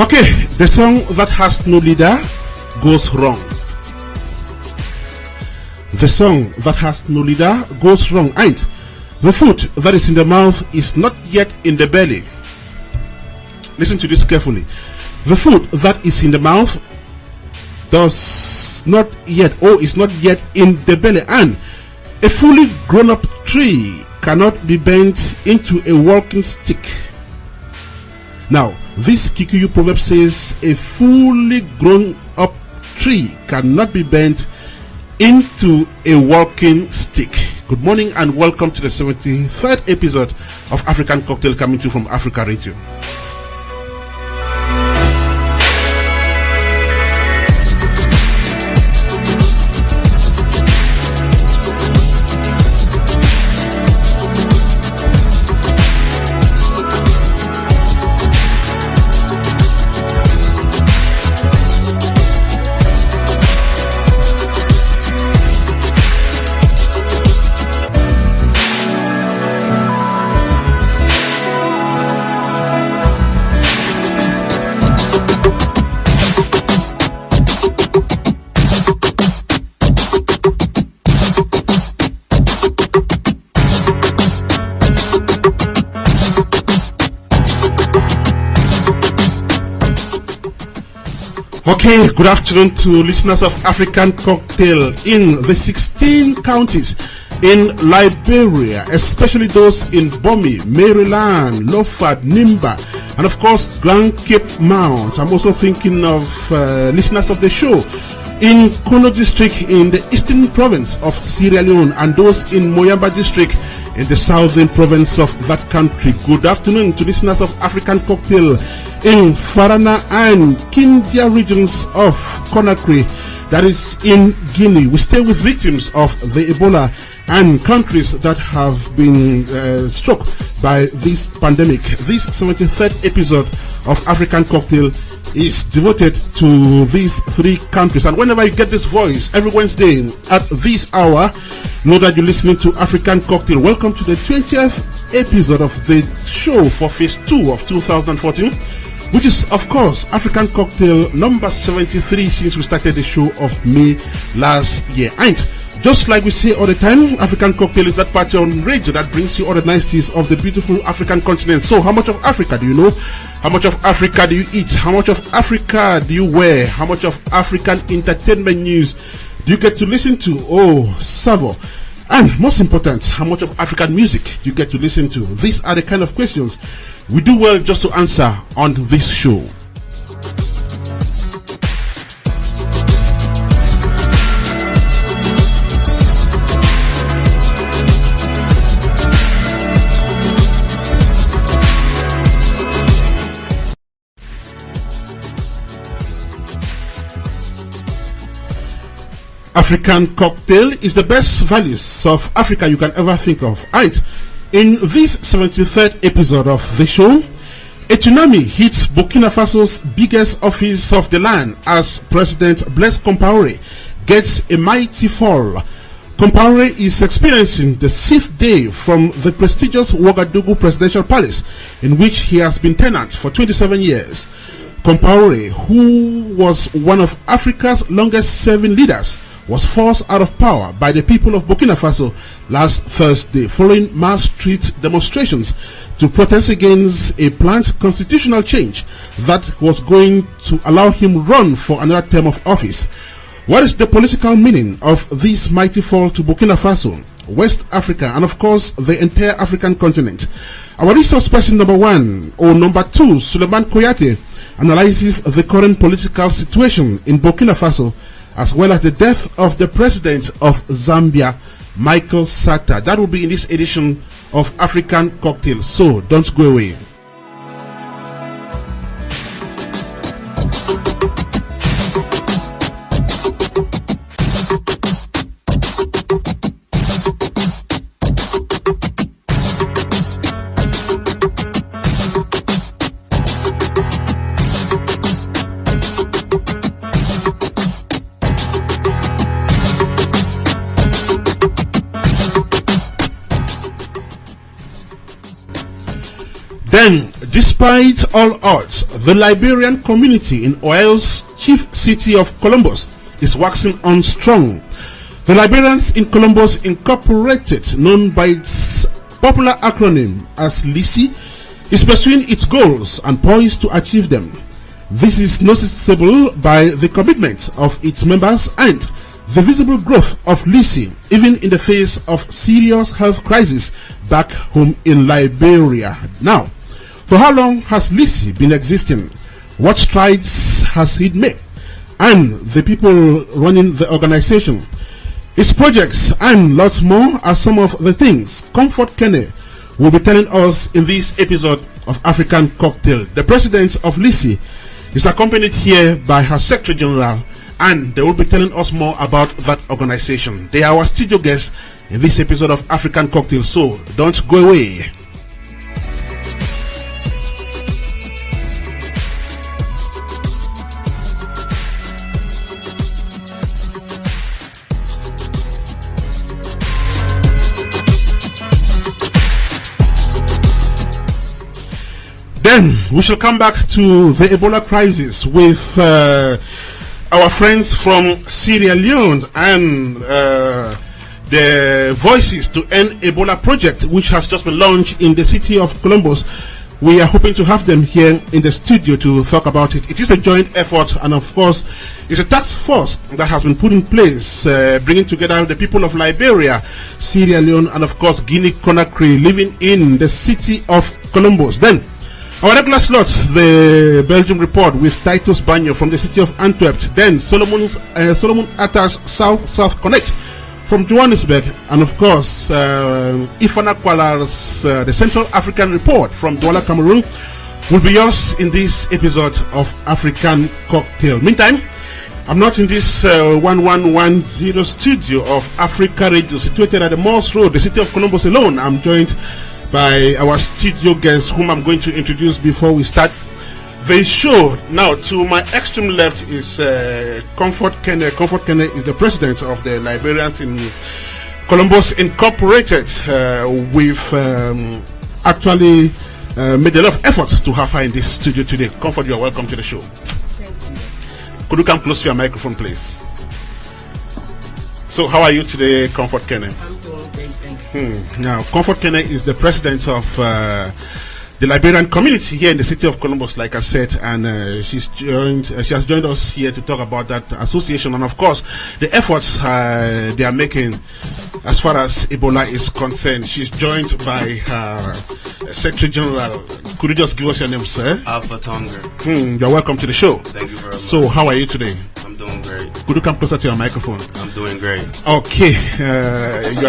Okay, the song that has no leader goes wrong. The song that has no leader goes wrong. And the food that is in the mouth is not yet in the belly. Listen to this carefully. The food that is in the mouth is not yet in the belly. And a fully grown up tree cannot be bent into a walking stick. Now, this Kikuyu proverb says a fully grown up tree cannot be bent into a walking stick. Good morning and welcome to the 73rd episode of African Cocktail, coming to you from Africa Radio. Okay, good afternoon to listeners of African Cocktail in the 16 counties in Liberia, especially those in Bomi, Maryland, Lofad, Nimba, and of course Grand Cape Mount. I'm also thinking of listeners of the show in Kono district in the eastern province of Sierra Leone and those in Moyamba district in the southern province of that country. Good afternoon to listeners of African Cocktail in Farana and Kindia regions of Conakry, that is in Guinea. We stay with victims of the Ebola and countries that have been struck by this pandemic. This 73rd episode of African Cocktail is devoted to these three countries. And whenever you get this voice every Wednesday at this hour, know that you're listening to African Cocktail. Welcome to the 20th episode of the show for phase 2 of 2014, which is of course African Cocktail number 73 since we started the show of May last year. And just like we say all the time, African Cocktail is that party on radio that brings you all the niceties of the beautiful African continent. So how much of Africa do you know? How much of Africa do you eat? How much of Africa do you wear? How much of African entertainment news do you get to listen to? Oh, Savo. And most important, how much of African music do you get to listen to? These are the kind of questions we do well just to answer on this show. African Cocktail is the best values of Africa you can ever think of. And in this 73rd episode of the show, a tsunami hits Burkina Faso's biggest office of the land as President Blaise Compaore gets a mighty fall. Compaore is experiencing the 6th day from the prestigious Ouagadougou presidential palace, in which he has been tenant for 27 years. Compaore, who was one of Africa's longest serving leaders, was forced out of power by the people of Burkina Faso last Thursday following mass street demonstrations to protest against a planned constitutional change that was going to allow him run for another term of office. What is the political meaning of this mighty fall to Burkina Faso, West Africa, and of course the entire African continent? Our resource person number 1 or number 2, Souleyman Kouyate, analyzes the current political situation in Burkina Faso, as well as the death of the president of Zambia, Michael Sata. That will be in this edition of African Cocktail, so don't go away. Despite all odds, the Liberian community in Ohio's chief city of Columbus is waxing on strong. The Liberians in Columbus Incorporated, known by its popular acronym as LICI, is pursuing its goals and poised to achieve them. This is noticeable by the commitment of its members and the visible growth of LICI, even in the face of serious health crisis back home in Liberia. Now, for how long has LICI been existing? What strides has it made? And the people running the organization, its projects, and lots more are some of the things Comfort Kenneh will be telling us in this episode of African Cocktail. The president of LICI is accompanied here by her Secretary General, and they will be telling us more about that organization. They are our studio guests in this episode of African Cocktail, so don't go away. Then we shall come back to the Ebola crisis with our friends from Sierra Leone and the Voices to End Ebola project, which has just been launched in the city of Columbus. We are hoping to have them here in the studio to talk about it. It is a joint effort, and of course, it's a task force that has been put in place, bringing together the people of Liberia, Sierra Leone, and of course, Guinea-Conakry, living in the city of Columbus. Then, our regular slots, the Belgium report with Titus Banyo from the city of Antwerp. Then Solomon Atah's South Connect from Johannesburg, and of course Ifana Kwala's the Central African report from Douala, Cameroon, will be yours in this episode of African Cocktail. Meantime, I'm not in this 1110 studio of Africa Radio, situated at the Morse Road, the city of Columbus alone. I'm joined by our studio guests, whom I'm going to introduce before we start the show. Now, to my extreme left is Comfort Kenneh. Comfort Kenneh is the president of the Liberians in Columbus Incorporated. We've actually made a lot of efforts to have her in this studio today. Comfort, you are welcome to the show. Thank you. Could you come close to your microphone, please? So, how are you today, Comfort Kenneh? I'm doing great, thank you. Now, Comfort Kenneh is the president of the Liberian community here in the city of Columbus, like I said, and she has joined us here to talk about that association and, of course, the efforts they are making as far as Ebola is concerned. She's joined by her Secretary General. Could you just give us your name, sir? Alpha Tonghor. You're welcome to the show. Thank you very much. So, how are you today? I'm doing great. Could you come closer to your microphone? I'm doing great. Okay,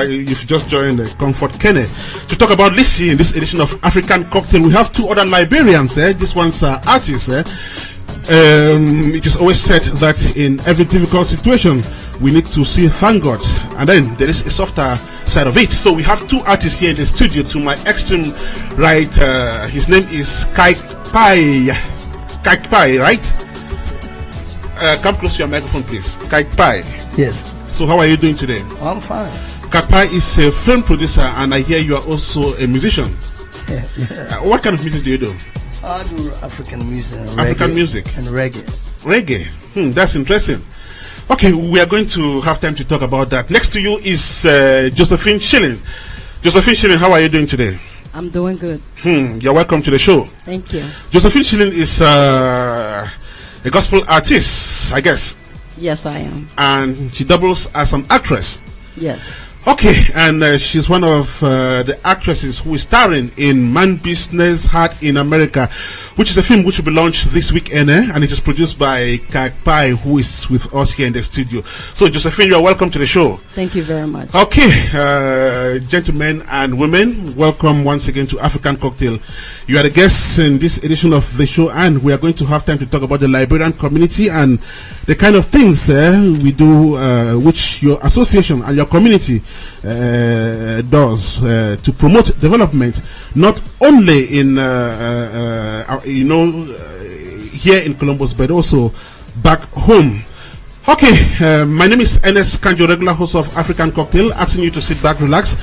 you've just joined Comfort Kenneh to talk about LICI in this edition of African Cocktail. We have two other Liberians. This one's artists. It is always said that in every difficult situation we need to say thank God, and then there is a softer side of it. So we have two artists here in the studio. To my extreme right, his name is Kaikpai, right? Come close to your microphone, please. Kaikpai. Yes. So how are you doing today? I'm fine. Kaikpai is a film producer, and I hear you are also a musician. Yeah. What kind of music do you do? I do African music and African reggae. music? And reggae. Reggae. That's interesting. Okay, we are going to have time to talk about that. Next to you is Josephine Shilling. Josephine Shilling, how are you doing today? I'm doing good. You're welcome to the show. Thank you. Josephine Shilling is a gospel artist, I guess. Yes, I am. And she doubles as an actress. Yes. Okay, and she's one of the actresses who is starring in Man Business Heart in America, which is a film which will be launched this weekend, and it is produced by Kaikpai, who is with us here in the studio. So, Josephine, you are welcome to the show. Thank you very much. Okay, gentlemen and women, welcome once again to African Cocktail. You are the guests in this edition of the show, and we are going to have time to talk about the Liberian community and the kind of things we do, which your association and your community does to promote development, not only in here in Columbus, but also back home. Okay, my name is Ernest, Kanjo, regular host of African Cocktail, asking you to sit back, relax,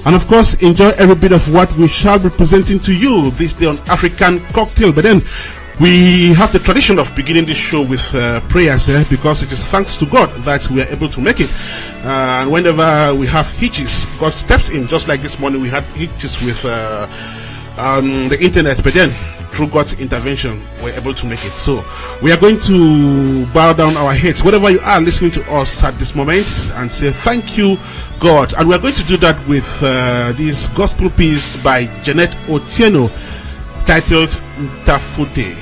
and of course enjoy every bit of what we shall be presenting to you this day on African Cocktail. But then we have the tradition of beginning this show with prayers, because it is thanks to God that we are able to make it. And whenever we have hitches, God steps in. Just like this morning, we had hitches with the internet, but then through God's intervention, we're able to make it. So we are going to bow down our heads, wherever you are listening to us at this moment, and say thank you, God. And we're going to do that with this gospel piece by Janet Otieno titled Ntafute.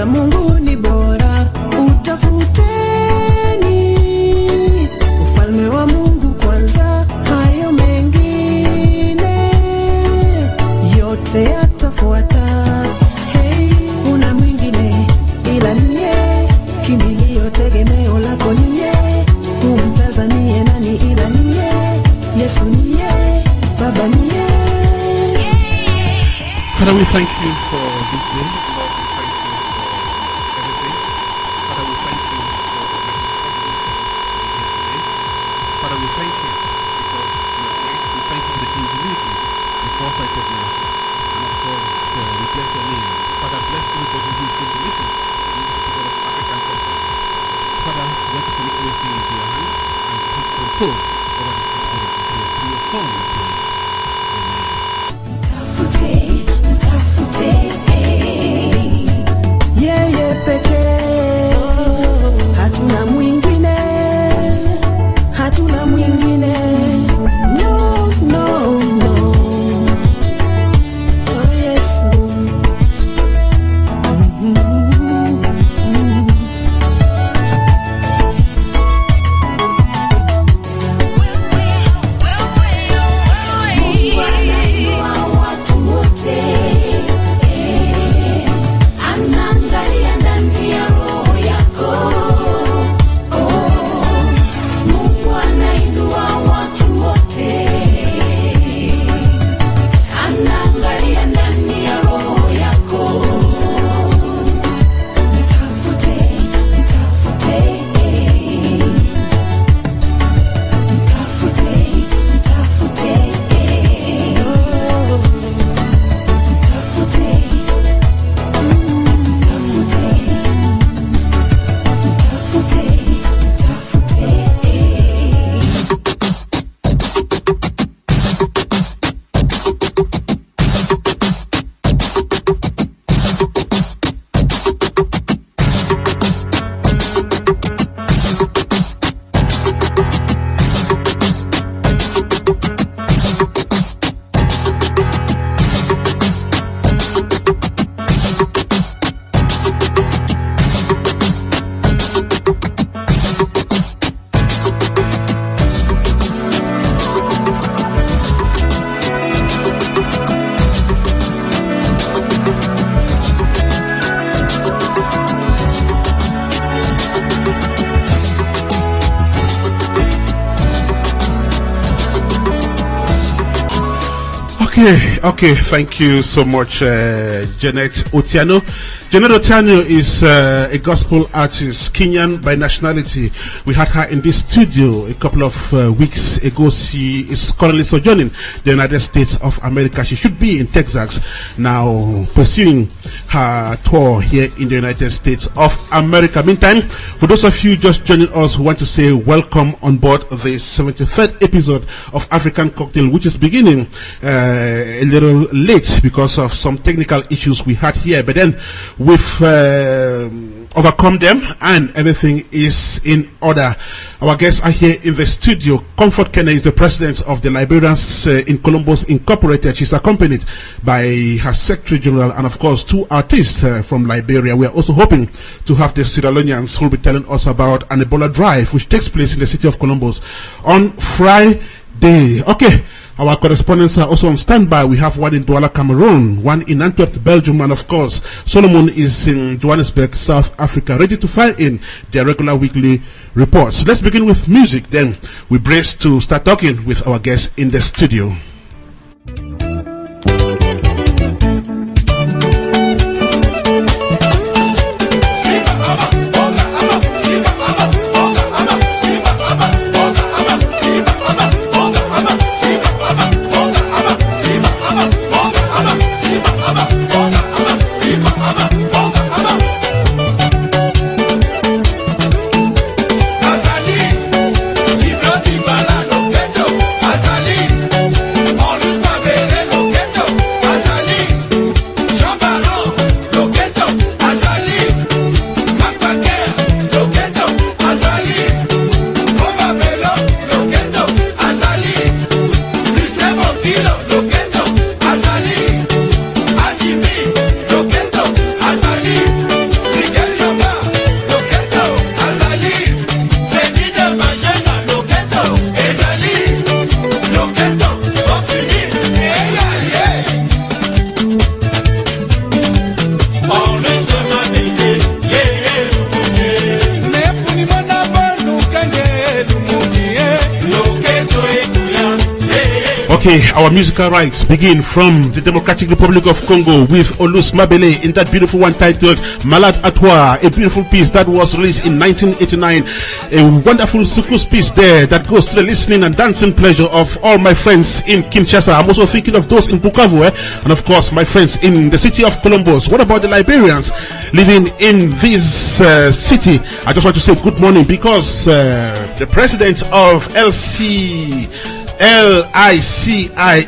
Mungu anainua watu Okay. Thank you so much, Janet Otieno. Janet Otieno is a gospel artist, Kenyan by nationality. We had her in this studio a couple of weeks ago. She is currently sojourning the United States of America. She should be in Texas now, pursuing her tour here in the United States of America. Meantime, for those of you just joining us, we want to say welcome on board the 73rd episode of African Cocktail, which is beginning a little late because of some technical issues we had here, but then we've overcome them and everything is in order. Our guests are here in the studio. Comfort Kenneh is the president of the Liberians in Columbus Incorporated. She's accompanied by her secretary general and of course two artists from Liberia. We are also hoping to have the Sierra Leoneans who will be telling us about an Ebola drive which takes place in the city of Columbus on Friday. Okay. Our correspondents are also on standby. We have one in Douala, Cameroon, one in Antwerp, Belgium, and of course, Souleyman is in Johannesburg, South Africa, ready to file in their regular weekly reports. Let's begin with music, then we brace to start talking with our guests in the studio. Okay, our musical rights begin from the Democratic Republic of Congo with Olus Mabele in that beautiful one titled Malade Atah, a beautiful piece that was released in 1989. A wonderful soukous piece there that goes to the listening and dancing pleasure of all my friends in Kinshasa. I'm also thinking of those in Bukavu, and of course my friends in the city of Columbus. What about the Liberians living in this city? I just want to say good morning because the president of LICI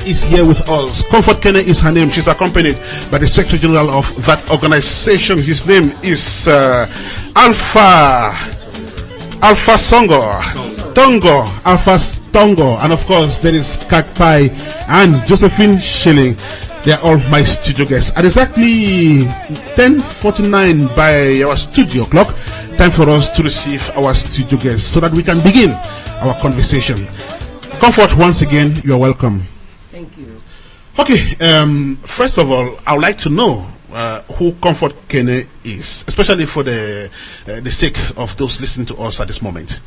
is here with us. Comfort Kenneh is her name. She's accompanied by the Secretary General of that organization. His name is Alpha Tonghor, and of course there is Kaikpai and Josephine Shilling. They are all my studio guests. At exactly 10:49 by our studio clock, time for us to receive our studio guests so that we can begin our conversation. Comfort, once again, you are welcome. Thank you. Okay, first of all, I would like to know who Comfort Kenneh is, especially for the sake of those listening to us at this moment.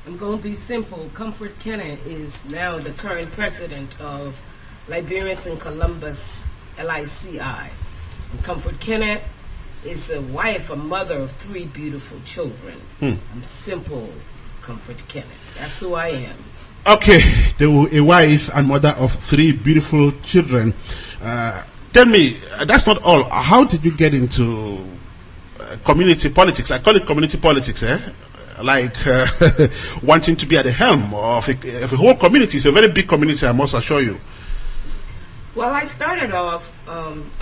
I'm going to be simple. Comfort Kenneh is now the current president of Liberians in Columbus, LICI. And Comfort Kenneh is a wife, a mother of 3 beautiful children. I'm simple, Comfort Kenneh. That's who I am. Okay, a wife and mother of 3 beautiful children. Tell me, that's not all. How did you get into community politics? I call it community politics, like wanting to be at the helm of a whole community. It's a very big community, I must assure you. Well, I started off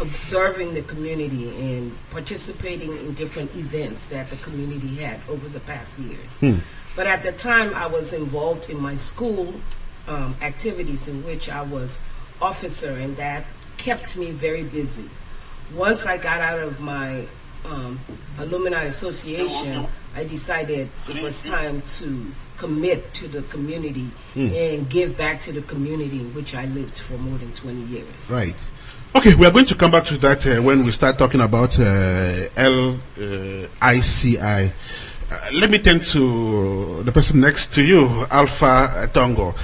observing the community and participating in different events that the community had over the past years. But at the time, I was involved in my school activities in which I was officer, and that kept me very busy. Once I got out of my alumni association, I decided it was time to commit to the community and give back to the community in which I lived for more than 20 years. Right. Okay, we are going to come back to that when we start talking about LICI. Let me turn to the person next to you, Alpha Tonghor.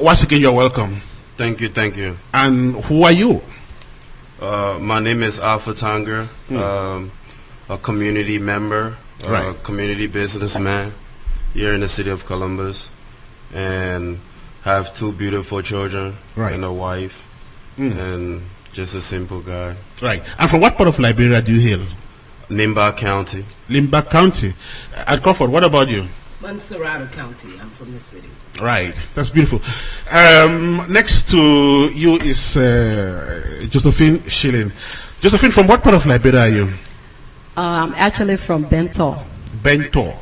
Once again, you're welcome. Thank you, thank you. And who are you? My name is Alpha Tonghor, a community member, Right. community businessman here in the city of Columbus, and have 2 beautiful children Right. and a wife, and just a simple guy. Right. And from what part of Liberia do you hail? Nimba County. Limba County. At Crawford, what about you? Montserrat County. I'm from the city. Right. That's beautiful. Next to you is Josephine Shilling. Josephine, from what part of Liberia are you? I'm actually from Bento, Bento.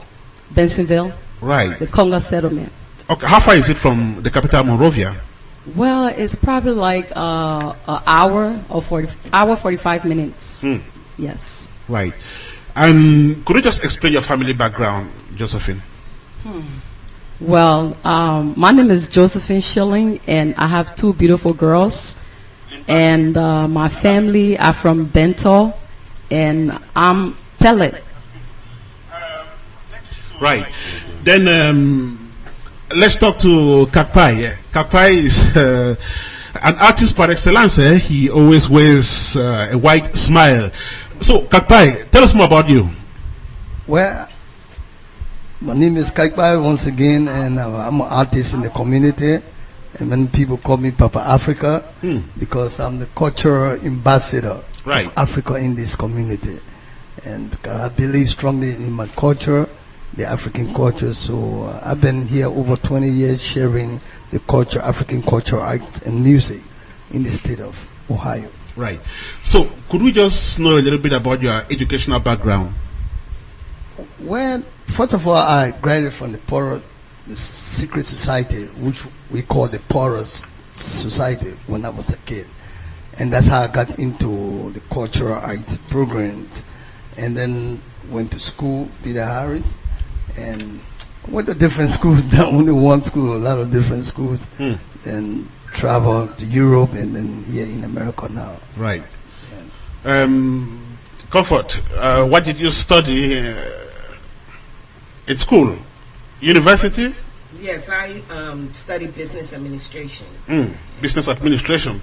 Bensonville, Right. the Congo settlement. Okay. How far is it from the capital, Monrovia? Well, it's probably like an hour or 45 minutes. Yes. Right. And could you just explain your family background, Josephine? Well, my name is Josephine Shilling, and I have 2 beautiful girls. And my family are from Bento, and I'm Pellet. Right. Then let's talk to Kaikpai. Yeah. Kaikpai is an artist par excellence. He always wears a white smile. So, Kaikpai, tell us more about you. Well, my name is Kaikpai once again, and I'm an artist in the community. And many people call me Papa Africa because I'm the cultural ambassador Right. of Africa in this community. And because I believe strongly in my culture, the African culture. So I've been here over 20 years sharing the culture, African culture, arts, and music in the state of Ohio. Right. So, could we just know a little bit about your educational background? Well, first of all, I graduated from the secret society, which we call the Porous Society when I was a kid. And that's how I got into the cultural arts programs. And then went to school, Peter Harris, and went to different schools, not only one school, a lot of different schools. And traveled to Europe and then here in America now. Right. Comfort, what did you study in school? University? Yes, I studied business administration. Business administration.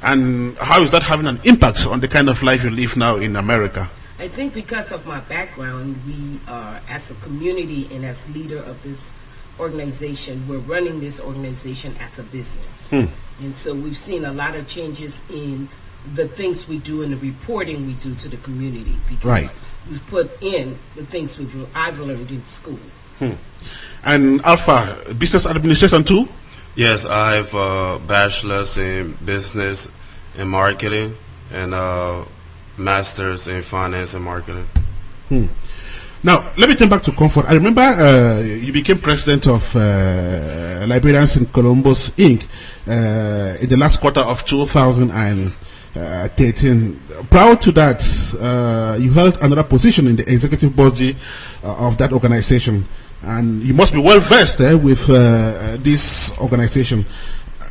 And how is that having an impact on the kind of life you live now in America? I think because of my background, we are, as a community and as leader of this organization, we're running this organization as a business. And so we've seen a lot of changes in the things we do and the reporting we do to the community because Right. we've put in the things I've learned in school. And Alpha, business administration too? Yes, I have a bachelor's in business and marketing and a master's in finance and marketing. Now, let me turn back to Comfort. I remember you became president of Liberians in Columbus, Inc. In the last quarter of 2013. Prior to that, you held another position in the executive body of that organization. And you must be well versed with this organization.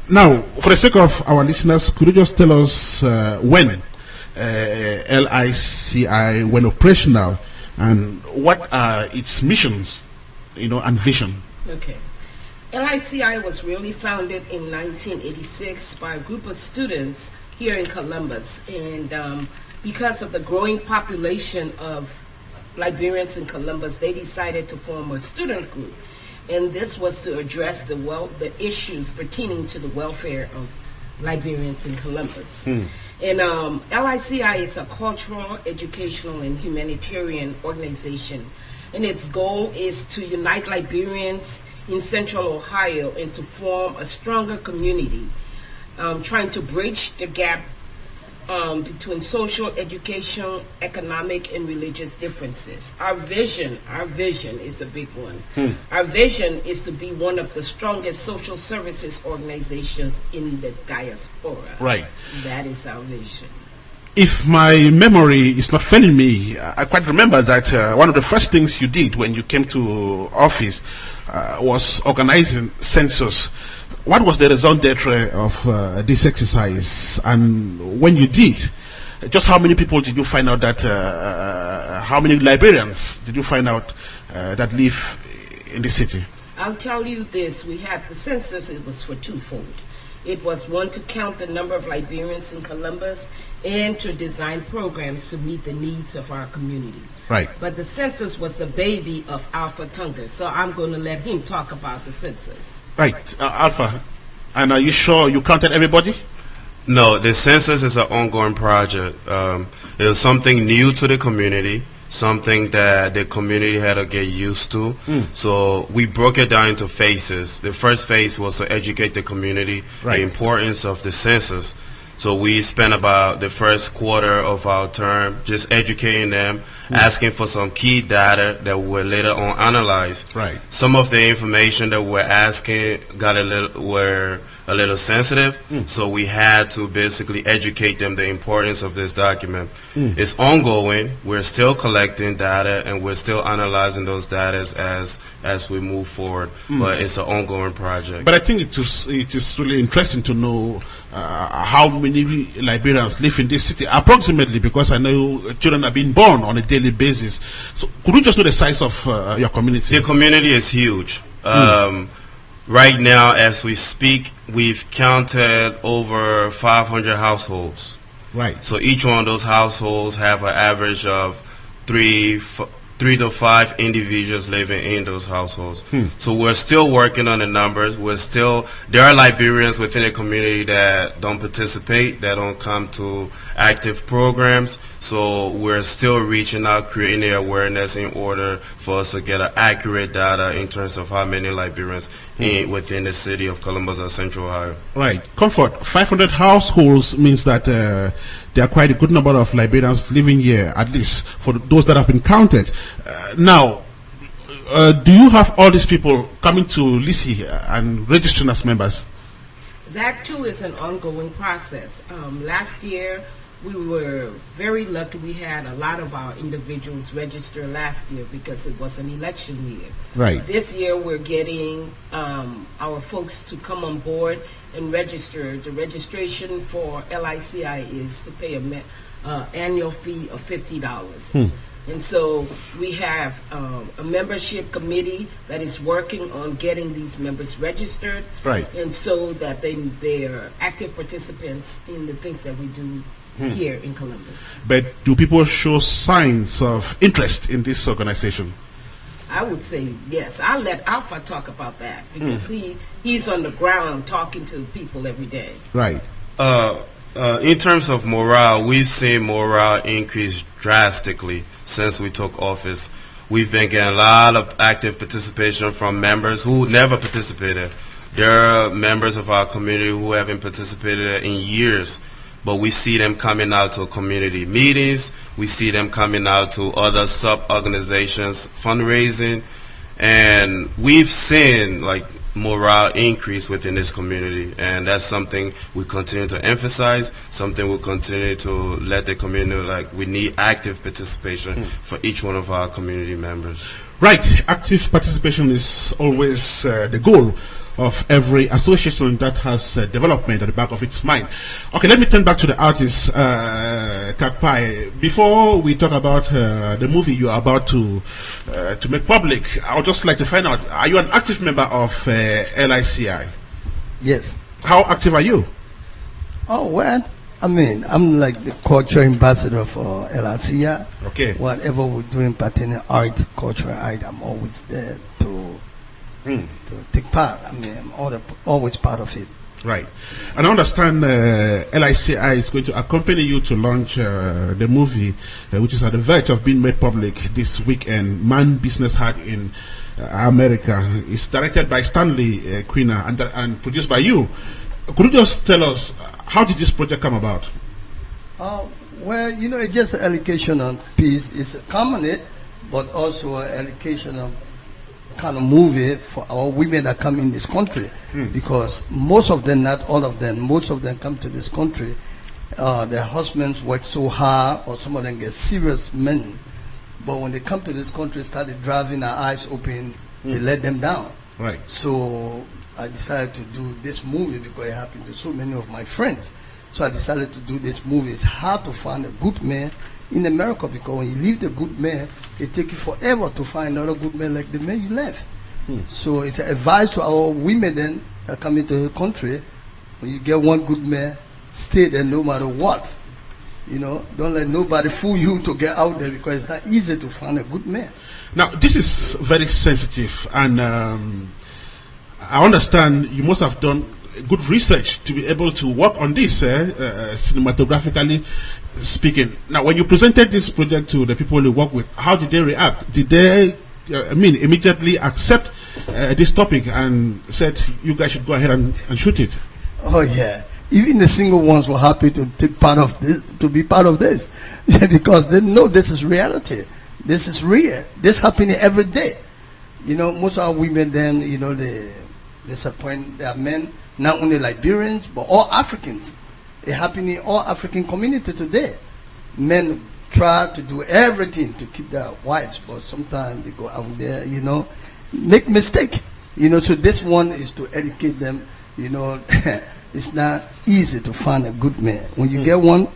Now, for the sake of our listeners, could you just tell us when LICI went operational and what are its missions, and vision? Okay. LICI was really founded in 1986 by a group of students here in Columbus. And because of the growing population of Liberians in Columbus, they decided to form a student group. And this was to address the issues pertaining to the welfare of Liberians in Columbus. And LICI is a cultural, educational, and humanitarian organization. And its goal is to unite Liberians in Central Ohio and to form a stronger community, trying to bridge the gap between social, educational, economic, and religious differences. Our vision is a big one. Our vision is to be one of the strongest social services organizations in the diaspora. Right. That is our vision. If my memory is not failing me, I quite remember that one of the first things you did when you came to office was organizing census. What was the result d'etre of this exercise? And when you did, just how many people did you find out that, how many Liberians did you find out that live in the city? I'll tell you this, we had the census, it was for twofold. It was one, to count the number of Liberians in Columbus and to design programs to meet the needs of our community. Right. But the census was the baby of Alpha Tonghor, so I'm going to let him talk about the census. Right. Alpha, and are you sure you counted everybody? No, the census is an ongoing project. It was something new to the community, something that the community had to get used to. So we broke it down into phases. The first phase was to educate the community, the importance of the census. So we spent about the first quarter of our term just educating them, asking for some key data that we later on analyze. Right. Some of the information that we're asking were a little sensitive, so we had to basically educate them the importance of this document. It's ongoing. We're still collecting data and we're still analyzing those data as we move forward, but it's an ongoing project. But I think it is really interesting to know how many Liberians live in this city, approximately, because I know children are being born on a daily basis. So could you just know the size of your community? The community is huge. Right now, as we speak, we've counted over 500 households. Right. So each one of those households have an average of three to five individuals living in those households. So we're still working on the numbers. There are Liberians within the community that don't participate, that don't come to active programs. So we're still reaching out, creating the awareness in order for us to get an accurate data in terms of how many Liberians within the city of Columbus or Central Ohio. Right. Comfort, 500 households means that there are quite a good number of Liberians living here, at least for those that have been counted. Now, do you have all these people coming to LICI and registering as members? That too is an ongoing process. Last year, we were very lucky. We had a lot of our individuals register last year because it was an election year. Right. This year, we're getting our folks to come on board and register. The registration for LICI is to pay an annual fee of $50. And so we have a membership committee that is working on getting these members registered. Right. And so that they are active participants in the things that we do here in Columbus. But do people show signs of interest in this organization? I would say yes. I'll let Alpha talk about that because he's on the ground talking to people every day. Right. In terms of morale, we've seen morale increase drastically since we took office. We've been getting a lot of active participation from members who never participated. There are members of our community who haven't participated in years, but we see them coming out to community meetings. We see them coming out to other sub-organizations fundraising, and we've seen like morale increase within this community, and that's something we continue to emphasize, something we'll continue to let the community, like, we need active participation for each one of our community members. Right. Active participation is always the goal of every association that has development at the back of its mind. Okay, let me turn back to the artist, Kaikpai. Before we talk about the movie you are about to make public, I would just like to find out, are you an active member of LICI? Yes. How active are you? Oh, well, I mean, I'm like the culture ambassador for LICI. Okay. Whatever we're doing pertaining art, cultural art, I'm always there to take part. I mean, I'm always part of it. Right. And I understand LICI is going to accompany you to launch the movie, which is at the verge of being made public this weekend, Man Business Heart in America. It's directed by Stanley Quina and produced by you. Could you just tell us, how did this project come about? Well, you know, it's just an allocation on peace. It's a common, but also an allocation of kind of movie for our women that come in this country, because most of them, not all of them, most of them come to this country, their husbands work so hard, or some of them get serious men, but when they come to this country, started driving their eyes open, they let them down. Right. So I decided to do this movie because it happened to so many of my friends. So I decided to do this movie. It's hard to find a good man in America, because when you leave the good man, it takes you forever to find another good man like the man you left. So it's an advice to our women then that come into the country When you get one good man, stay there no matter what. Don't let nobody fool you to get out there, because it's not easy to find a good man. Now, this is very sensitive, and I understand you must have done good research to be able to work on this, cinematographically speaking. Now, when you presented this project to the people you work with, how did they react? Did they, immediately accept this topic and said, you guys should go ahead and shoot it? Oh, yeah. Even the single ones were happy to take part of this, to be part of this, because they know this is reality. This is real. This happening every day. Most of our women then, they disappoint their men, not only Liberians, but all Africans. It happening in all African community today. Men try to do everything to keep their wives, but sometimes they go out there, make mistake. So this one is to educate them, It's not easy to find a good man. When you get one,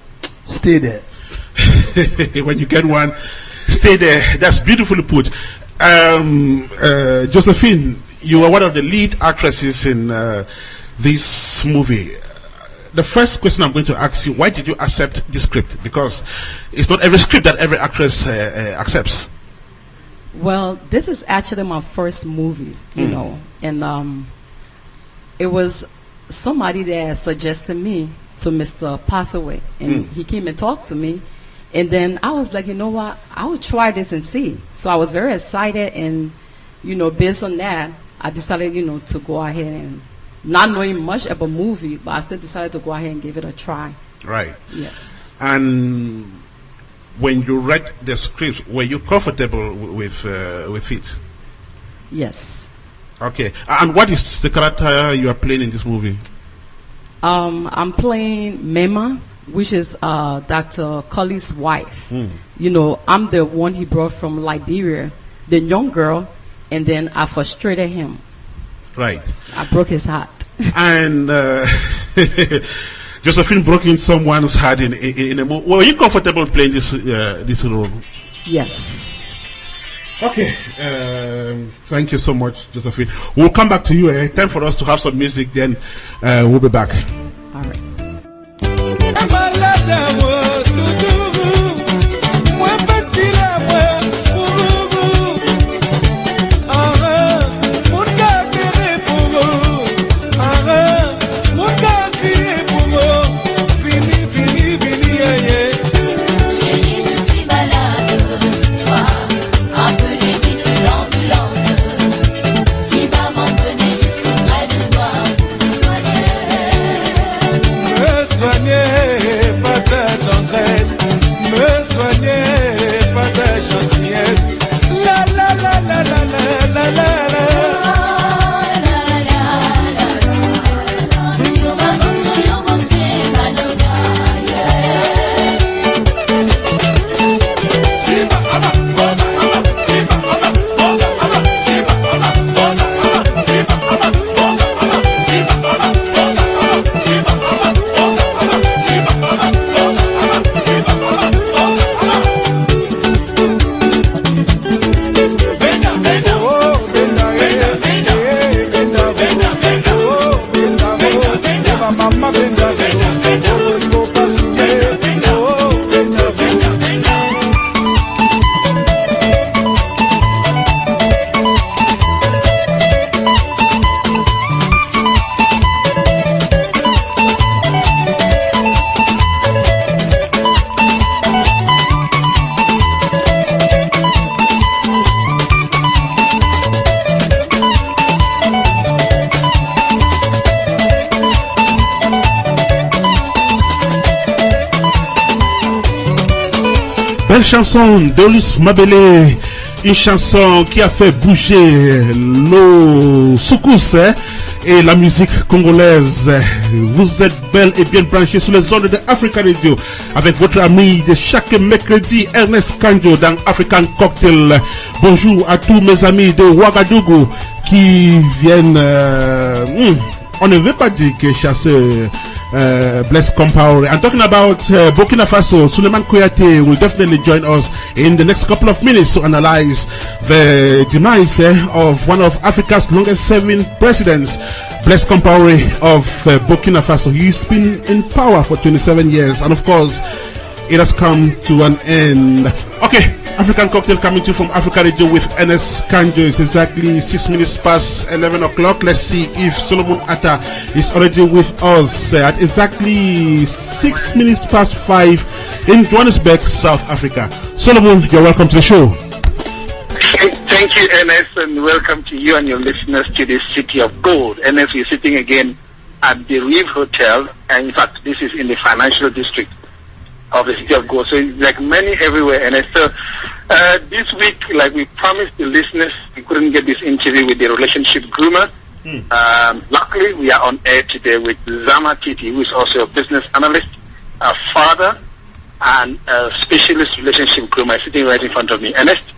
stay there. When you get one, stay there. That's beautifully put. Josephine, you are one of the lead actresses in this movie. The first question I'm going to ask you, why did you accept this script? Because it's not every script that every actress accepts. Well, this is actually my first movie, and it was somebody that suggested me to Mr. Passawe, and he came and talked to me, and then I was like, you know what, I would try this and see. So I was very excited, and based on that, I decided to go ahead, and not knowing much about movie, but I still decided to go ahead and give it a try. Right. Yes. And when you read the script, were you comfortable with it? Yes. Okay. And what is the character you are playing in this movie? I'm playing Mema, which is Dr. Cully's wife. I'm the one he brought from Liberia, the young girl, and then I frustrated him. Right. I broke his heart. And Josephine broke in someone's heart in a movie. Were you comfortable playing this role? Yes. Okay, thank you so much, Josephine. We'll come back to you. Time for us to have some music, then we'll be back. All right. Belle chanson d'Olis Mabele, une chanson qui a fait bouger nos secousses et la musique congolaise. Vous êtes belle et bien branchée sur les ondes de Africa Radio avec votre ami de chaque mercredi, Ernest Kanjo dans African Cocktail. Bonjour à tous mes amis de Ouagadougou qui viennent, on ne veut pas dire que chasser Blaise Compaore. I'm talking about Burkina Faso. Souleyman Kouyate will definitely join us in the next couple of minutes to analyze the demise of one of Africa's longest serving presidents, Blaise Compaore of Burkina Faso. He's been in power for 27 years, and of course, it has come to an end. Okay, African Cocktail coming to you from Africa Radio with Ernest, Kanjo. It's exactly 6 minutes past 11 o'clock. Let's see if Souleyman Atah is already with us at exactly 6 minutes past 5 in Johannesburg, South Africa. Souleyman, you're welcome to the show. Thank you, Ernest, and welcome to you and your listeners to this city of gold. Ernest, we're sitting again at the Reeve Hotel, and in fact, this is in the financial district of the city of gold. So, like many everywhere, Ernest. So, this week, like we promised the listeners, we couldn't get this interview with the relationship groomer. Luckily, we are on air today with Zama Titi, who is also a business analyst, a father, and a specialist relationship groomer sitting right in front of me. Ernest?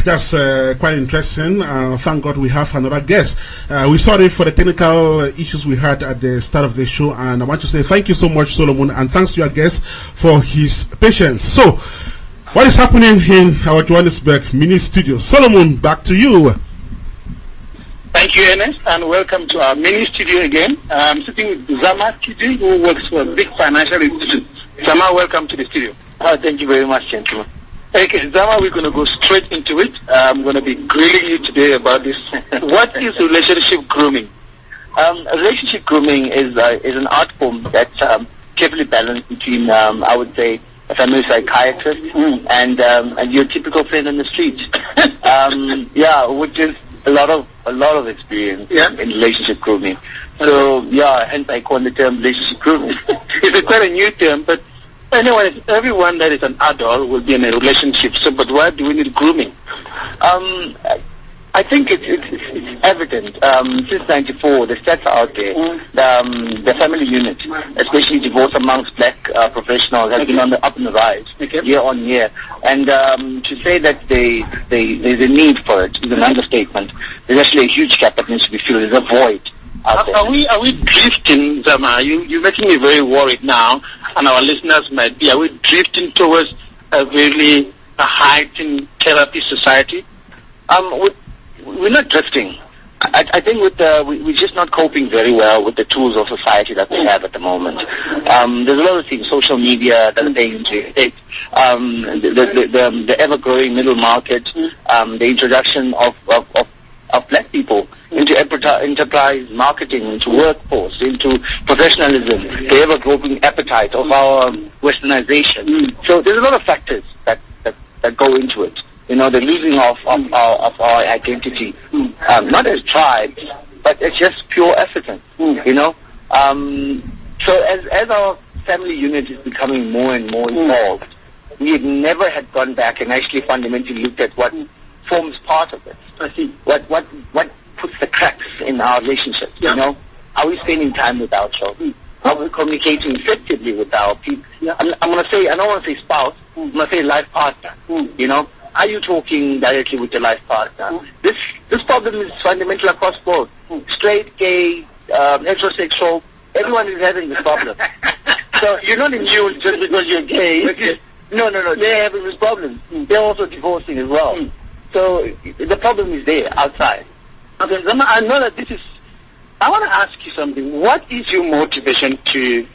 That's quite interesting. Thank God we have another guest. We're sorry for the technical issues we had at the start of the show, and I want to say thank you so much, Souleyman, and thanks to your guest for his patience. So, what is happening in our Johannesburg mini studio? Souleyman, back to you. Thank you, Ernest, and welcome to our mini studio again. I'm sitting with Zama Titi, who works for a big financial institution. Zama, welcome to the studio. Thank you very much, gentlemen. Okay, Zama, we're going to go straight into it. I'm going to be grilling you today about this. What is relationship grooming? Relationship grooming is an art form that's carefully balanced between, I would say, a family psychiatrist and your typical friend on the street. Which is a lot of experience in relationship grooming. So hence I coin the term relationship grooming. It's quite a new term, but everyone that is an adult will be in a relationship. So, but why do we need grooming? I think it's evident. Since '94, the stats are out there. The family unit, especially divorce amongst black professionals, has been up on the rise year on year. And to say that there's a need for it is an understatement. There's actually a huge gap that needs to be filled. There's a void. Are we drifting, Zama? You're making me very worried now, and our listeners might be. Are we drifting towards a really heightened therapy society? We're not drifting. I think we're just not coping very well with the tools of society that we have at the moment. There's a lot of things, social media that are playing into it. The ever-growing middle market, the introduction of black people into enterprise marketing, into workforce, into professionalism, the ever-growing appetite of our westernization. So there's a lot of factors that go into it. You know, the losing of our identity, not as tribes, but it's just pure African. You know, so as our family unit is becoming more and more involved, we never had gone back and actually fundamentally looked at what forms part of it. I see what puts the cracks in our relationships. You know, are we spending time with our children? Are we communicating effectively with our people? I'm going to say, I don't want to say spouse. I'm going to say life partner. You know. Are you talking directly with your life partner? This problem is fundamental across board. Straight, gay, heterosexual, everyone is having this problem. So you're not immune just because you're gay. No, they're having this problem. They're also divorcing as well. So the problem is there, outside. Okay, I know that I want to ask you something. What is your motivation to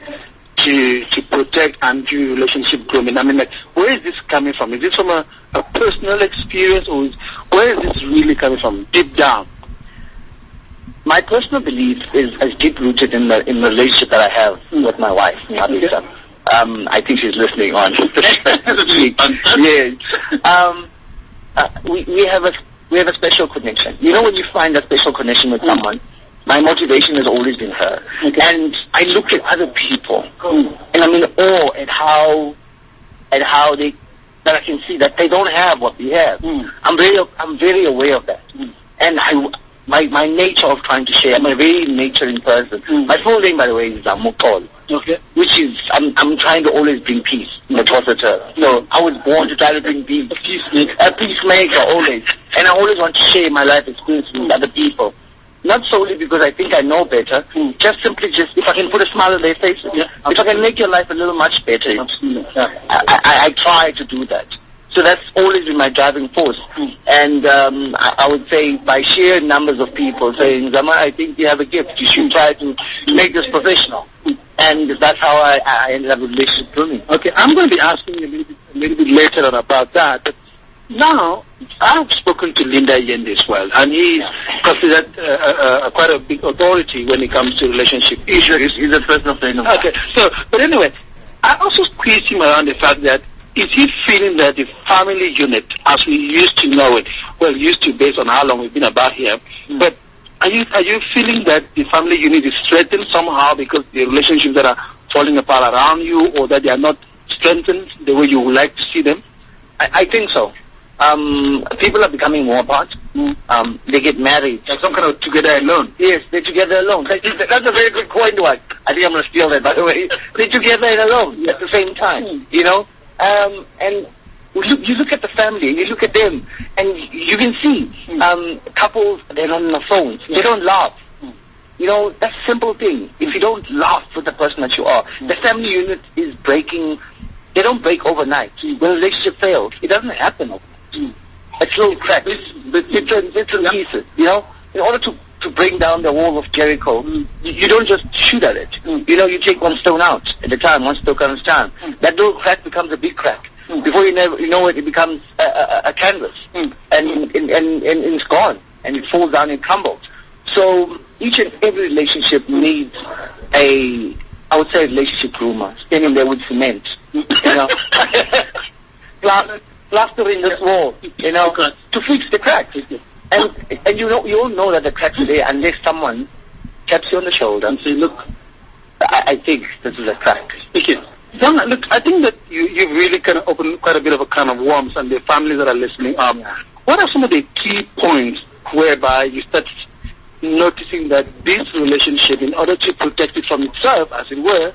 protect and do relationship grooming? I mean, like, where is this coming from? Is it from a personal experience, or where is this really coming from, deep down? My personal belief is deep rooted in the relationship that I have with my wife, Abisa. I think she's listening on. We have a special connection. You know, when you find a special connection with someone, my motivation has always been her. And I look at other people, and I'm in awe at how I can see that they don't have what we have. I'm very aware of that. And my nature of trying to share, I'm a very nurturing person. My full name, by the way, is Mukol. Which is, I'm trying to always bring peace in the process. So I was born to try to bring peace, a peacemaker always. And I always want to share my life experience with other people. Not solely because I think I know better, just if I can put a smile on their face, if I can make your life a little much better, I try to do that. So that's always been my driving force. And I would say by sheer numbers of people saying, Zama, I think you have a gift. You should try to make this professional. And that's how I ended up with relationship grooming. Okay, I'm going to be asking you a little bit later on about that. But now, I've spoken to Linda Yende as well, and he's considered quite a big authority when it comes to relationship issues. He's a personal friend of mine. Okay, so, but anyway, I also squeezed him around the fact that is he feeling that the family unit, as we used to know it, well, used to based on how long we've been about here, but are you feeling that the family unit is threatened somehow because the relationships that are falling apart around you, or that they are not strengthened the way you would like to see them? I think so. People are becoming more apart. They get married. Like some kind of together alone. Yes, they're together alone. That's a very good point, one. I think I'm going to steal that, by the way. They're together and alone at the same time, you know? And you look at the family, and you look at them, and you can see couples, they're not on the phones. They don't laugh. You know, that's a simple thing. If you don't laugh with the person that you are, the family unit is breaking. They don't break overnight. When a relationship fails, it doesn't happen overnight. It's little cracks, different pieces, you know? In order to bring down the wall of Jericho, you don't just shoot at it. You know, you take one stone out at a time, one stone at a time. That little crack becomes a big crack. Before you know it, it becomes a canvas, and it's gone, and it falls down and crumbles. So each and every relationship needs I would say, relationship groomer, standing there with cement, you know, plastering this wall, you know, to fix the cracks. And you all know that the cracks are there unless someone taps you on the shoulder and says, look, I think this is a crack. Look, I think that you've really kind of opened quite a bit of a can of worms, and the families that are listening. What are some of the key points whereby you start noticing that this relationship, in order to protect it from itself, as it were,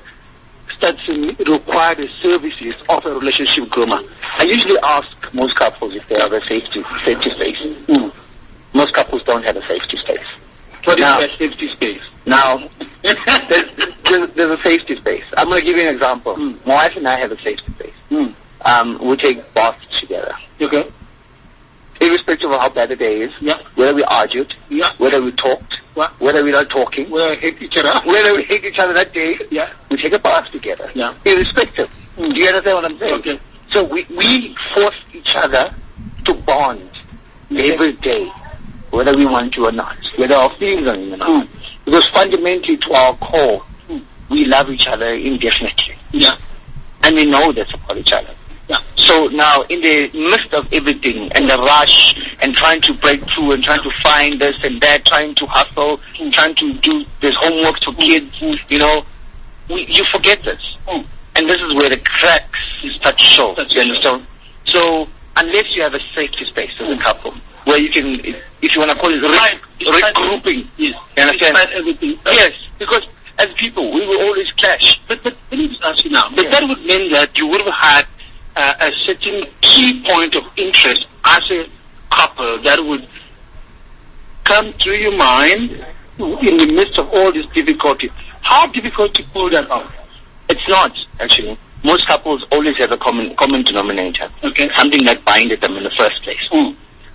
starts to require the services of a relationship groomer? I usually ask most couples if they have a safety space. Most couples don't have a safety space. What is a safety space? Now, there's a safety space. I'm going to give you an example. My wife and I have a safety space. We take baths together. Okay. Irrespective of how bad the day is, whether we argued, whether we talked, whether we're not talking, whether we hate each other, that day, we take a bath together. Irrespective. Do you understand what I'm saying? Okay. So we force each other to bond every day, whether we want to or not, whether our feelings are in or not. Because fundamentally, to our core, we love each other indefinitely. And we know this about each other. So now, in the midst of everything and the rush and trying to break through and trying to find this and that, trying to hustle, trying to do this homework for kids, you know, you forget this. And this is where the cracks start to show. You understand? So unless you have a safety space as a couple, where you can, if you want to call it regrouping, you understand? Everything. Yes, because as people, we will always clash. But let me just ask you now. But that would mean that you would have had a certain key point of interest as a couple that would come to your mind in the midst of all this difficulty. How difficult to pull that off? It's not, actually. Most couples always have a common denominator. Okay. Something that binded them in the first place.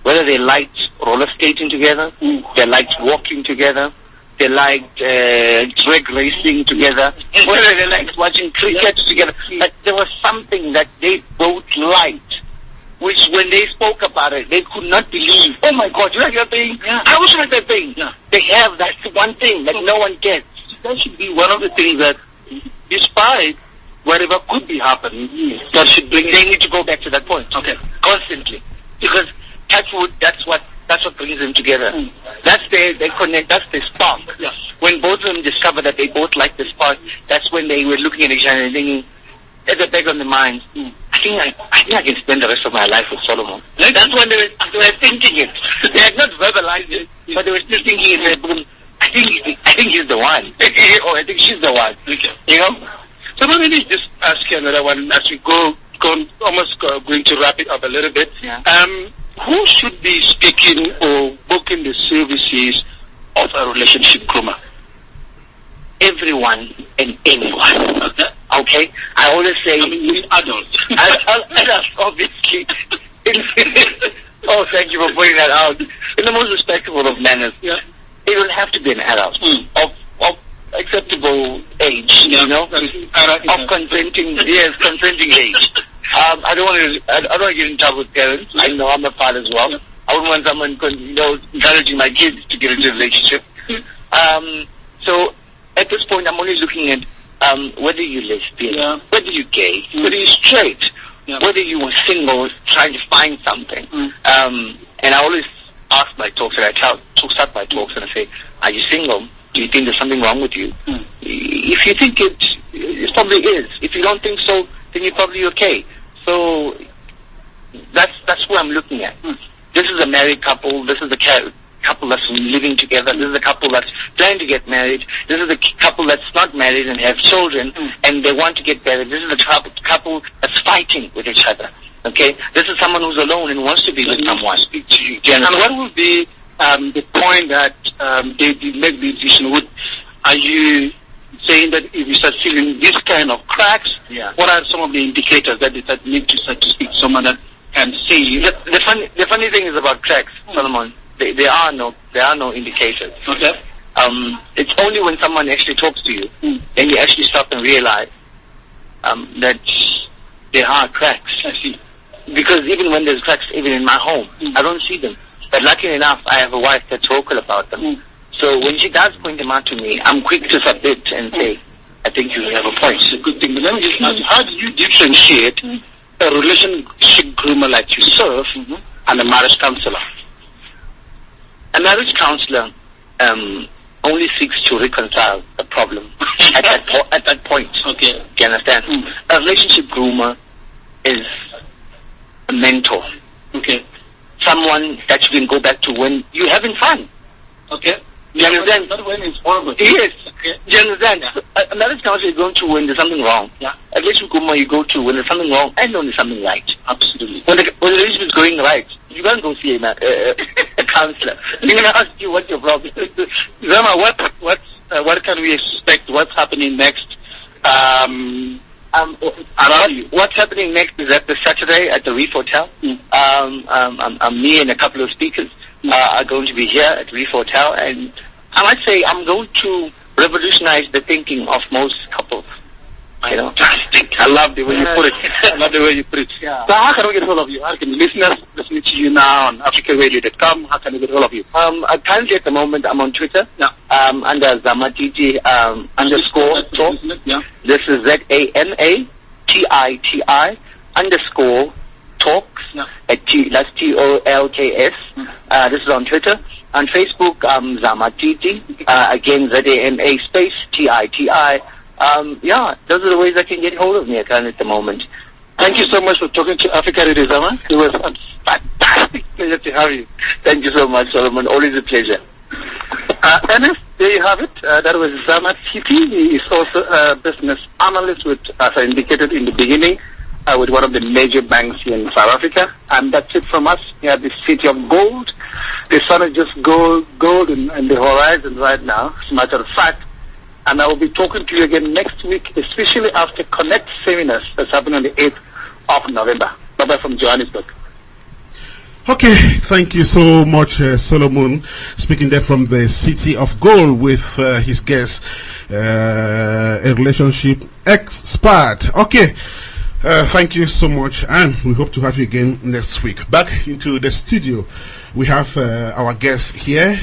Whether they liked roller skating together, they liked walking together, they liked drag racing together, whether they liked watching cricket together. But there was something that they both liked, which when they spoke about it, they could not believe. Oh my God, you like that thing? I also like that thing. They have that one thing that no one gets. That should be one of the things that, despite whatever could be happening, that should bring. They need to go back to that point. Okay. Constantly, because that's what brings them together. That's they connect. That's the spark. When both of them discover that they both like the spark, that's when they were looking at each other and thinking, at the back of the mind, I think I can spend the rest of my life with Solomon. That's when they were thinking it. They had not verbalized it, but they were still thinking it. I think he's the one, or I think she's the one. You know. So let me just ask you another one as we go almost going to wrap it up a little bit. Who should be speaking or booking the services of a relationship groomer? Everyone and anyone. I Okay? I always say... adults. Adults, obviously. Oh, thank you for pointing that out. In the most respectable of manners, it will have to be an adult of acceptable age, you know, of consenting age. I don't want to get in trouble with parents. I know I'm a father as well. I wouldn't want someone, encouraging my kids to get into a relationship. So at this point, I'm only looking at whether you're lesbian, whether you're gay, whether you're straight, whether you were single, trying to find something. And I always ask my talks, and start my talks, and I say, are you single? Do you think there's something wrong with you? If you think it probably is. If you don't think so, then you're probably okay. So that's what I'm looking at. This is a married couple. This is a couple that's living together. This is a couple that's planning to get married. This is a couple that's not married and have children, and they want to get married. This is a couple that's fighting with each other. Okay, this is someone who's alone and wants to be with someone. And what would be the point that they make the decision? Are you saying that if you start feeling this kind of cracks, what are some of the indicators that they need to start to speak to someone that can see? The funny thing is about cracks, Solomon. There are no indicators. Okay. It's only when someone actually talks to you, then you actually stop and realize that there are cracks. I see. Because even when there's cracks, even in my home, I don't see them. But luckily enough, I have a wife that's vocal about them. So when she does point them out to me, I'm quick to submit and say, I think you have a point. It's a good thing. But let me just ask you, how do you differentiate a relationship groomer like yourself and a marriage counselor? A marriage counselor only seeks to reconcile the problem at that point. Okay. Do you understand? A relationship groomer is a mentor. Okay. Someone that you can go back to when you're having fun. Okay. Do you understand? Not when it's horrible. Yes. Okay. Do you understand? A marriage counselor you go to when there's something wrong. Yeah. A relationship groomer you go to when there's something wrong and when there's something right. Absolutely. When the relationship is going right, you can't go see a counselor. They're going to ask you what's your problem. Zama, what can we expect? What's happening next? Around you. What's happening next is at the Saturday at the Reef Hotel. Me and a couple of speakers are going to be here at Reef Hotel, and I might say I'm going to revolutionize the thinking of most couples. You know? I love the way you put it. I love the way you put it. Yeah. So how can we get hold of you? How can listeners listen to you now on africaradio.com? How can we get hold of you? Currently at the moment I'm on Twitter. Under Zamatiti underscore talk. This is ZAMATITI underscore talks. That's TOLKS. This is on Twitter. On Facebook, Zamatiti. Again, ZAMA space TITI. Those are the ways I can get hold of me at the moment. Thank you so much for talking to Africa Radio, Zama. It was a fantastic pleasure to have you. Thank you so much, Solomon. Always a pleasure. Ernest, there you have it. That was Zama Titi. He is also a business analyst with, as I indicated in the beginning, with one of the major banks here in South Africa. And that's it from us here at the City of Gold. The sun is just gold in the horizon right now, as a matter of fact. And I will be talking to you again next week, especially after Connect seminars that's happening on the 8th of November. Bye-bye from Johannesburg. Okay, thank you so much, Solomon, speaking there from the City of Gold with his guest, a relationship expert. Okay, thank you so much, and we hope to have you again next week. Back into the studio, we have our guests here.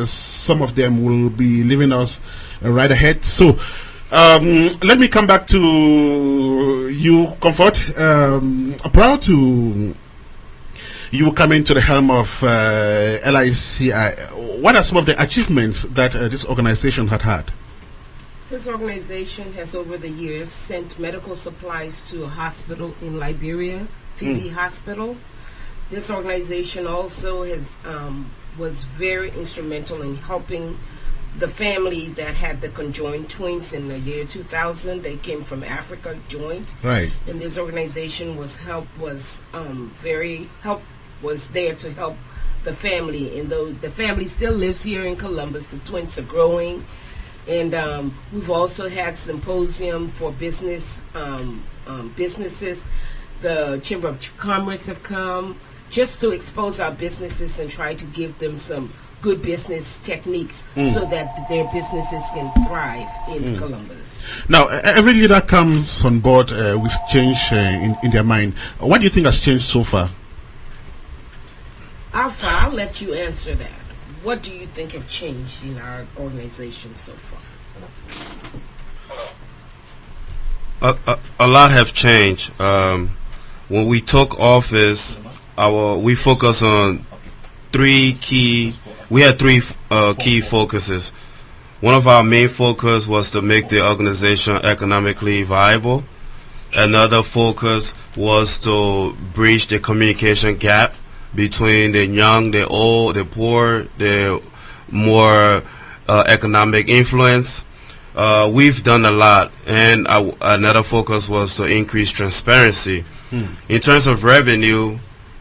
Some of them will be leaving us right ahead. So let me come back to you, Comfort. Prior to you coming to the helm of LICI, what are some of the achievements that this organization had? This organization has over the years sent medical supplies to a hospital in Liberia, Phoebe Hospital. This organization also has was very instrumental in helping the family that had the conjoined twins in the year 2000. They came from Africa, joined. Right. And this organization was there to help the family. And though the family still lives here in Columbus, the twins are growing. And we've also had symposium for businesses. The Chamber of Commerce have come just to expose our businesses and try to give them some good business techniques so that their businesses can thrive in Columbus. Now, every leader comes on board with change in their mind. What do you think has changed so far? Alpha, I'll let you answer that. What do you think have changed in our organization so far? A lot have changed. When we took office, we focus on three key focuses. One of our main focus was to make the organization economically viable. Another focus was to bridge the communication gap between the young, the old, the poor, the more economic influence. We've done a lot, and another focus was to increase transparency. In terms of revenue,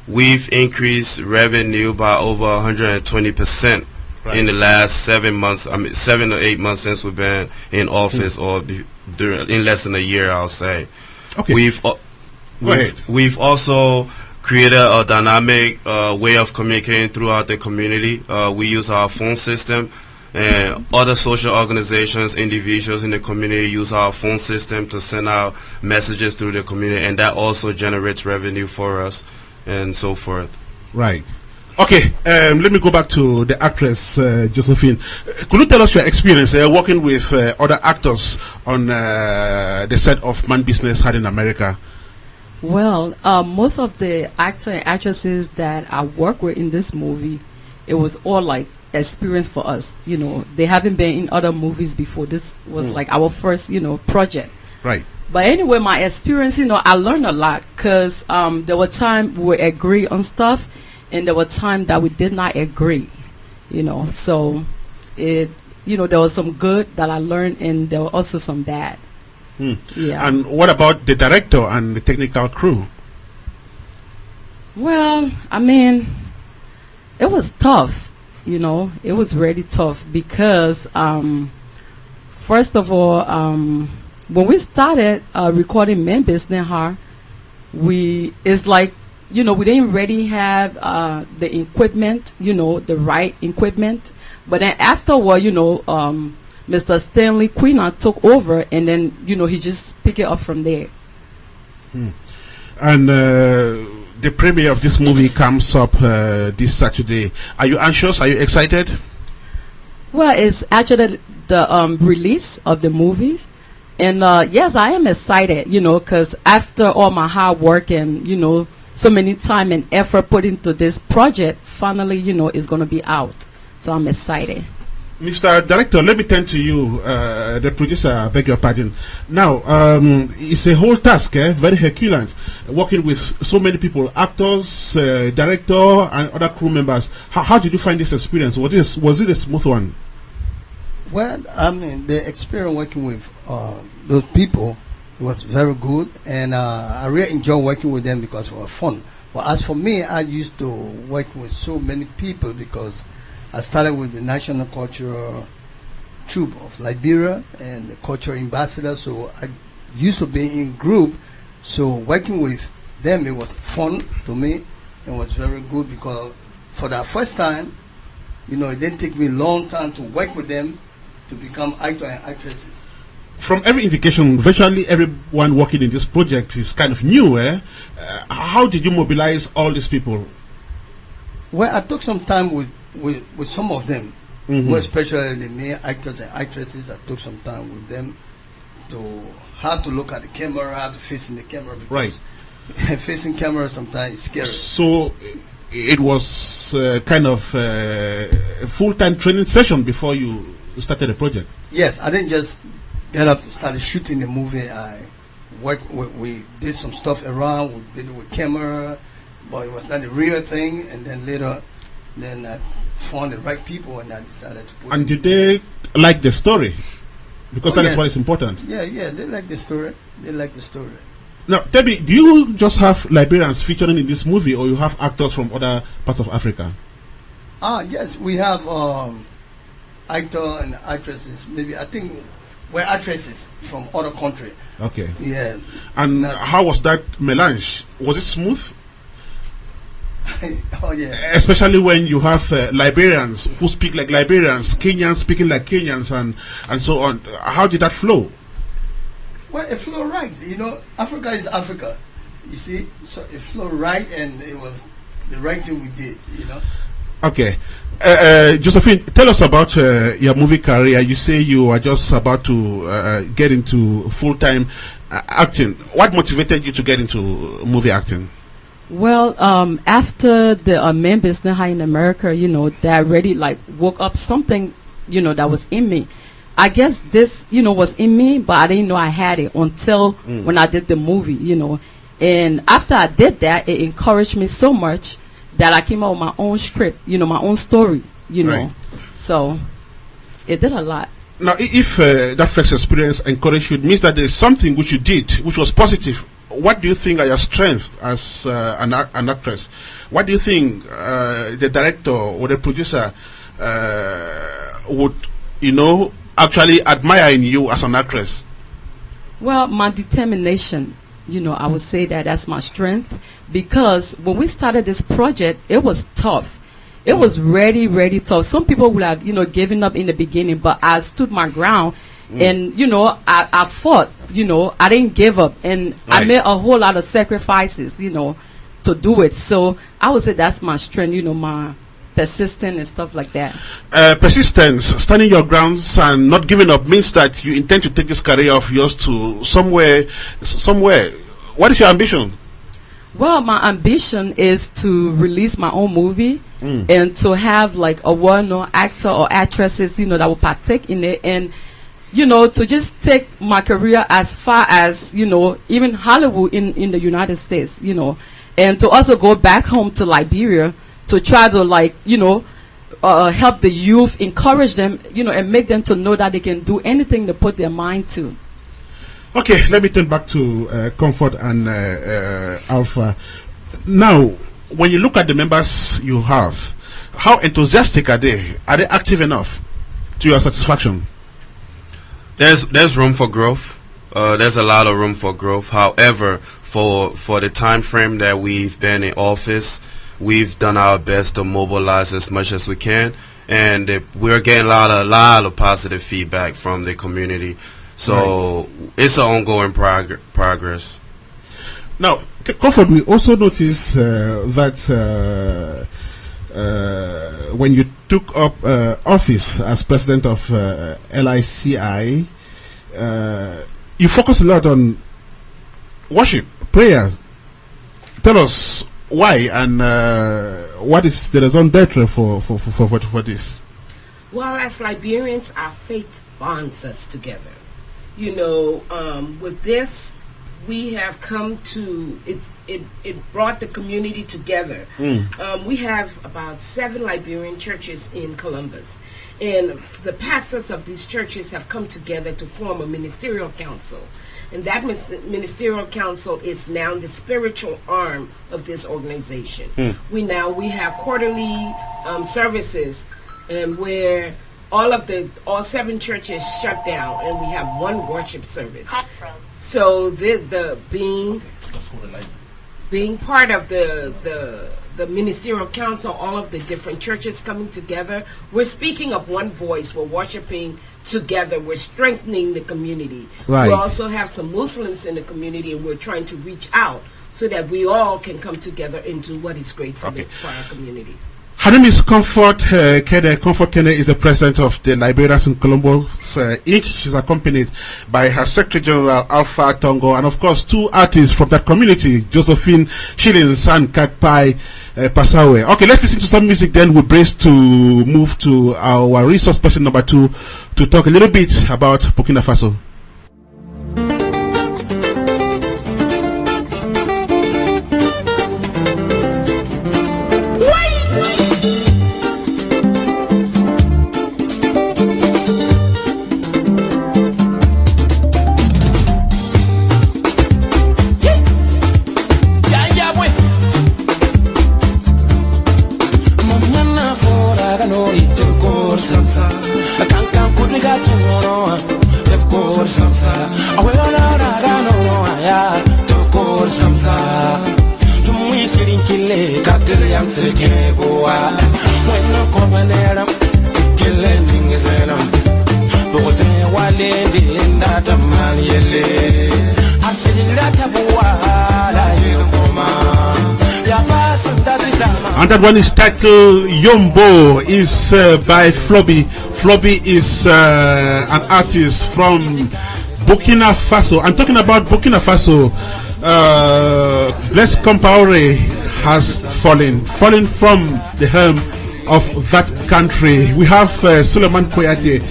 we've increased revenue by over 120% in the last 7 months. 7 to 8 months since we've been in office, or in less than a year, I'll say. Okay. We've also created a dynamic way of communicating throughout the community. We use our phone system, and other social organizations, individuals in the community use our phone system to send out messages through the community, and that also generates revenue for us and so forth. Right. Okay, let me go back to the actress, Josephine. Could you tell us your experience working with other actors on the set of Man Business Hard in America? Well, most of the actors and actresses that I work with in this movie, it was all like experience for us. You know, they haven't been in other movies before. This was like our first, project. Right. But anyway, my experience, I learned a lot, because there were times we agree on stuff, and there were times that we did not agree. So there was some good that I learned, and there were also some bad. Yeah. And what about the director and the technical crew? Well, I mean, it was tough. It was really tough because, first of all, when we started recording Men Business Hard, it's like, we didn't really have the equipment, the right equipment. But then afterward, Mr. Stanley Quina took over, and then, he just picked it up from there. And the premiere of this movie comes up this Saturday. Are you anxious? Are you excited? Well, it's actually the release of the movies. And yes, I am excited, because after all my hard work and, so many time and effort put into this project, finally, it's going to be out. So I'm excited. Mr. Director, let me turn to you, the producer, I beg your pardon. Now, it's a whole task, very Herculean, working with so many people, actors, director, and other crew members. How did you find this experience? Was it a smooth one? Well, I mean, the experience working with those people was very good, and I really enjoy working with them because it was fun. But as for me, I used to work with so many people because I started with the National Cultural Troupe of Liberia and the Cultural Ambassador, so I used to be in group. So working with them, it was fun to me. It was very good because for the first time, it didn't take me a long time to work with them to become actors and actresses. From every indication, virtually everyone working in this project is kind of new. How did you mobilize all these people? Well, I took some time with some of them, more especially the main actors and actresses. I took some time with them to how to look at the camera, how to face in the camera, because facing camera sometimes is scary. So it was kind of a full-time training session before you started the project. Yes, I didn't just get up to start shooting the movie. We did some stuff around, we did it with camera, but it was not the real thing. And then later, I found the right people, and I decided to put it. And did they like the story? Because that is what is important. Yeah, they like the story. They like the story. Now, tell me, do you just have Liberians featuring in this movie, or you have actors from other parts of Africa? Yes, we have actor and actresses, maybe I think were actresses from other country. Okay. Yeah. And how was that melange? Was it smooth? Oh yeah. Especially when you have Liberians who speak like Liberians, Kenyans speaking like Kenyans, and so on. How did that flow? Well, it flowed right. You know, Africa is Africa. You see, so it flowed right, and it was the right thing we did. You know. Okay. Josephine, tell us about your movie career. You say you are just about to get into full-time acting. What motivated you to get into movie acting? Well, after the Men Business High in America, you know, that already like woke up something, you know, that was in me. I guess this, you know, was in me, but I didn't know I had it until when I did the movie, you know. And after I did that, it encouraged me so much that I came out with my own script, you know, my own story, you know. Right. So it did a lot. Now, if that first experience encouraged you, it means that there's something which you did which was positive. What do you think are your strengths as an actress? What do you think the director or the producer would, you know, actually admire in you as an actress? Well, my determination, you know, I would say that that's my strength, because when we started this project, it was tough. It was really tough. Some people would have, you know, given up in the beginning, but I stood my ground. And, you know, I fought, you know, I didn't give up. And I made a whole lot of sacrifices, you know, to do it. So I would say that's my strength, you know, my persistence and stuff like that. Persistence, standing your grounds and not giving up means that you intend to take this career of yours to somewhere. What is your ambition? Well, my ambition is to release my own movie and to have like a well-known actor or actresses, you know, that will partake in it, and you know, to just take my career as far as, you know, even Hollywood in the United States, you know, and to also go back home to Liberia to try to, like, you know, help the youth, encourage them, you know, and make them to know that they can do anything they put their mind to. Okay, let me turn back to Comfort and Alpha. Now, when you look at the members you have, how enthusiastic are they? Are they active enough to your satisfaction? There's room for growth. There's a lot of room for growth. However, for the time frame that we've been in office, we've done our best to mobilize as much as we can, and we're getting a lot of positive feedback from the community. So it's an ongoing progress. Now, Comfort, we also noticed that when you took up office as president of LICI, you focus a lot on worship, prayers. Tell us why and what is the raison d'etre for this? Well, as Liberians, our faith bonds us together. You know, with this, we have come to, it brought the community together. We have about 7 Liberian churches in Columbus, and the pastors of these churches have come together to form a ministerial council, and that ministerial council is now the spiritual arm of this organization. We have quarterly services, and where all 7 churches shut down, and we have one worship service. So the being part of the ministerial council, all of the different churches coming together, we're speaking of one voice. We're worshiping together. We're strengthening the community. Right. We also have some Muslims in the community, and we're trying to reach out so that we all can come together and do what is great for our community. Her name is Comfort Kenneh. Comfort Kenneh is the president of the Liberians in Columbus Inc. She's accompanied by her Secretary General Alpha Tonghor, and of course 2 artists from that community, Josephine Shilling and Kaikpai Passawe. Okay, let's listen to some music, then we'll brace to move to our resource person number 2 to talk a little bit about Burkina Faso. And that one is titled Yombo, is by Flobby. Flobby is an artist from Burkina Faso. I'm talking about Burkina Faso. Blaise Compaore has fallen from the helm of that country. We have Souleyman Kouyate,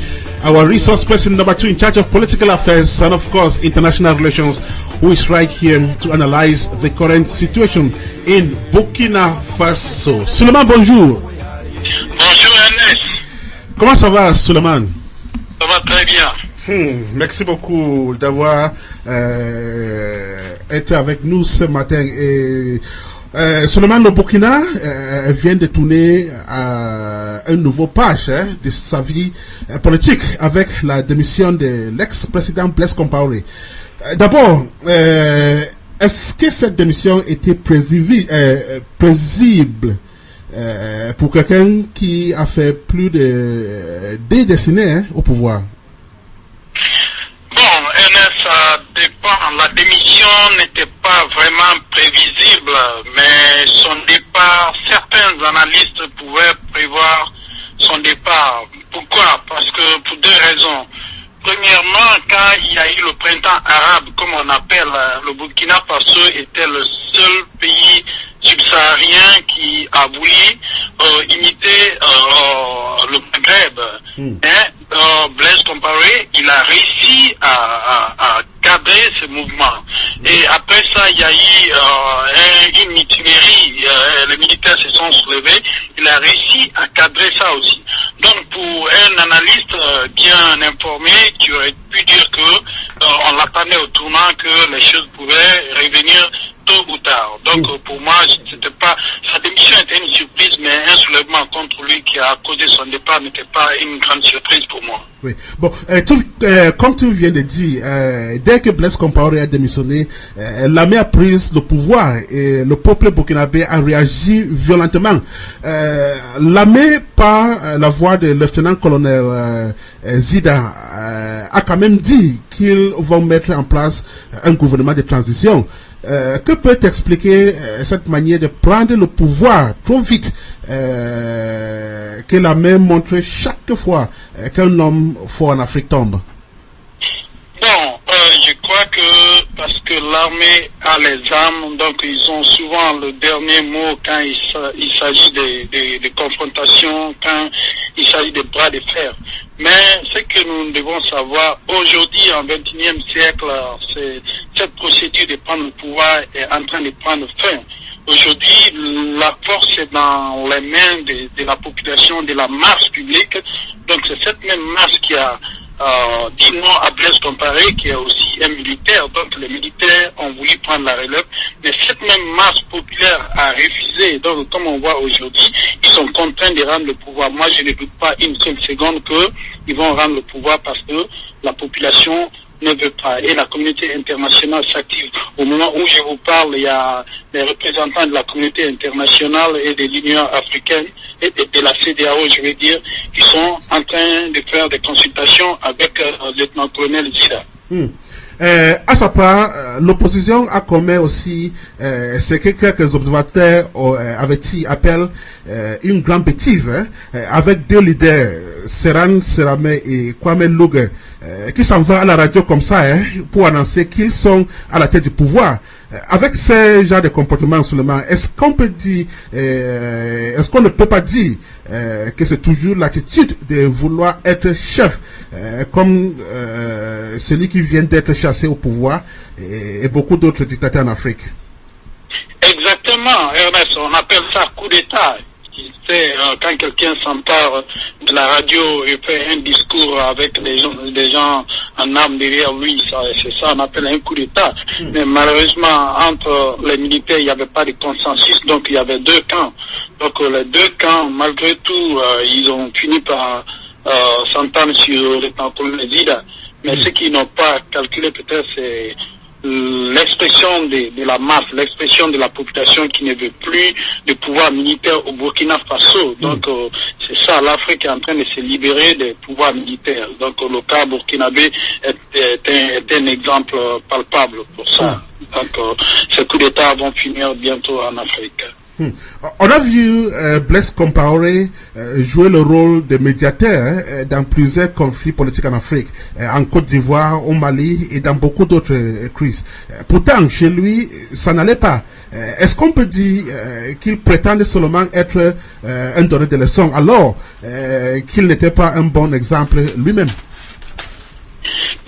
our resource person number 2 in charge of political affairs and of course international relations, who is right here to analyze the current situation in Burkina Faso. Souleyman, bonjour. Bonjour Ernest. Comment ça va, Souleyman? Ça va très bien. Merci beaucoup d'avoir été avec nous ce matin. Et Souleyman, le Burkina vient de tourner un nouveau page de sa vie politique avec la démission de l'ex-président Blaise Compaore. D'abord, est-ce que cette démission était prévisible pour quelqu'un qui a fait plus de 2 décennies au pouvoir? Bon, Ernest, ça dépend. La démission n'était pas vraiment prévisible, mais son départ, certains analystes pouvaient prévoir son départ. Pourquoi? Parce que pour 2 raisons. Premièrement, quand il y a eu le printemps arabe, comme on appelle, le Burkina Faso était le seul pays subsaharien qui a voulu imiter le Maghreb. Blaise Compaore, il a réussi à cadrer ce mouvement. Et après ça, il y a eu une mutinerie, les militaires se sont soulevés, il a réussi à cadrer ça aussi. Donc pour un analyste bien informé, qui aurait pu dire que on l'attendait au tournant, que les choses pouvaient revenir tôt ou tard. Donc pour moi, c'était pas, sa démission était une surprise, mais un soulèvement contre lui qui a causé son départ n'était pas une grande surprise pour moi. Oui. Bon, comme tu viens de dire, dès que Blaise Compaore a démissionné, l'armée a pris le pouvoir et le peuple burkinabé a réagi violentement. L'armée, par la voix de lieutenant-colonel Zida, a quand même dit qu'ils vont mettre en place un gouvernement de transition. Que peut expliquer cette manière de prendre le pouvoir trop vite que l'armée montre chaque fois qu'un homme fort en Afrique tombe? Bon, je crois que parce que l'armée a les armes, donc ils ont souvent le dernier mot quand il s'agit de confrontations, quand il s'agit de bras de fer. Mais ce que nous devons savoir, aujourd'hui, en 21e siècle, cette procédure de prendre le pouvoir est en train de prendre fin. Aujourd'hui, la force est dans les mains de la population, de la masse publique. Donc c'est cette même masse qui a dit non à Blaise Compaore, qui est aussi un militaire. Donc les militaires ont voulu prendre la relève, mais cette même masse populaire a refusé. Donc comme on voit aujourd'hui, ils sont contraints de rendre le pouvoir. Moi je ne doute pas une seule seconde qu'ils vont rendre le pouvoir parce que la population ne veut pas. Et la communauté internationale s'active. Au moment où je vous parle, il y a les représentants de la communauté internationale et de l'Union africaine et de la CEDEAO, je veux dire, qui sont en train de faire des consultations avec le lieutenant-colonel Zida. À sa part, l'opposition a commis aussi ce que quelques observateurs appellent une grande bêtise, avec 2 leaders, Serran Serame et Kwame Logue, qui s'en vont à la radio comme ça pour annoncer qu'ils sont à la tête du pouvoir. Avec ce genre de comportement seulement, est-ce qu'on peut dire, est-ce qu'on ne peut pas dire que c'est toujours l'attitude de vouloir être chef, comme celui qui vient d'être chassé au pouvoir et beaucoup d'autres dictateurs en Afrique? Exactement, Ernest, on appelle ça coup d'État. C'est quand quelqu'un s'empare de la radio et fait un discours avec des gens en armes derrière lui, c'est ça on appelle un coup d'État. Mais malheureusement, entre les militaires, il n'y avait pas de consensus, donc il y avait 2 camps. Donc les 2 camps, malgré tout, ils ont fini par s'entendre sur le lieutenant-colonel Zida. Mais ce qu'ils n'ont pas calculé peut-être, c'est l'expression de la masse, l'expression de la population qui ne veut plus de pouvoir militaire au Burkina Faso. Donc c'est ça, l'Afrique est en train de se libérer des pouvoirs militaires. Donc le cas burkinabé est un exemple palpable pour ça. Donc ces coups d'État vont finir bientôt en Afrique. On a vu Blaise Compaore jouer le rôle de médiateur dans plusieurs conflits politiques en Afrique, en Côte d'Ivoire, au Mali et dans beaucoup d'autres crises. Pourtant, chez lui, ça n'allait pas. Est-ce qu'on peut dire qu'il prétendait seulement être un donneur de leçons alors qu'il n'était pas un bon exemple lui-même?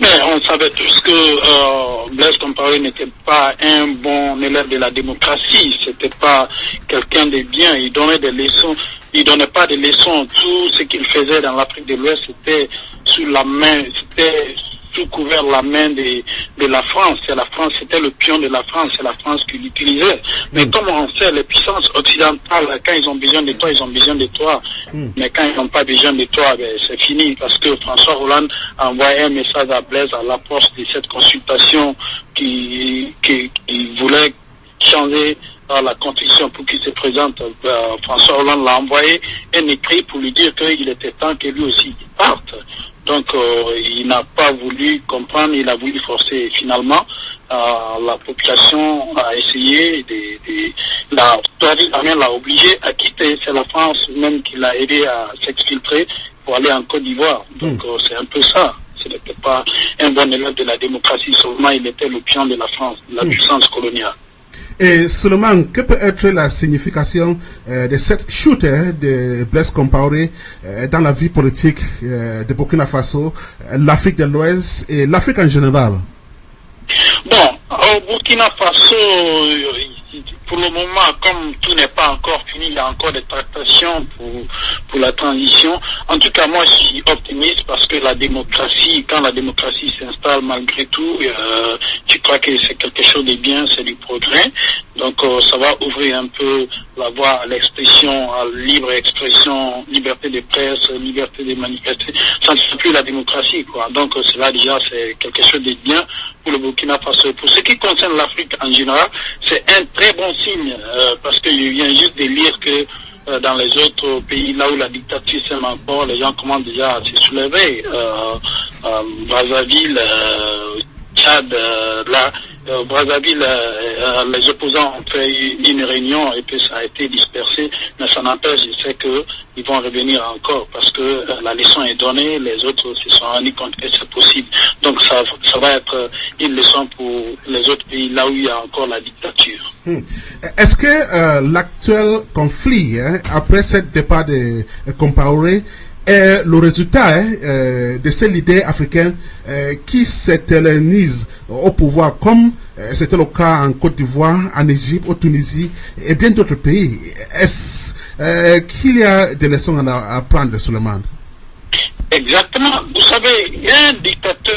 Mais on savait tous que Blaise Compaore n'était pas un bon élève de la démocratie. C'était pas quelqu'un de bien. Il donnait des leçons. Il donnait pas des leçons. Tout ce qu'il faisait dans l'Afrique de l'Ouest, c'était sous la main, c'était sous couvert la main de la France. Et la France, c'était le pion de la France. C'est la France qui l'utilisait. Mais comme on sait, les puissances occidentales, quand ils ont besoin de toi, ils ont besoin de toi. Mais quand ils n'ont pas besoin de toi, ben, c'est fini. Parce que François Hollande a envoyé un message à Blaise à l'approche de cette consultation qui voulait changer la constitution pour qu'il se présente. François Hollande l'a envoyé un écrit pour lui dire qu'il était temps que lui aussi parte. Donc il n'a pas voulu comprendre, il a voulu forcer. Finalement, la population a essayé la l'a obligé à quitter. C'est la France même qui l'a aidé à s'exfiltrer pour aller en Côte d'Ivoire. Donc c'est un peu ça. Ce n'était pas un bon élève de la démocratie, seulement il était le pion de la France, de la puissance coloniale. Et Souleyman, que peut être la signification de cette chute de Blaise Compaore dans la vie politique de Burkina Faso, l'Afrique de l'Ouest et l'Afrique en général? Bon, au Burkina Faso, pour le moment, comme tout n'est pas encore fini, il y a encore des tractations pour la transition. En tout cas, moi, je suis optimiste parce que la démocratie, quand la démocratie s'installe malgré tout, je crois que c'est quelque chose de bien, c'est du progrès. Donc, ça va ouvrir un peu la voie à l'expression, à libre expression, liberté de presse, liberté de manifester. Ça ne fait plus la démocratie, quoi. Donc, cela déjà, c'est quelque chose de bien pour le Burkina Faso. Pour ce qui concerne l'Afrique en général, c'est un très bon signe parce que je viens juste de lire que dans les autres pays, là où la dictature s'aime encore, les gens commencent déjà à se soulever. Brazzaville, Tchad, Brazzaville, les opposants ont fait une réunion et puis ça a été dispersé, mais ça n'empêche, je sais qu'ils vont revenir encore parce que la leçon est donnée, les autres se sont rendus compte que c'est possible. Donc ça va être une leçon pour les autres pays là où il y a encore la dictature. Est-ce que l'actuel conflit, après ce départ de Compaore, est le résultat de ces leaders africains qui s'éternisent au pouvoir, comme c'était le cas en Côte d'Ivoire, en Égypte, en Tunisie et bien d'autres pays? Est-ce qu'il y a des leçons à apprendre, Souleyman? Exactement. Vous savez, un dictateur,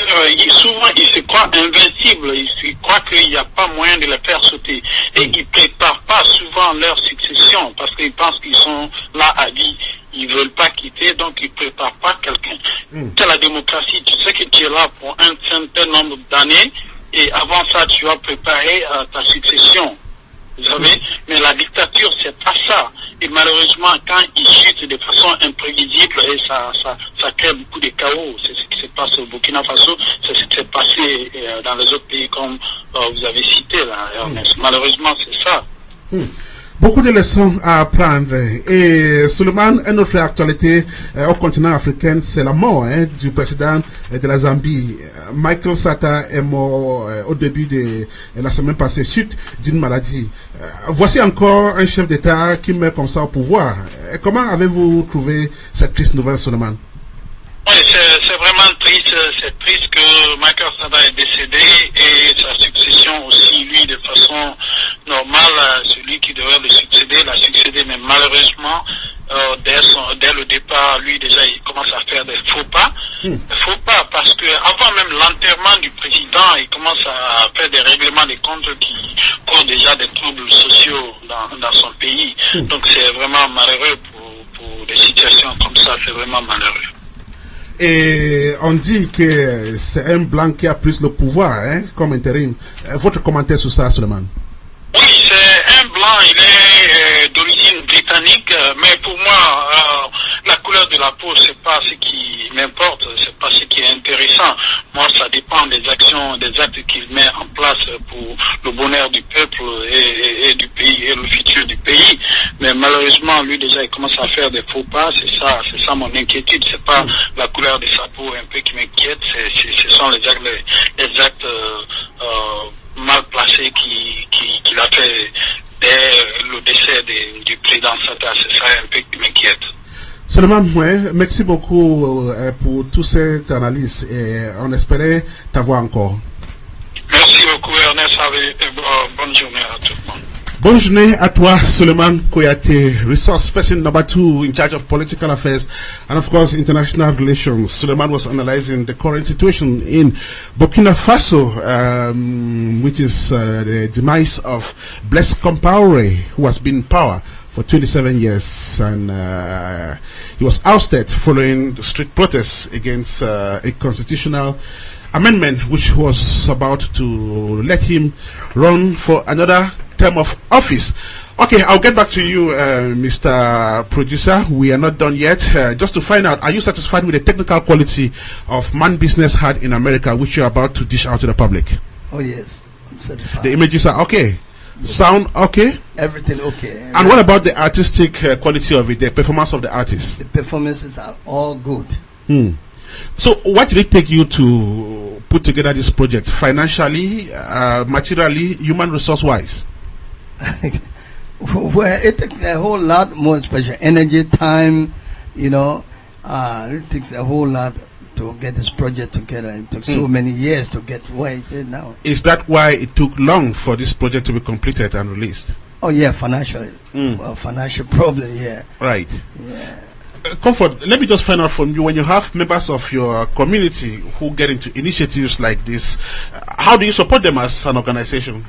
souvent il se croit invincible, il se croit qu'il n'y a pas moyen de le faire sauter. Et ils ne préparent pas souvent leur succession parce qu'ils pensent qu'ils sont là à vie. Ils ne veulent pas quitter, donc ils ne préparent pas quelqu'un. C'est la démocratie, tu sais que tu es là pour un certain nombre d'années et avant ça tu vas préparer ta succession. Vous savez, mais la dictature, c'est pas ça. Et malheureusement, quand ils chutent de façon imprévisible, et ça crée beaucoup de chaos. C'est ce qui se passe au Burkina Faso, c'est ce qui s'est passé dans les autres pays comme vous avez cité là, Ernest. Malheureusement, c'est ça. Beaucoup de leçons à apprendre. Et Souleyman, une autre actualité au continent africain, c'est la mort du président de la Zambie. Michael Sata est mort au début de la semaine passée suite d'une maladie. Voici encore un chef d'État qui met comme ça au pouvoir. Comment avez-vous trouvé cette triste nouvelle, Souleyman? Oui, c'est vraiment triste. C'est triste que Michael Sata est décédé et sa succession aussi, lui, de façon normale, celui qui devrait le succéder, l'a succédé. Mais malheureusement, dès le départ, lui, déjà, il commence à faire des faux pas. Des faux pas parce que avant même l'enterrement du président, il commence à faire des règlements de comptes qui causent déjà des troubles sociaux dans son pays. Donc c'est vraiment malheureux pour des situations comme ça, c'est vraiment malheureux. Et on dit que c'est un blanc qui a pris le pouvoir comme intérim. Votre commentaire sur ça, Souleyman? Oui, c'est un blanc, il est d'origine britannique, mais pour moi, la couleur de la peau, c'est pas ce qui m'importe, c'est pas ce qui est intéressant. Moi, ça dépend des actions, des actes qu'il met en place pour le bonheur du peuple et du pays et le futur du pays. Mais malheureusement, lui déjà, il commence à faire des faux pas. C'est ça mon inquiétude. C'est pas la couleur de sa peau un peu qui m'inquiète. Ce sont les actes mal placés qu'il a fait dès le décès du président Atah. C'est ça un peu qui m'inquiète. Souleyman, merci beaucoup pour toute cette analyse et on espérait t'avoir encore. Merci beaucoup Ernest, bonne journée à tout le monde. Bonne journée à toi, Souleyman Kouyate, resource person number 2 in charge of political affairs and of course international relations. Souleyman was analyzing the current situation in Burkina Faso, which is the demise of Blaise Compaore, who has been in power for 27 years, and he was ousted following the street protests against a constitutional amendment which was about to let him run for another term of office. Okay, I'll get back to you, Mr. Producer. We are not done yet. Just to find out, are you satisfied with the technical quality of Man Business had in America, which you're about to dish out to the public? Oh yes, I'm satisfied. The images are okay? Yes. Sound okay? Everything okay. And what about the artistic quality of it, the performance of the artists? The performances are all good. So what did it take you to put together this project? Financially, materially, human resource wise? Well, it takes a whole lot more special energy, time, it takes a whole lot to get this project together. It took so many years to get where it is now. Is that why it took long for this project to be completed and released? Oh yeah, financially. Well, financial problem, yeah. Right. Yeah. Comfort, let me just find out from you, when you have members of your community who get into initiatives like this, how do you support them as an organization?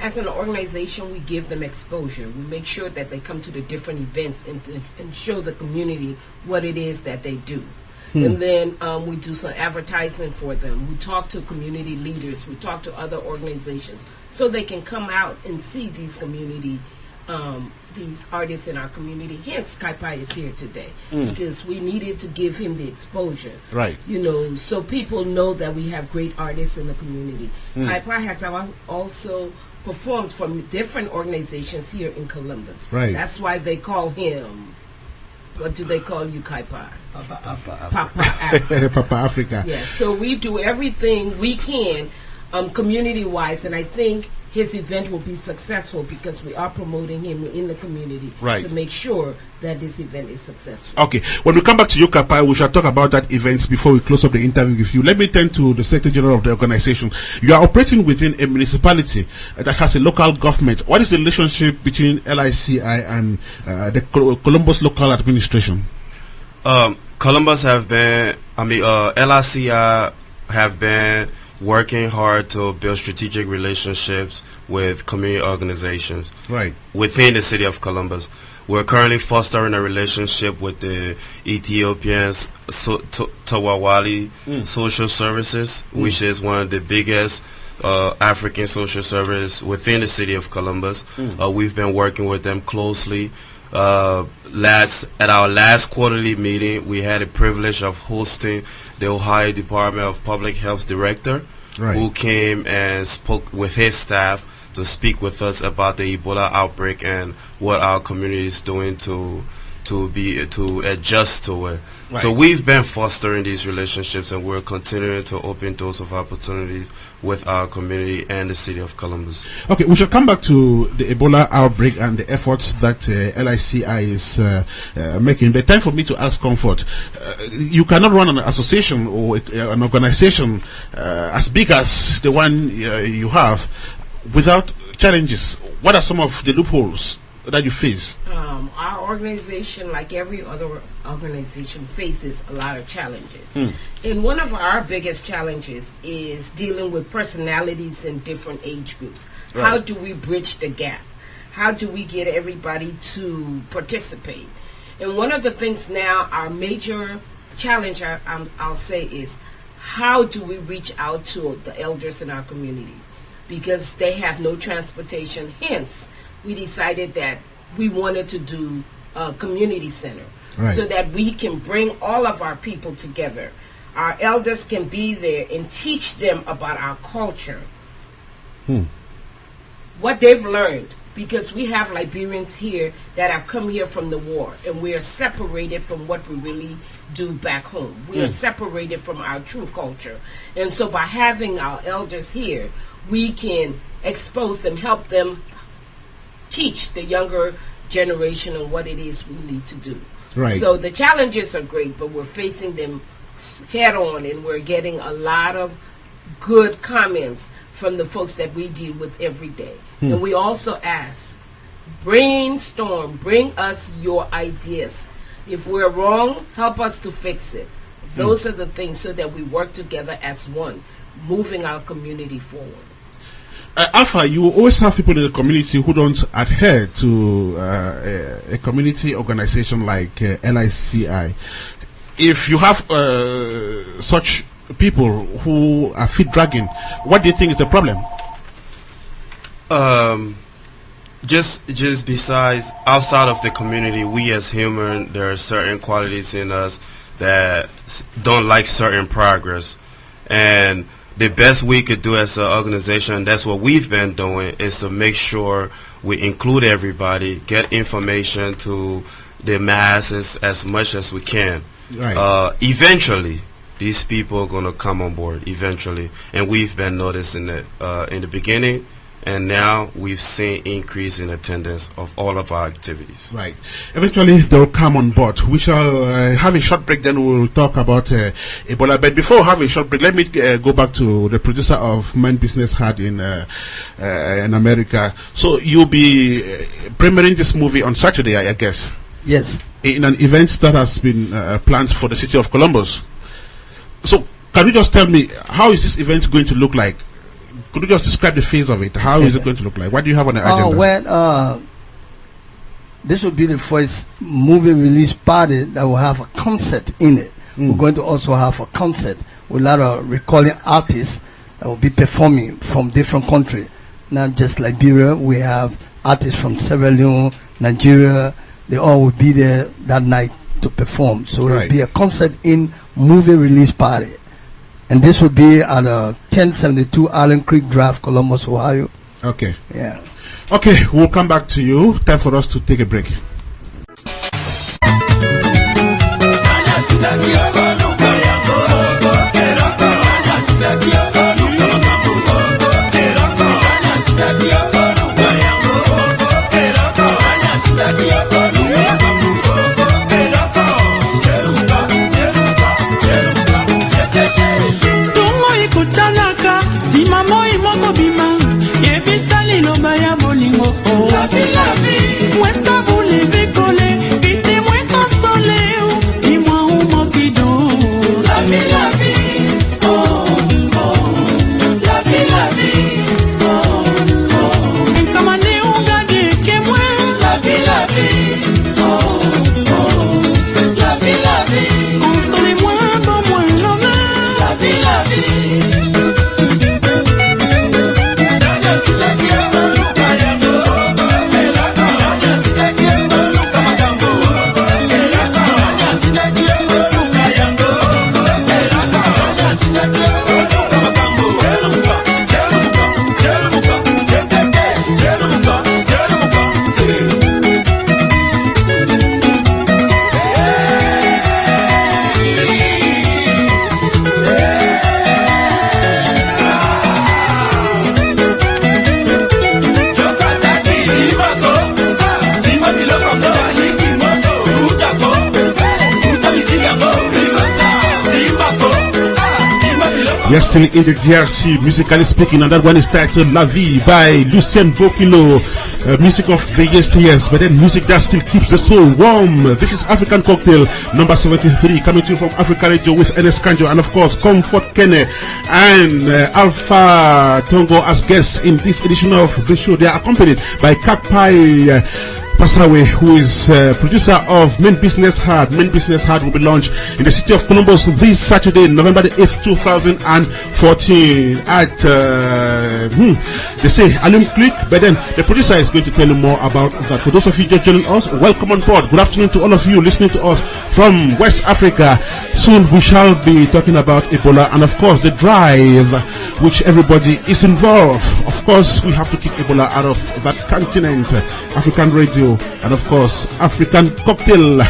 As an organization, we give them exposure. We make sure that they come to the different events and show the community what it is that they do. And then we do some advertisement for them. We talk to community leaders. We talk to other organizations so they can come out and see these community these artists in our community. Hence, Kaikpai is here today because we needed to give him the exposure. Right. So people know that we have great artists in the community. Kaikpai has also performed for different organizations here in Columbus. Right. That's why they call him. What do they call you, Kaikpai? Papa Africa. Papa Africa. Yeah. So we do everything we can, community-wise, and I think his event will be successful because we are promoting him in the community to make sure that this event is successful. Okay, when we come back to you, Kaikpai, we shall talk about that event before we close up the interview with you. Let me turn to the Secretary General of the organization. You are operating within a municipality that has a local government. What is the relationship between LICI and the Columbus local administration? Columbus have been, LICI have been working hard to build strategic relationships with community organizations within the city of Columbus. We're currently fostering a relationship with the Ethiopians Tawawali Social Services, which is one of the biggest African social services within the city of Columbus. We've been working with them closely. At our last quarterly meeting, we had the privilege of hosting the Ohio Department of Public Health Director, who came and spoke with his staff to speak with us about the Ebola outbreak and what our community is doing to adjust to it. So we've been fostering these relationships, and we're continuing to open doors of opportunities with our community and the city of Columbus. Okay, we shall come back to the Ebola outbreak and the efforts that LICI is making. But time for me to ask Comfort. You cannot run an association or an organization as big as the one you have without challenges. What are some of the loopholes that you face? Our organization, like every other organization, faces a lot of challenges. And one of our biggest challenges is dealing with personalities in different age groups. How do we bridge the gap? How do we get everybody to participate? And one of the things now, our major challenge, I'll say, is how do we reach out to the elders in our community? Because they have no transportation. Hence, we decided that we wanted to do a community center, Right. so that we can bring all of our people together. Our elders can be there and teach them about our culture, what they've learned, because we have Liberians here that have come here from the war, and we are separated from what we really do back home. We are separated from our true culture. And so by having our elders here, we can expose them, help them teach the younger generation on what it is we need to do. Right. So the challenges are great, but we're facing them head on, and we're getting a lot of good comments from the folks that we deal with every day. And we also ask, brainstorm, bring us your ideas. If we're wrong, help us to fix it. Those are the things, so that we work together as one, moving our community forward. Alpha, you always have people in the community who don't adhere to a community organization like LICI. If you have such people who are feet dragging, what do you think is the problem? Just besides, outside of the community, we as human, there are certain qualities in us that don't like certain progress, and the best we could do as an organization, that's what we've been doing, is to make sure we include everybody, get information to the masses as much as we can. Right. Eventually these people are going to come on board eventually, and we've been noticing it in the beginning, and now we've seen increase in attendance of all of our activities. Right. Eventually they'll come on board. We shall have a short break, then we'll talk about Ebola. But before we have a short break, let me go back to the producer of Mind Business Hard in America. So you'll be premiering this movie on Saturday, I guess. Yes. In an event that has been planned for the city of Columbus. So can you just tell me, how is this event going to look like? Could you just describe the phase of it? How is it going to look like? What do you have on the agenda? Well, this will be the first movie release party that will have a concert in it. We're going to also have a concert with a lot of recording artists that will be performing from different countries. Not just Liberia, we have artists from Sierra Leone, Nigeria. They all will be there that night to perform. So it will be a concert in movie release party. And this will be at 1072 Allen Creek Drive, Columbus, Ohio. Okay. Yeah. Okay, we'll come back to you. Time for us to take a break. We are still in the DRC, musically speaking, and that one is titled La Vie by Lucien Bokilo. Music of the yesteryears, but then music that still keeps the soul warm. This is African Cocktail number 73, coming to you from Africa Radio with Ernest, Kanjo, and of course Comfort Kenneh and Alpha Tonghor as guests in this edition of the show. They are accompanied by Kaikpai Passawe, who is producer of Main Business Hard. Main Business Hard will be launched in the city of Columbus this Saturday, November the 8th, 2014 at, they say Alum Click, but then the producer is going to tell you more about that. For those of you just joining us, welcome on board. Good afternoon to all of you listening to us from West Africa. Soon we shall be talking about Ebola and of course the drive which everybody is involved. Of course, we have to keep Ebola out of that continent. African radio and of course African cocktail.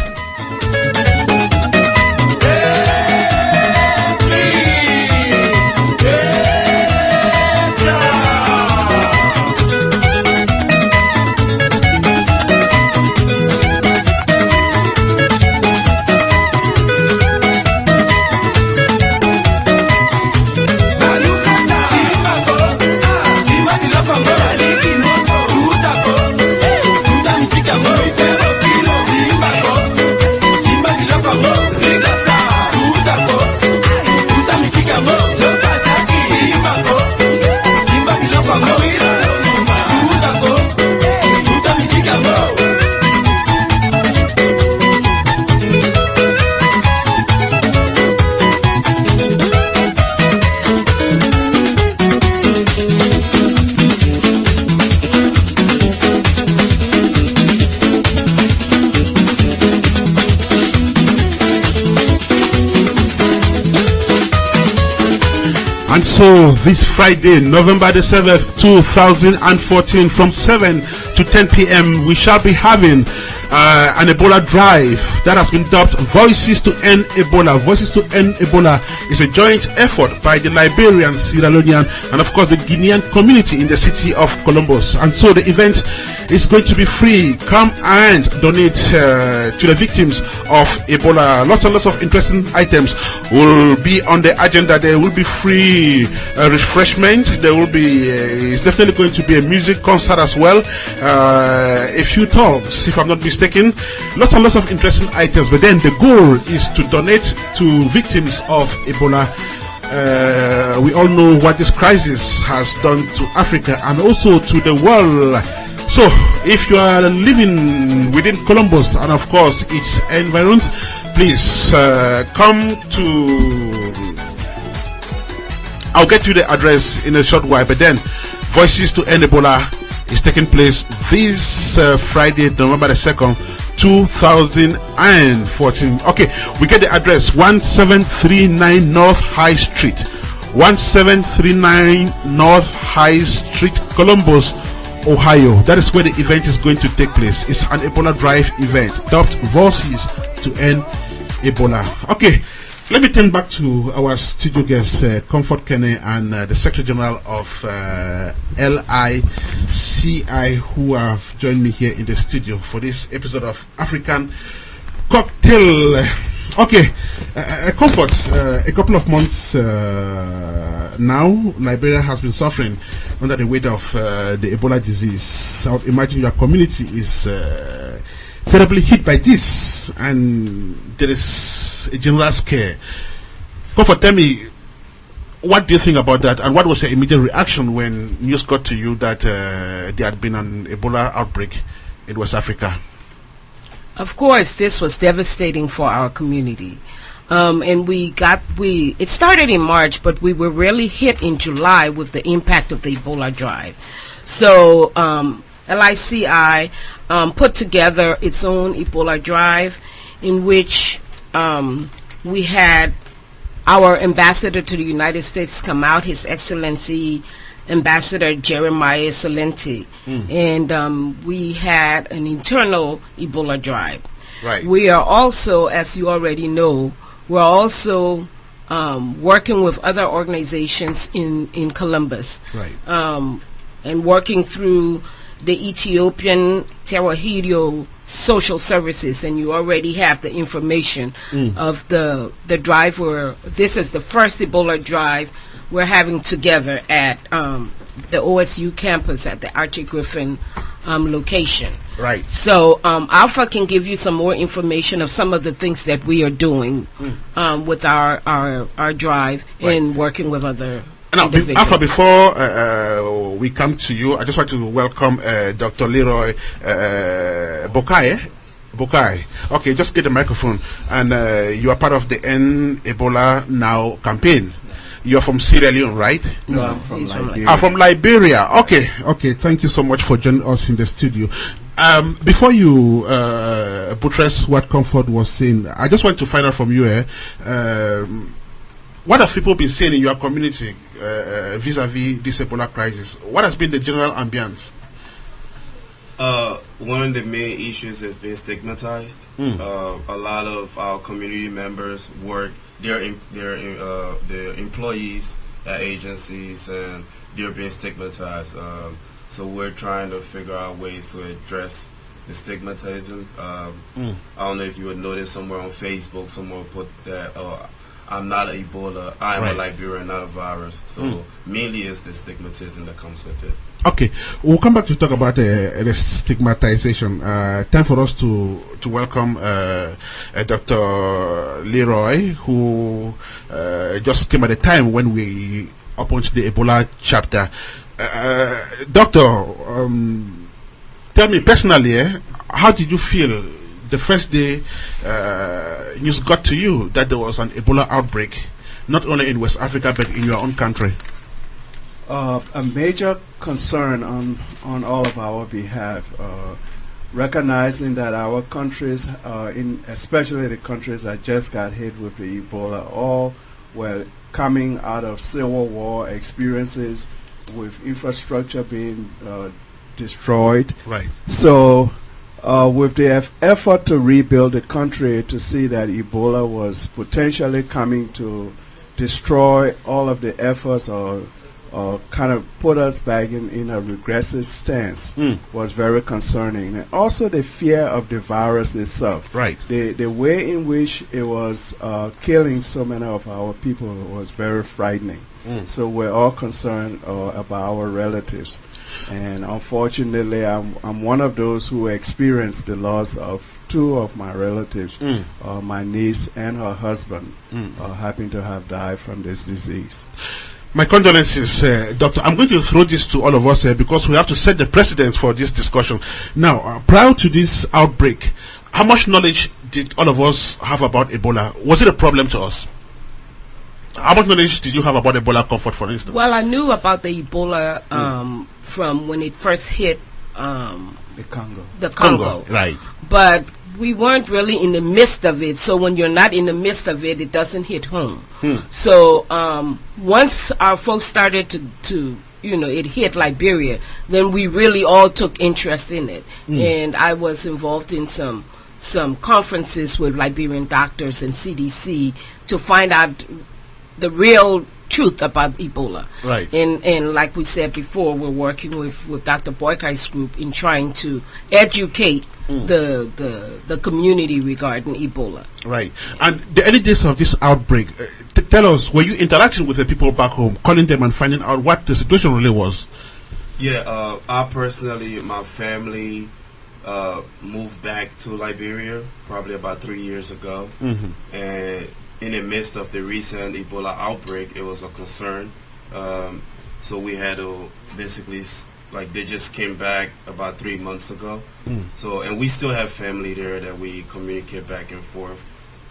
And so this Friday, November the 7th, 2014, from 7 to 10 p.m., we shall be having an Ebola drive that has been dubbed Voices to End Ebola. Voices to End Ebola is a joint effort by the Liberians, Sierra Leonean, and of course the Guinean community in the city of Columbus. And so the event is going to be free. Come and donate to the victims of Ebola. Lots and lots of interesting items will be on the agenda. There will be free refreshment. There will be, it's definitely going to be a music concert as well. A few talks, if I'm not mistaken. Lots and lots of interesting items. But then the goal is to donate to victims of Ebola. We all know what this crisis has done to Africa and also to the world. So, if you are living within Columbus and of course its environs, please come to. I'll get you the address in a short while. But then, Voices to End Ebola is taking place this Friday, November the 2nd, 2014. Okay, we get the address 1739 North High Street, 1739 North High Street, Columbus, Ohio. That is where the event is going to take place. It's an Ebola drive event dubbed Voices to End Ebola. Okay, let me turn back to our studio guests, Comfort Kenneh and the Secretary General of LICI, who have joined me here in the studio for this episode of African Cocktail. Okay, Comfort, a couple of months now, Liberia has been suffering under the weight of the Ebola disease. I would imagine your community is terribly hit by this, and there is a general scare. Comfort, tell me, what do you think about that, and what was your immediate reaction when news got to you that there had been an Ebola outbreak in West Africa? Of course, this was devastating for our community. And it started in March, but we were really hit in July with the impact of the Ebola drive. So LICI put together its own Ebola drive, in which we had our ambassador to the United States come out, His Excellency Ambassador Jeremiah Salenti, and we had an internal Ebola drive. Right. We are also, as you already know, we're also working with other organizations in Columbus, Right. And working through the Ethiopian Tewahedo Social Services, and you already have the information of the drive. This is the first Ebola drive we're having together at the OSU campus at the Archie Griffin location. Right. So Alpha can give you some more information of some of the things that we are doing with our drive, Right. and working with other Now, individuals. before we come to you, I just want to welcome Dr. Roy Boikai. Okay, just get the microphone. And you are part of the End Ebola Now campaign. You're from Sierra Leone, right? No, I'm from Liberia. From Liberia. Okay. Thank you so much for joining us in the studio. Before you buttress what Comfort was saying, I just want to find out from you, what have people been saying in your community vis-a-vis this Ebola crisis? What has been the general ambience? One of the main issues has been stigmatized. A lot of our community members work; they're employees at agencies, and they're being stigmatized. So we're trying to figure out ways to address the stigmatism. I don't know if you would notice somewhere on Facebook, someone put that, I'm not an Ebola, I'm a Liberian, not a virus. So mainly it's the stigmatism that comes with it. Okay, we'll come back to talk about the stigmatization. Time for us to welcome Dr. Leroy, who just came at a time when we opened the Ebola chapter. Doctor, tell me personally, how did you feel the first day news got to you that there was an Ebola outbreak, not only in West Africa but in your own country? A major concern on all of our behalf, recognizing that our countries, especially the countries that just got hit with the Ebola, all were coming out of civil war experiences with infrastructure being destroyed. Right. So with the effort to rebuild the country, to see that Ebola was potentially coming to destroy all of the efforts or kind of put us back in a regressive stance was very concerning. And also the fear of the virus itself. Right. The way in which it was killing so many of our people was very frightening. So we're all concerned about our relatives. And unfortunately, I'm one of those who experienced the loss of two of my relatives. My niece and her husband happen to have died from this disease. My condolences, Doctor. I'm going to throw this to all of us because we have to set the precedence for this discussion. Now, prior to this outbreak, how much knowledge did all of us have about Ebola? Was it a problem to us? How much knowledge did you have about Ebola, Comfort, for instance? Well, I knew about the Ebola from when it first hit The Congo. the Congo. Right. But we weren't really in the midst of it. So when you're not in the midst of it, it doesn't hit home. So once our folks started to it hit Liberia, then we really all took interest in it. And I was involved in some conferences with Liberian doctors and CDC to find out the real truth about Ebola. Right. And like we said before, we're working with Dr. Boikai's group in trying to educate the community regarding Ebola. Right. And the early days of this outbreak, tell us, were you interacting with the people back home, calling them and finding out what the situation really was? Yeah, I personally, my family moved back to Liberia probably about 3 years ago. And in the midst of the recent Ebola outbreak, it was a concern. So we had to basically, they just came back about 3 months ago. And we still have family there that we communicate back and forth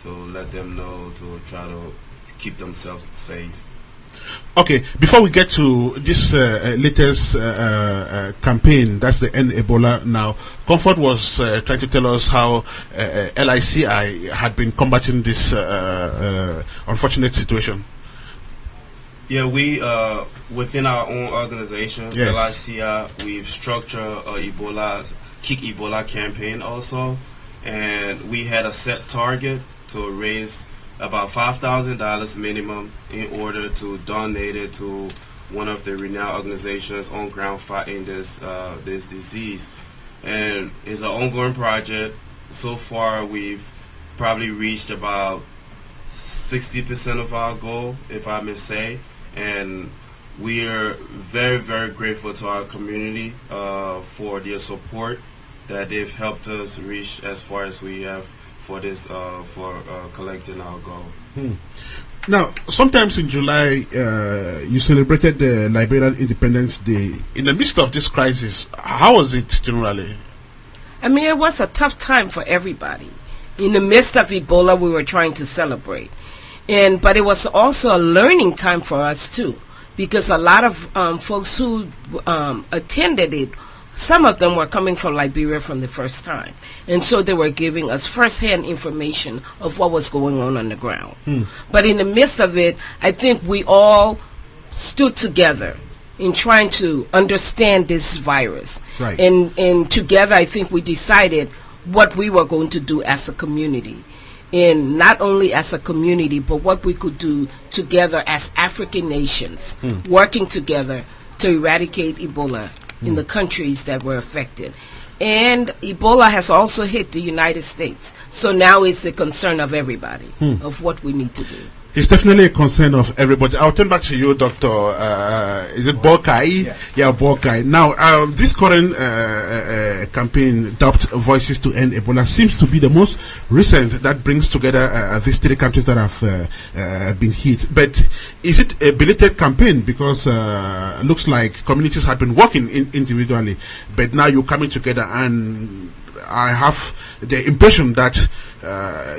to let them know, to try to keep themselves safe. Okay, before we get to this latest campaign, that's the End Ebola Now, Comfort was trying to tell us how LICI had been combating this unfortunate situation. Yeah, we, within our own organization, LICI, we've structured a Kick Ebola campaign also, and we had a set target to raise about $5,000 minimum in order to donate it to one of the renowned organizations on ground fighting this disease. And it's an ongoing project. So far, we've probably reached about 60% of our goal, if I may say. And we are very, very grateful to our community for their support, that they've helped us reach as far as we have for this, for collecting our goal. Now, sometimes in July, you celebrated the Liberian Independence Day. In the midst of this crisis, how was it generally? I mean, it was a tough time for everybody. In the midst of Ebola, we were trying to celebrate. But it was also a learning time for us, too, because a lot of folks who attended it, some of them were coming from Liberia from the first time. And so they were giving us first-hand information of what was going on the ground. But in the midst of it, I think we all stood together in trying to understand this virus. Right. And together, I think we decided what we were going to do as a community. And not only as a community, but what we could do together as African nations, working together to eradicate Ebola in the countries that were affected. And Ebola has also hit the United States. So now it's the concern of everybody of what we need to do. It's definitely a concern of everybody. I'll turn back to you, Dr. Is it Boikai? Yes. Yeah, Boikai. Now, this current campaign, dubbed Voices to End Ebola, seems to be the most recent that brings together these three countries that have been hit. But is it a belated campaign? Because looks like communities have been working individually, but now you're coming together, and I have the impression that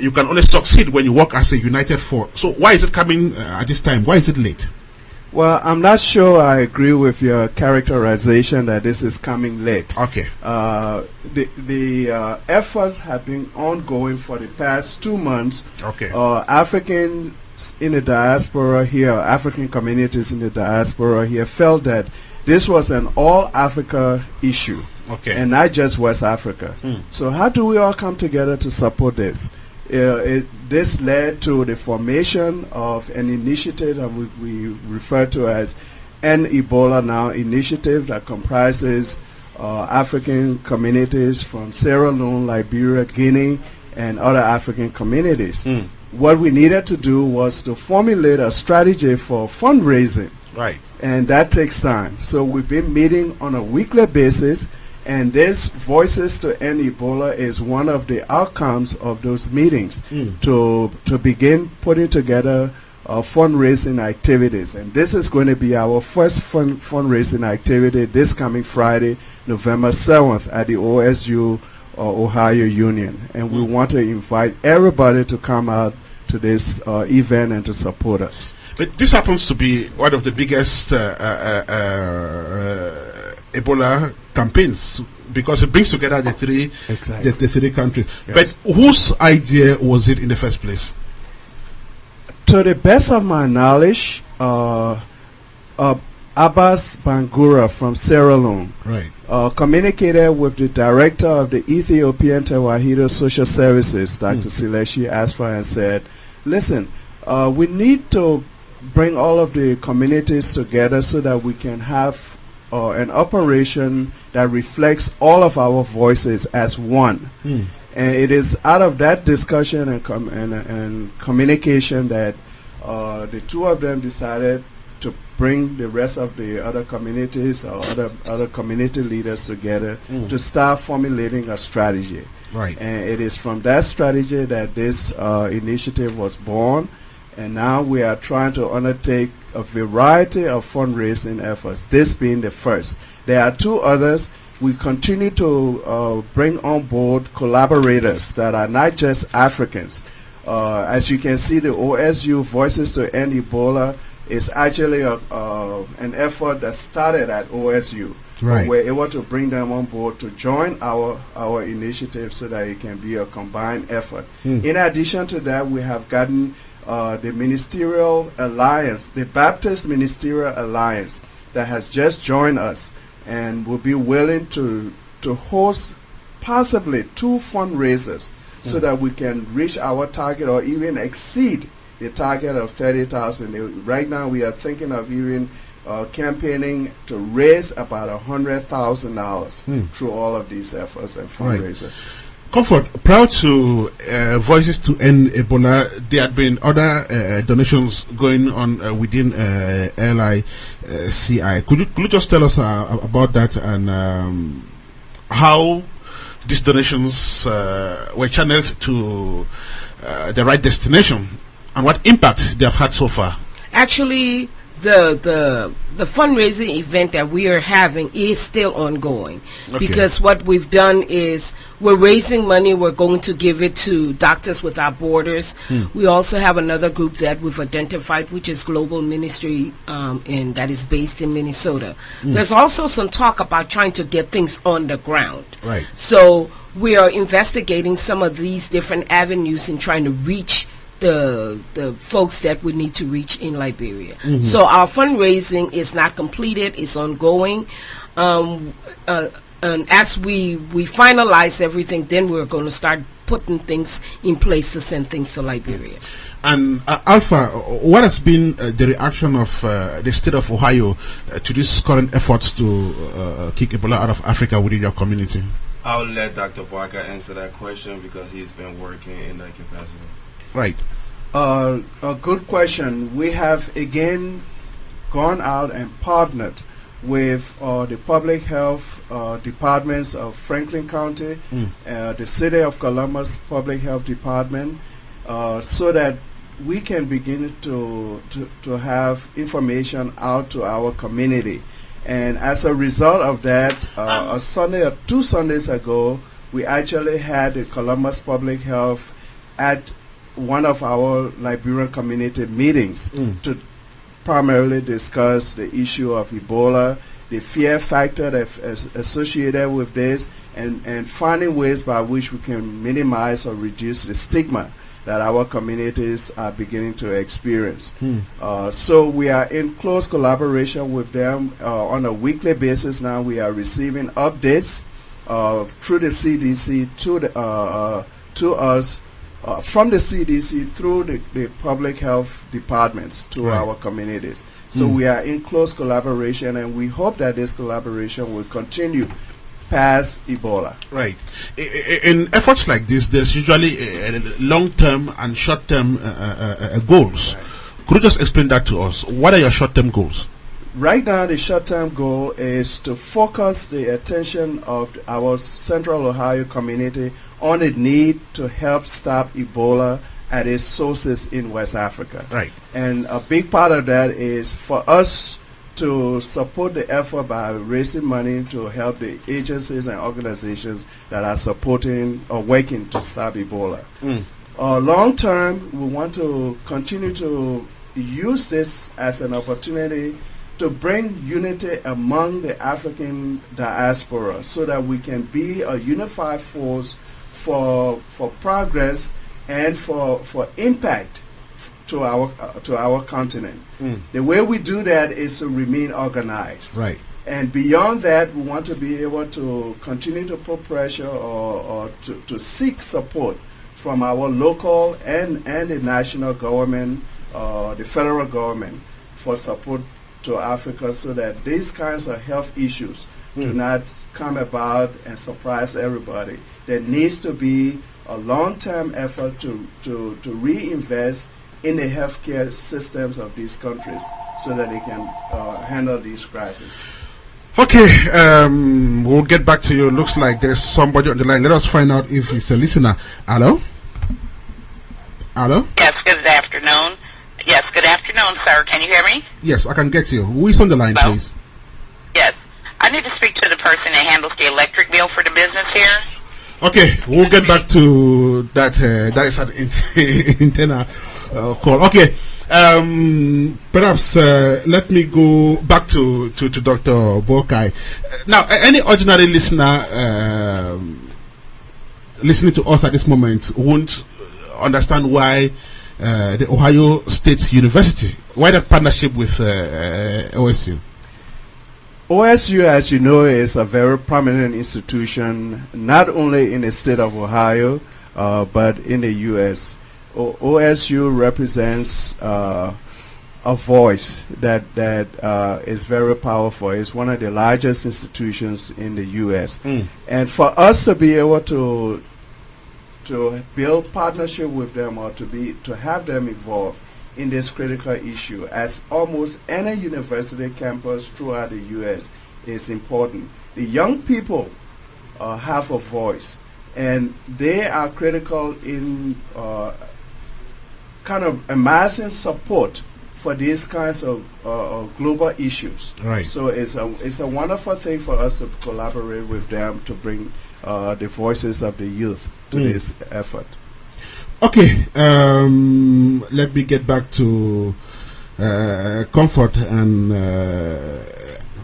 you can only succeed when you work as a united force. So why is it coming at this time? Why is it late? Well, I'm not sure I agree with your characterization that this is coming late. Okay. The efforts have been ongoing for the past 2 months. Okay. Africans in the diaspora here, African communities in the diaspora here, felt that this was an all-Africa issue. Okay. And not just West Africa. So how do we all come together to support this? This led to the formation of an initiative that we refer to as End Ebola Now initiative that comprises African communities from Sierra Leone, Liberia, Guinea, and other African communities. What we needed to do was to formulate a strategy for fundraising. Right. And that takes time. So we've been meeting on a weekly basis, and this Voices to End Ebola is one of the outcomes of those meetings to begin putting together fundraising activities. And this is going to be our first fundraising activity this coming Friday, November 7th at the OSU Ohio Union. And we want to invite everybody to come out to this event and to support us. But this happens to be one of the biggest Ebola campaigns because it brings together the three the three countries. Yes. But whose idea was it in the first place? To the best of my knowledge, Abbas Bangura from Sierra Leone communicated with the director of the Ethiopian Tewahedo Social Services, Dr. Sileshi Asfa, and said, listen, we need to bring all of the communities together so that we can have an operation that reflects all of our voices as one. And it is out of that discussion and communication that the two of them decided to bring the rest of the other communities or other community leaders together to start formulating a strategy. Right. And it is from that strategy that this initiative was born. And now we are trying to undertake a variety of fundraising efforts, this being the first. There are two others. We continue to bring on board collaborators that are not just Africans. As you can see, the OSU Voices to End Ebola is actually an effort that started at OSU. Right. We're able to bring them on board to join our initiative so that it can be a combined effort. In addition to that, we have gotten the Ministerial Alliance, the Baptist Ministerial Alliance, that has just joined us and will be willing to host possibly 2 fundraisers so that we can reach our target or even exceed the target of 30,000. Right now we are thinking of even campaigning to raise about $100,000 through all of these efforts and fundraisers. Comfort, prior to Voices to End Ebola, there had been other donations going on within LICI. Could you just tell us about that and how these donations were channeled to the right destination And what impact they have had so far? Actually, the fundraising event that we are having is still ongoing, because what we've done is we're raising money. We're going to give it to Doctors Without Borders. We also have another group that we've identified, which is Global Ministry, and that is based in Minnesota. There's also some talk about trying to get things on the ground. Right. So we are investigating some of these different avenues and trying to reach the folks that we need to reach in Liberia. So our fundraising is not completed, it's ongoing. And as we finalize everything, then we're going to start putting things in place to send things to Liberia. And Alpha, what has been the reaction of the state of Ohio to these current efforts to kick Ebola out of Africa within your community? I'll let Dr. Boikai answer that question because he's been working in that capacity. Right. A good question. We have again gone out and partnered with the public health departments of Franklin County, the City of Columbus Public Health Department, so that we can begin to have information out to our community. And as a result of that, a Sunday or 2 Sundays ago, we actually had the Columbus Public Health at one of our Liberian community meetings to primarily discuss the issue of Ebola, the fear factor that is associated with this, and finding ways by which we can minimize or reduce the stigma that our communities are beginning to experience. So we are in close collaboration with them on a weekly basis now. We are receiving updates through the CDC to us, from the CDC through the public health departments to our communities. So we are in close collaboration, and we hope that this collaboration will continue past Ebola. Right. In efforts like this, there's usually long-term and short-term goals. Could you just explain that to us? What are your short-term goals? Right now, the short-term goal is to focus the attention of our Central Ohio community on the need to help stop Ebola at its sources in West Africa. Right. And a big part of that is for us to support the effort by raising money to help the agencies and organizations that are supporting or working to stop Ebola. Long term, we want to continue to use this as an opportunity to bring unity among the African diaspora so that we can be a unified force for progress and for impact to our continent. The way we do that is to remain organized. Right. And beyond that, we want to be able to continue to put pressure or to seek support from our local and the national government, the federal government, for support to Africa so that these kinds of health issues do not come about and surprise everybody. There needs to be a long-term effort to reinvest in the healthcare systems of these countries so that they can handle these crises. Okay, we'll get back to you. Looks like there's somebody on the line. Let us find out if he's a listener. Hello? Hello? Yes, good afternoon. Yes, good afternoon, sir. Can you hear me? Yes, I can get you. Who is on the line, Hello? please? Yes. I need to speak to the person that handles the electric bill for the business here. Okay, we'll get back to that. That is an internal call. Okay, perhaps let me go back to Dr. Boikai. Now, any ordinary listener listening to us at this moment won't understand why the Ohio State University, why that partnership with OSU. OSU, as you know, is a very prominent institution, not only in the state of Ohio, but in the U.S. OSU represents a voice that is very powerful. It's one of the largest institutions in the U.S. And for us to be able to build partnership with them or to have them involved in this critical issue, as almost any university campus throughout the U.S. is important. The young people have a voice, and they are critical in kind of amassing support for these kinds of global issues. Right. So it's a wonderful thing for us to collaborate with them to bring the voices of the youth to this effort. Okay, let me get back to Comfort and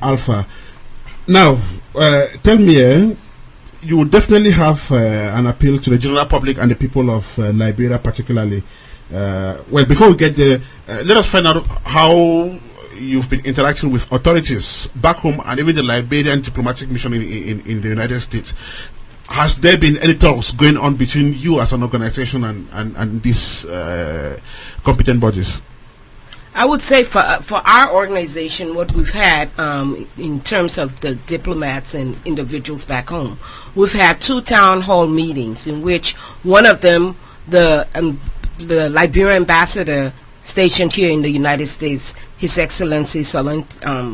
Alpha. Now, tell me, you will definitely have an appeal to the general public and the people of Liberia particularly. Well, before we get there, let us find out how you've been interacting with authorities back home and even the Liberian diplomatic mission in the United States. Has there been any talks going on between you as an organization and these competent bodies? I would say for our organization, what we've had in terms of the diplomats and individuals back home, we've had 2 town hall meetings in which one of them, the Liberian ambassador stationed here in the United States, His Excellency Souleyman,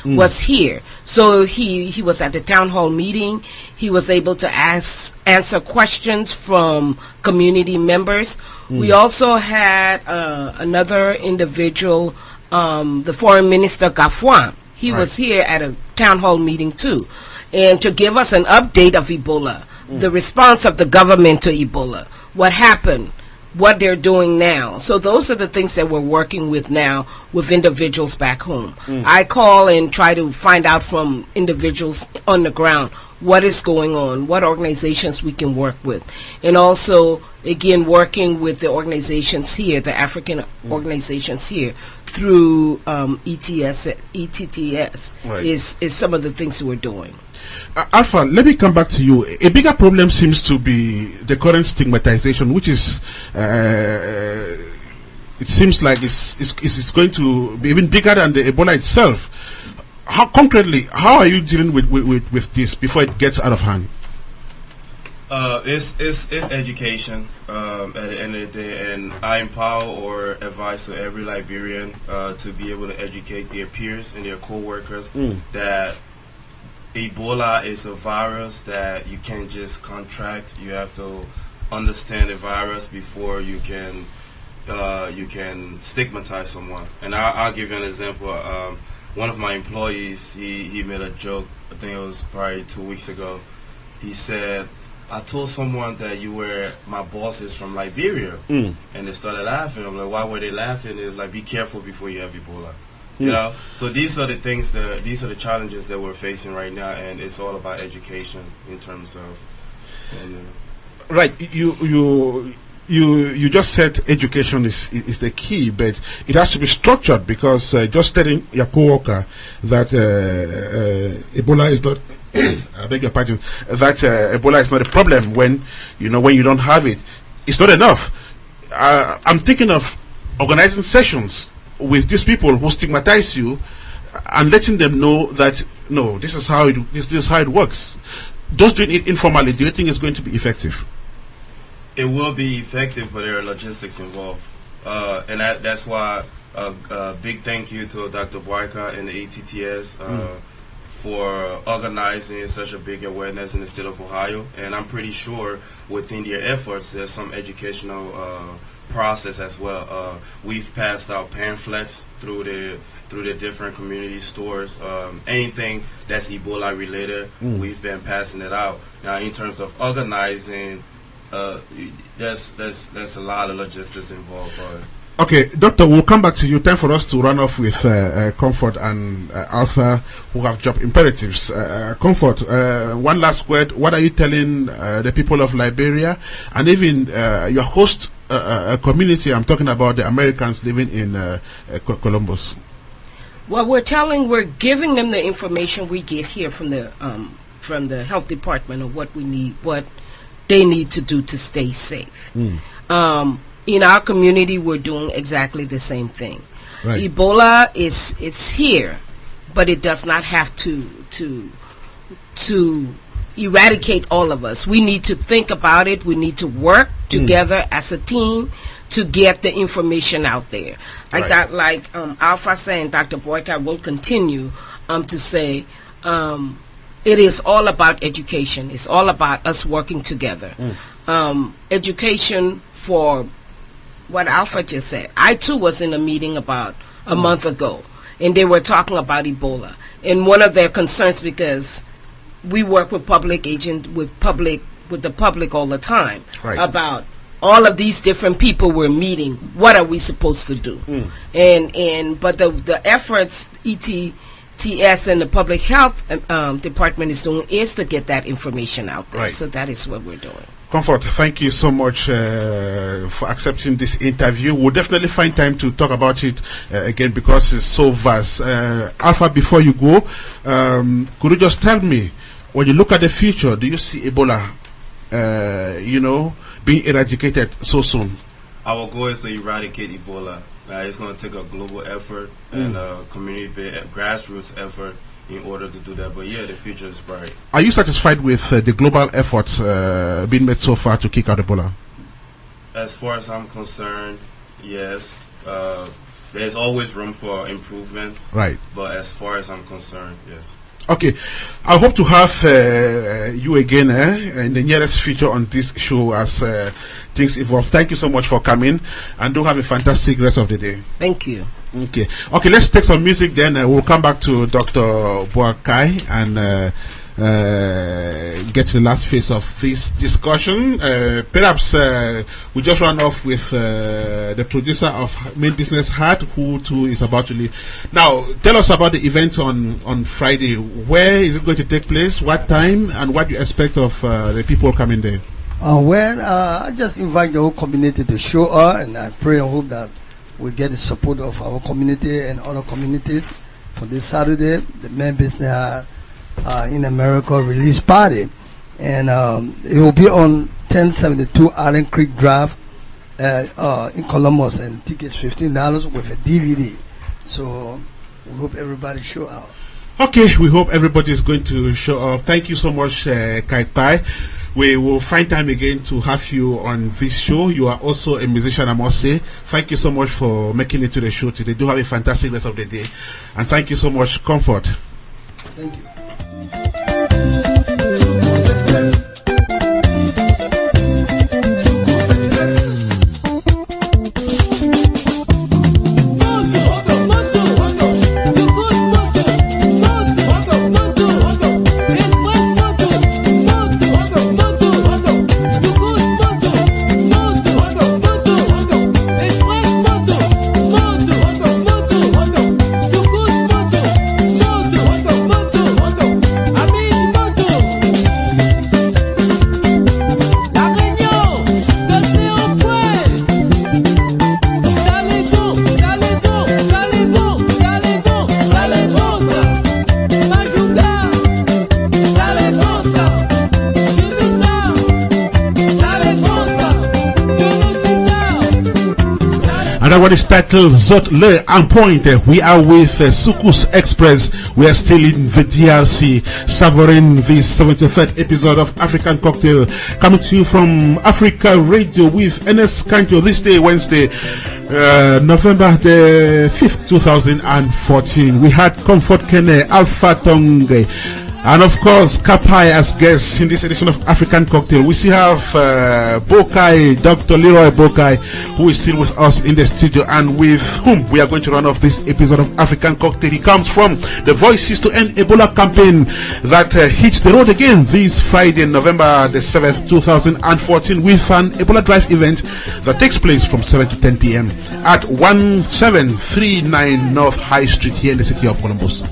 was here. So he was at the town hall meeting. He was able to answer questions from community members. We also had another individual, the foreign minister Gafuan. He was here at a town hall meeting too, and to give us an update of Ebola, the response of the government to Ebola, what happened, what they're doing now. So those are the things that we're working with now with individuals back home. I call and try to find out from individuals on the ground what is going on, what organizations we can work with, and also again working with the organizations here, the African organizations here through ETTS is some of the things we're doing. Alpha, let me come back to you. A bigger problem seems to be the current stigmatization, which is, it seems like it's going to be even bigger than the Ebola itself. How concretely, how are you dealing with this before it gets out of hand? It's education at the end of the day, and I empower or advise to every Liberian to be able to educate their peers and their co-workers that Ebola is a virus that you can't just contract. You have to understand the virus before you can stigmatize someone. And I'll give you an example. One of my employees, he made a joke, I think it was probably 2 weeks ago. He said, I told someone that you were my bosses from Liberia, and they started laughing. I'm like, why were they laughing? It's like, be careful before you have Ebola. You know, so these are the things these are the challenges that we're facing right now, and it's all about education in terms of. Right, you just said education is the key, but it has to be structured, because just telling your co-worker that Ebola is not, I beg your pardon, that Ebola is not a problem when you don't have it, it's not enough. I'm thinking of organizing sessions with these people who stigmatize you and letting them know that no, this is how it works. Just doing it informally, do you think it's going to be effective? It will be effective, but there are logistics involved, and that's why a big thank you to Dr. Boikai and the ATTS for organizing such a big awareness in the state of Ohio. And I'm pretty sure within their efforts there's some educational process as well. We've passed out pamphlets through the different community stores. Anything that's Ebola related, we've been passing it out. Now, in terms of organizing, there's a lot of logistics involved. Okay, Doctor, we'll come back to you. Time for us to run off with Comfort and Arthur, who have job imperatives. Comfort, one last word. What are you telling the people of Liberia and even your host community? I'm talking about the Americans living in Columbus. Well, we're giving them the information we get here from the health department of what we need, what they need to do to stay safe. In our community, we're doing exactly the same thing. Right. Ebola it's here, but it does not have to eradicate all of us. We need to think about it. We need to work together as a team to get the information out there. Like that, like Alpha saying, Dr. Boikai will continue to say, it is all about education. It's all about us working together. education for what Alpha just said. I too was in a meeting about a month ago, and they were talking about Ebola. And one of their concerns, because we work with the public all the time, Right. about all of these different people we're meeting. What are we supposed to do? But the efforts ETS and the public health department is doing is to get that information out there. Right. So that is what we're doing. Comfort, thank you so much for accepting this interview. We'll definitely find time to talk about it again because it's so vast. Alpha, before you go, could you just tell me, when you look at the future, do you see Ebola, being eradicated so soon? Our goal is to eradicate Ebola. It's going to take a global effort and a community-based grassroots effort in order to do that. But yeah, the future is bright. Are you satisfied with the global efforts being made so far to kick out Ebola? As far as I'm concerned, yes. There's always room for improvements. Right. But as far as I'm concerned, yes. Okay, I hope to have you again in the nearest future on this show as things evolve. Thank you so much for coming, and do have a fantastic rest of the day. Thank you. Okay, let's take some music then. We'll come back to Dr. Boikai and get to the last phase of this discussion. Perhaps we just run off with the producer of Main Business Heart, who too is about to leave. Now, tell us about the event on Friday. Where is it going to take place? What time? And what do you expect of the people coming there? I just invite the whole community to show up, and I pray and hope that we get the support of our community and other communities for this Saturday, the Main Business Heart in America release party, and it will be on 1072 Allen Creek Drive in Columbus, and tickets $15 with a DVD. So we hope everybody show up. Okay, we hope everybody is going to show up. Thank you so much, Kaikpai. We will find time again to have you on this show. You are also a musician, I must say. Thank you so much for making it to the show today. Do have a fantastic rest of the day, and thank you so much, Comfort. Thank you. What is titled Zot Le en Point. We are with Sukus Express. We are still in the DRC, savoring this 73rd episode of African Cocktail, coming to you from Afrikka Radio with Ernest Kanjo this day, Wednesday, November the 5th, 2014. We had Comfort Kenneh, Alpha Tonghor, and of course Kaikpai as guests in this edition of African Cocktail. We still have Boikai, Dr. Roy Boikai, who is still with us in the studio, and with whom we are going to run off this episode of African Cocktail. He comes from the Voices to End Ebola campaign that hits the road again this Friday, November the 7th, 2014, with an Ebola Drive event that takes place from 7 to 10 p.m. at 1739 North High Street here in the city of Columbus.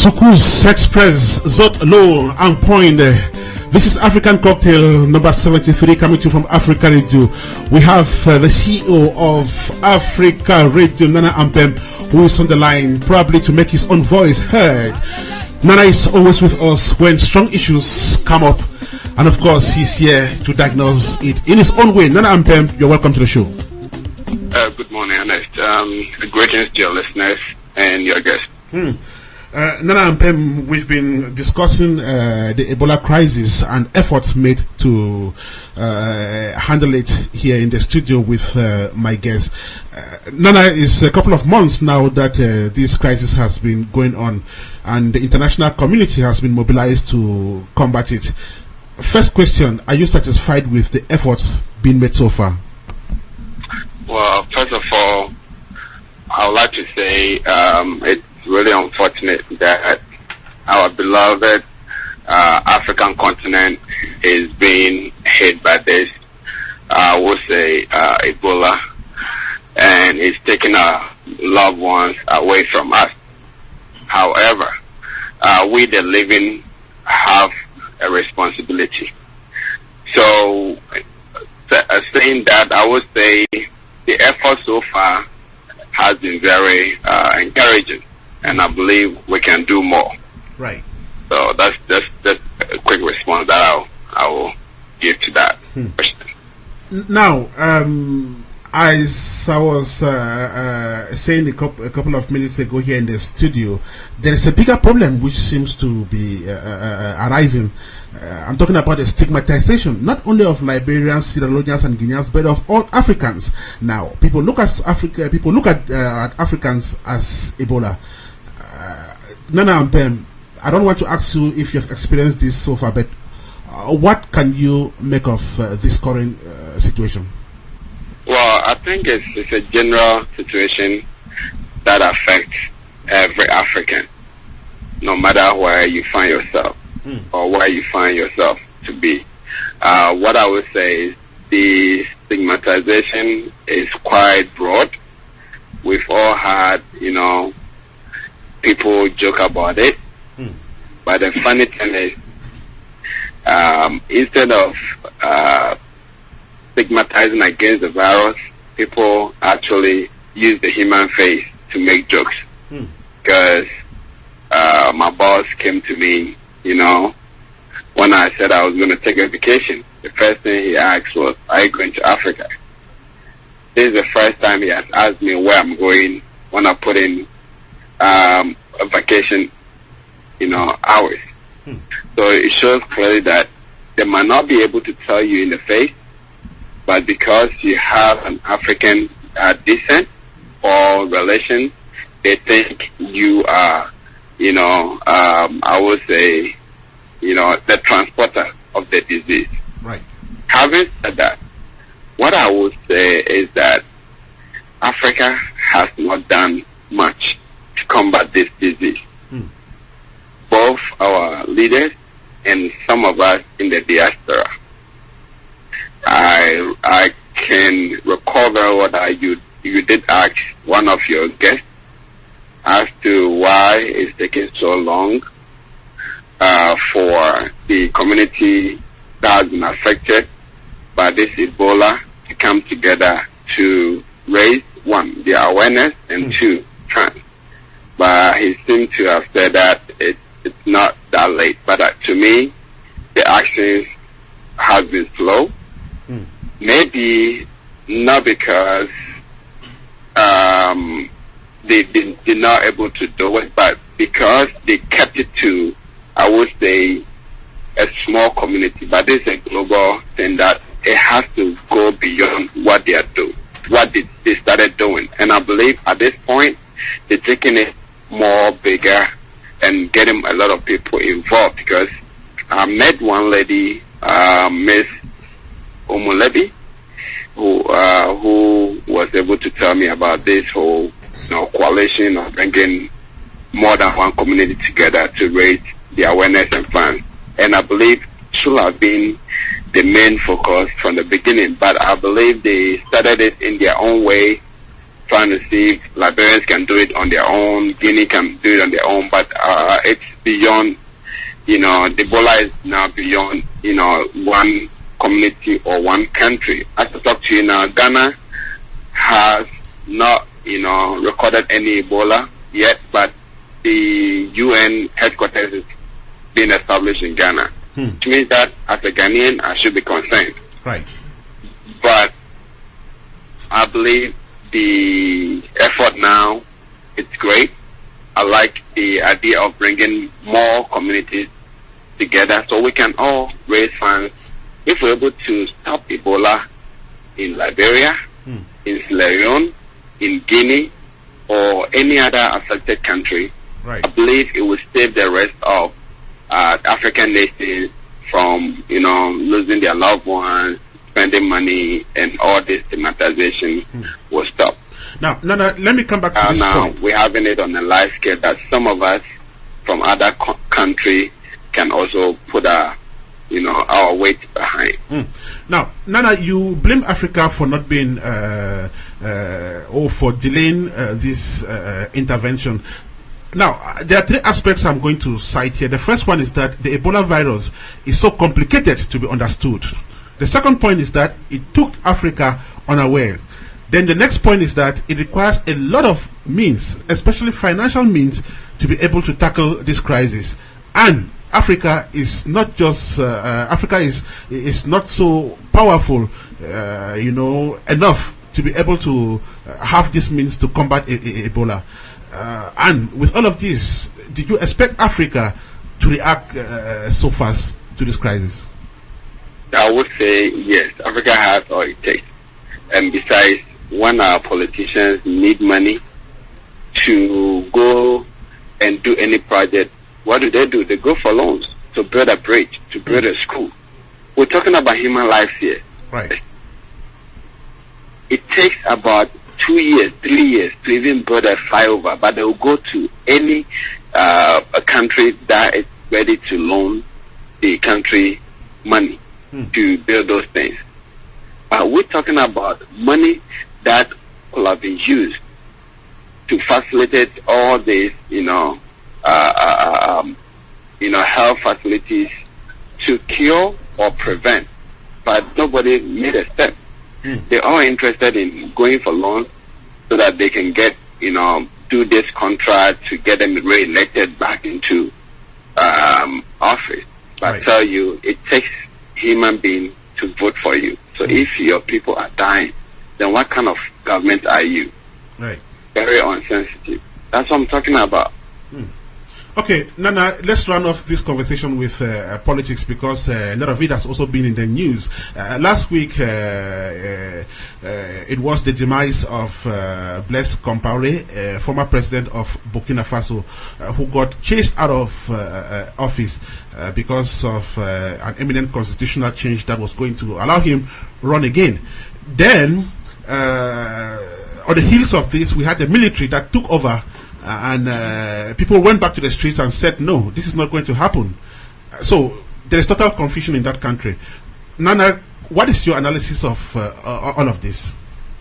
Zukus Express, Zot Low and Point. This is African Cocktail number 73 coming to you from Africa Radio. We have the CEO of Africa Radio, Nana Ampem, who is on the line, probably to make his own voice heard. Nana is always with us when strong issues come up, and of course he's here to diagnose it in his own way. Nana Ampem, you're welcome to the show. Good morning, Ernest. Greetings to your listeners and your guests. Nana Ampem, we've been discussing the Ebola crisis and efforts made to handle it here in the studio with my guest. Nana, it's a couple of months now that this crisis has been going on, and the international community has been mobilized to combat it. First question, are you satisfied with the efforts being made so far? Well, first of all, I would like to say it's really unfortunate that our beloved African continent is being hit by this, I would say, Ebola, and it's taking our loved ones away from us. However, we the living have a responsibility. So, saying that, I would say the effort so far has been very encouraging, and I believe we can do more. Right. So that's a quick response that I will give to that question. Now, as I was saying a couple of minutes ago here in the studio, there is a bigger problem which seems to be arising. I'm talking about the stigmatization, not only of Liberians, Sierra Leoneans, and Guineans, but of all Africans. Now, people look at Africa. People look at Africans as Ebola. Nana Ampem, I don't want to ask you if you've experienced this so far, but what can you make of this current situation? Well, I think it's a general situation that affects every African, no matter where you find yourself or where you find yourself to be. What I would say is the stigmatization is quite broad. We've all had, people joke about it, but the funny thing is, instead of stigmatizing against the virus, people actually use the human face to make jokes. Because my boss came to me, when I said I was going to take a vacation. The first thing he asked was, "Are you going to Africa?" This is the first time he has asked me where I'm going when I put in a vacation, hours. So it shows clearly that they might not be able to tell you in the face, but because you have an African descent or relation, they think you are, I would say, the transporter of the disease. Right. Having said that, what I would say is that Africa has not done much to combat this disease. Both our leaders and some of us in the diaspora. I can recall very well that you did ask one of your guests as to why it's taking so long for the community that has been affected by this Ebola to come together to raise, one, the awareness, and two, trust. But he seemed to have said that it's not that late. But to me, the actions have been slow. Maybe not because they're not able to do it, but because they kept it to, I would say, a small community. But this is a global thing that it has to go beyond what they are doing, what they started doing. And I believe at this point, they're taking it more bigger and getting a lot of people involved. Because I met one lady, Miss Omulebi, who was able to tell me about this whole coalition of bringing more than one community together to raise the awareness and funds. And I believe should have been the main focus from the beginning, but I believe they started it in their own way, trying to see if Liberians can do it on their own, Guinea can do it on their own, but it's beyond, the Ebola is now beyond, one community or one country. As I talk to you now, Ghana has not, recorded any Ebola yet, but the UN headquarters is being established in Ghana, which means that as a Ghanaian, I should be concerned. Right. But I believe the effort now, it's great. I like the idea of bringing more communities together so we can all raise funds. If we're able to stop Ebola in Liberia, in Sierra Leone, in Guinea, or any other affected country, right, I believe it will save the rest of African nations from, losing their loved ones, spending money, and all this stigmatization will stop. Now, let me come back to this now point. We're having it on a live scale that some of us from other countries can also put our weight behind. Now, Nana, you blame Africa for not being or for delaying this intervention. Now, there are three aspects I'm going to cite here. The first one is that the Ebola virus is so complicated to be understood. The second point is that it took Africa unaware. Then the next point is that it requires a lot of means, especially financial means, to be able to tackle this crisis. And Africa is not just Africa is not so powerful, enough to be able to have this means to combat Ebola. And with all of this, did you expect Africa to react so fast to this crisis? I would say yes. Africa has all it takes. And besides, when our politicians need money to go and do any project, what do? They go for loans to build a bridge, to build a school. We're talking about human lives here. Right. It takes about 2 years, 3 years to even build a flyover, but they will go to any a country that is ready to loan the country money to build those things. But we're talking about money that will have been used to facilitate all these, health facilities to cure or prevent, but nobody made a step. They're all interested in going for loans so that they can get, do this contract to get them re-elected back into office. But I tell you, it takes human beings to vote for you. So if your people are dying, then what kind of government are you? Right. Very insensitive. That's what I'm talking about. Okay, Nana, let's run off this conversation with politics, because a lot of it has also been in the news. Last week, it was the demise of Blaise Compaore, former president of Burkina Faso, who got chased out of office because of an imminent constitutional change that was going to allow him run again. Then, on the heels of this, we had the military that took over. And people went back to the streets and said, no, this is not going to happen. So there is total confusion in that country. Nana, what is your analysis of all of this?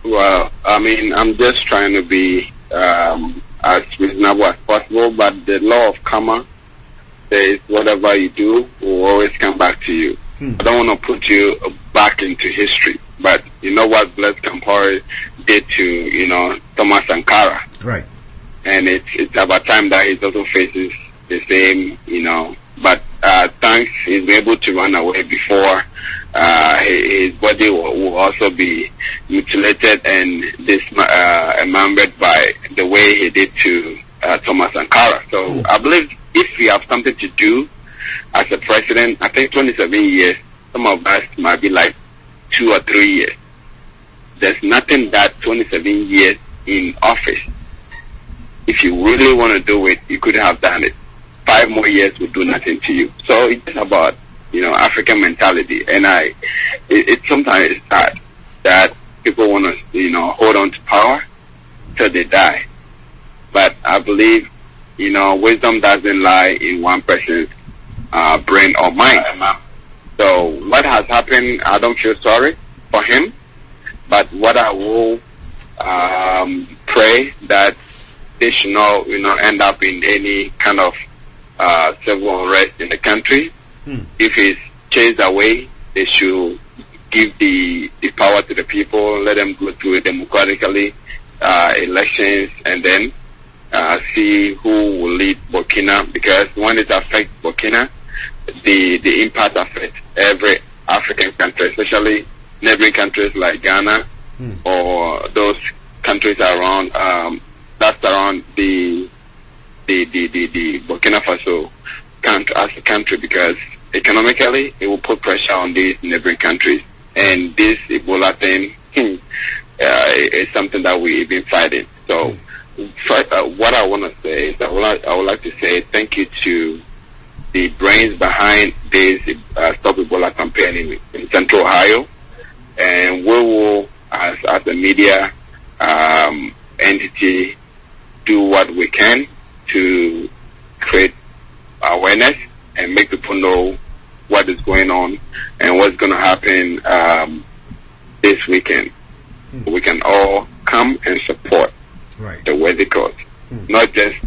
Well, I mean, I'm just trying to be as reasonable as possible, but the law of karma says whatever you do will always come back to you. I don't want to put you back into history, but you know what Blaise Compaore did to, Thomas Sankara. Right. And it's about time that he also faces the same, but thanks he's been able to run away before his body will also be mutilated and dismembered by the way he did to Thomas Sankara. So I believe if we have something to do as a president, I think 27 years, some of us might be like 2 or 3 years. There's nothing that 27 years in office. If you really want to do it, you could have done it. 5 more years would do nothing to you. So it's about, African mentality. And it sometimes it's sad that people want to, hold on to power till they die. But I believe, wisdom doesn't lie in one person's brain or mind. So what has happened, I don't feel sorry for him. But what I will pray that they should not, end up in any kind of civil unrest in the country. If it's chased away, they should give the power to the people, let them go through democratically elections, and then see who will lead Burkina, because when it affects Burkina, the impact affects every African country, especially neighboring countries like Ghana or those countries around that's around the Burkina Faso country as a country, because economically it will put pressure on these neighboring countries, and this Ebola thing is something that we've been fighting. So what I want to say is I would like to say thank you to the brains behind this Stop Ebola campaign in Central Ohio, and we will, as a media entity, do what we can to create awareness and make people know what is going on and what's going to happen this weekend. We can all come and support the worthy cause, not just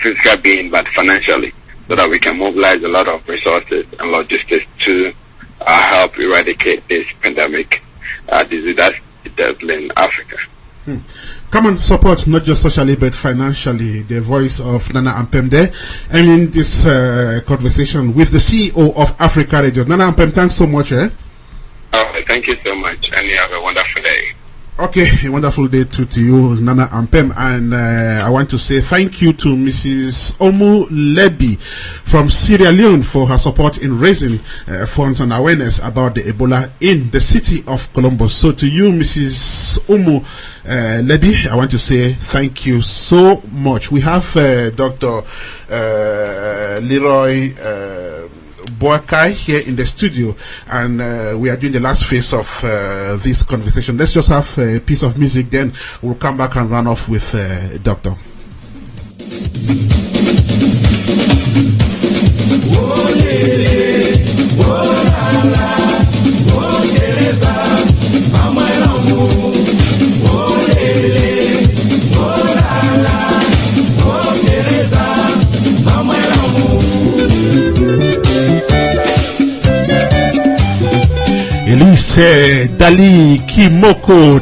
physical being, but financially, so that we can mobilize a lot of resources and logistics to help eradicate this pandemic disease that's deadly in Africa. Come and support, not just socially but financially, the voice of Nana Ampemde. And in this conversation with the CEO of Africa Radio. Nana Ampem, thanks so much. Thank you so much, and you have a wonderful day. Okay, a wonderful day to you, Nana Ampem. And I want to say thank you to Mrs. Omu Lebi from Sierra Leone for her support in raising funds and awareness about the Ebola in the city of Columbus. So to you, Mrs. Omu Lebi, I want to say thank you so much. We have Dr. Roy Boikai here in the studio, and we are doing the last phase of this conversation. Let's just have a piece of music, then we'll come back and run off with Doctor. Elise Dali Kimoko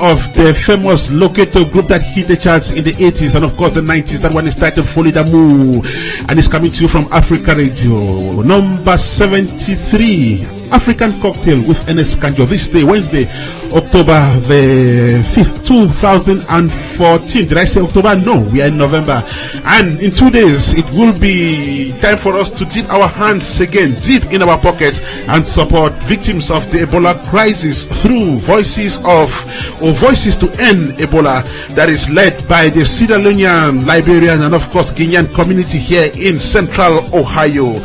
of the famous Locato group that hit the charts in the 80s and of course the 90s. That one is titled Folidamu, and it's coming to you from Africa Radio, number 73. African Cocktail with Ernest Kanjo this day, Wednesday, October the 5th, 2014. Did I say October? No, we are in November. And in 2 days, it will be time for us to dip our hands again deep in our pockets and support victims of the Ebola crisis through Voices to End Ebola, that is led by the Sierra Leonean, Liberian, and of course Guinean community here in Central Ohio.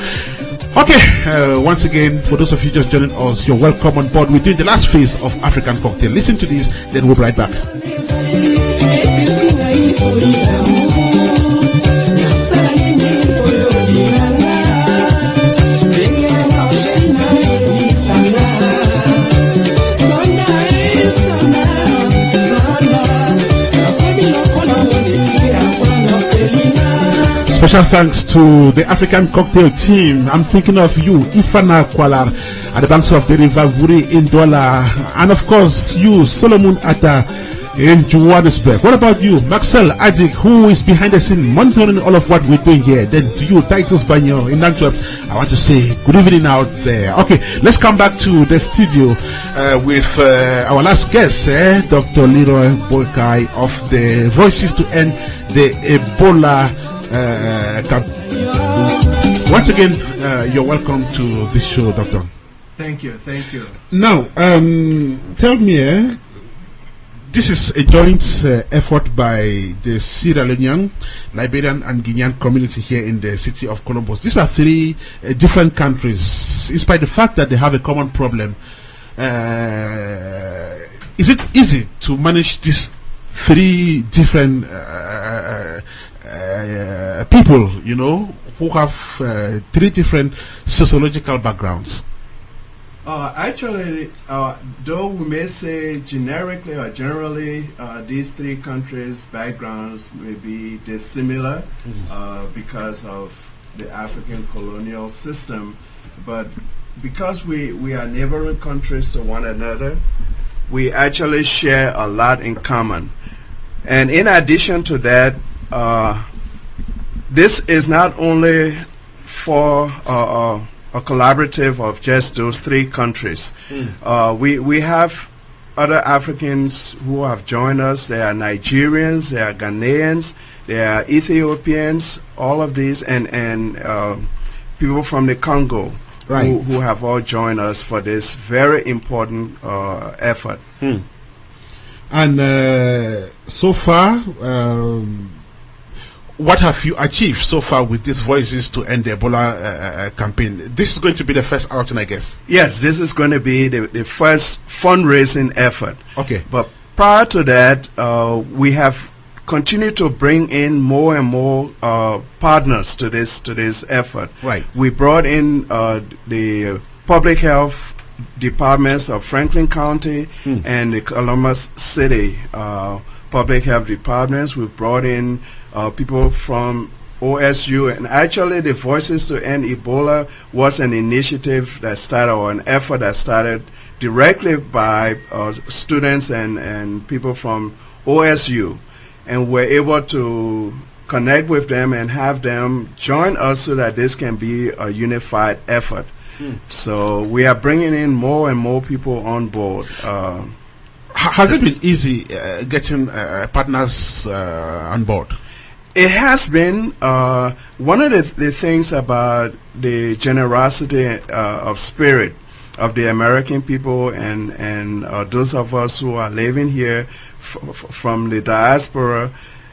Okay, once again, for those of you just joining us, you're welcome on board. We're doing the last phase of African Cocktail. Listen to this, then we'll be right back. Special thanks to the African Cocktail team. I'm thinking of you, Ifana Kwalar, at the banks of the River Vuri in Douala, and of course you, Solomon Atah, in Johannesburg. What about you, Maxwell Adjik, who is behind the scene monitoring all of what we're doing here? Then to you, Titus Banyo in Antwerp, I want to say good evening out there. Okay, let's come back to the studio with our last guest, Dr. Roy Boikai of the Voices to End the Ebola once again, you're welcome to this show, Doctor. Thank you. Now, tell me, this is a joint effort by the Sierra Leonean, Liberian, and Guinean community here in the city of Columbus. These are three different countries. Despite the fact that they have a common problem, is it easy to manage these three different people, who have three different sociological backgrounds? Actually, though we may say generically or generally, these three countries' backgrounds may be dissimilar because of the African colonial system, but because we are neighboring countries to one another, we actually share a lot in common. And in addition to that, this is not only for a collaborative of just those three countries. We have other Africans who have joined us. There are Nigerians, there are Ghanaians, there are Ethiopians, all of these, and people from the Congo who have all joined us for this very important effort. And so far, what have you achieved so far with these Voices to End Ebola campaign? This is going to be the first outing, I guess. Yes, this is going to be the first fundraising effort. Okay. But prior to that, we have continued to bring in more and more partners to this effort. Right. We brought in the public health departments of Franklin County and the Columbus City public health departments. We've brought in people from OSU, and actually the Voices to End Ebola was an initiative that started, or an effort that started directly by students and people from OSU, and we're able to connect with them and have them join us so that this can be a unified effort. So we are bringing in more and more people on board. Has it been easy getting partners on board? It has been. One of the things about the generosity of spirit of the American people and those of us who are living here from the diaspora,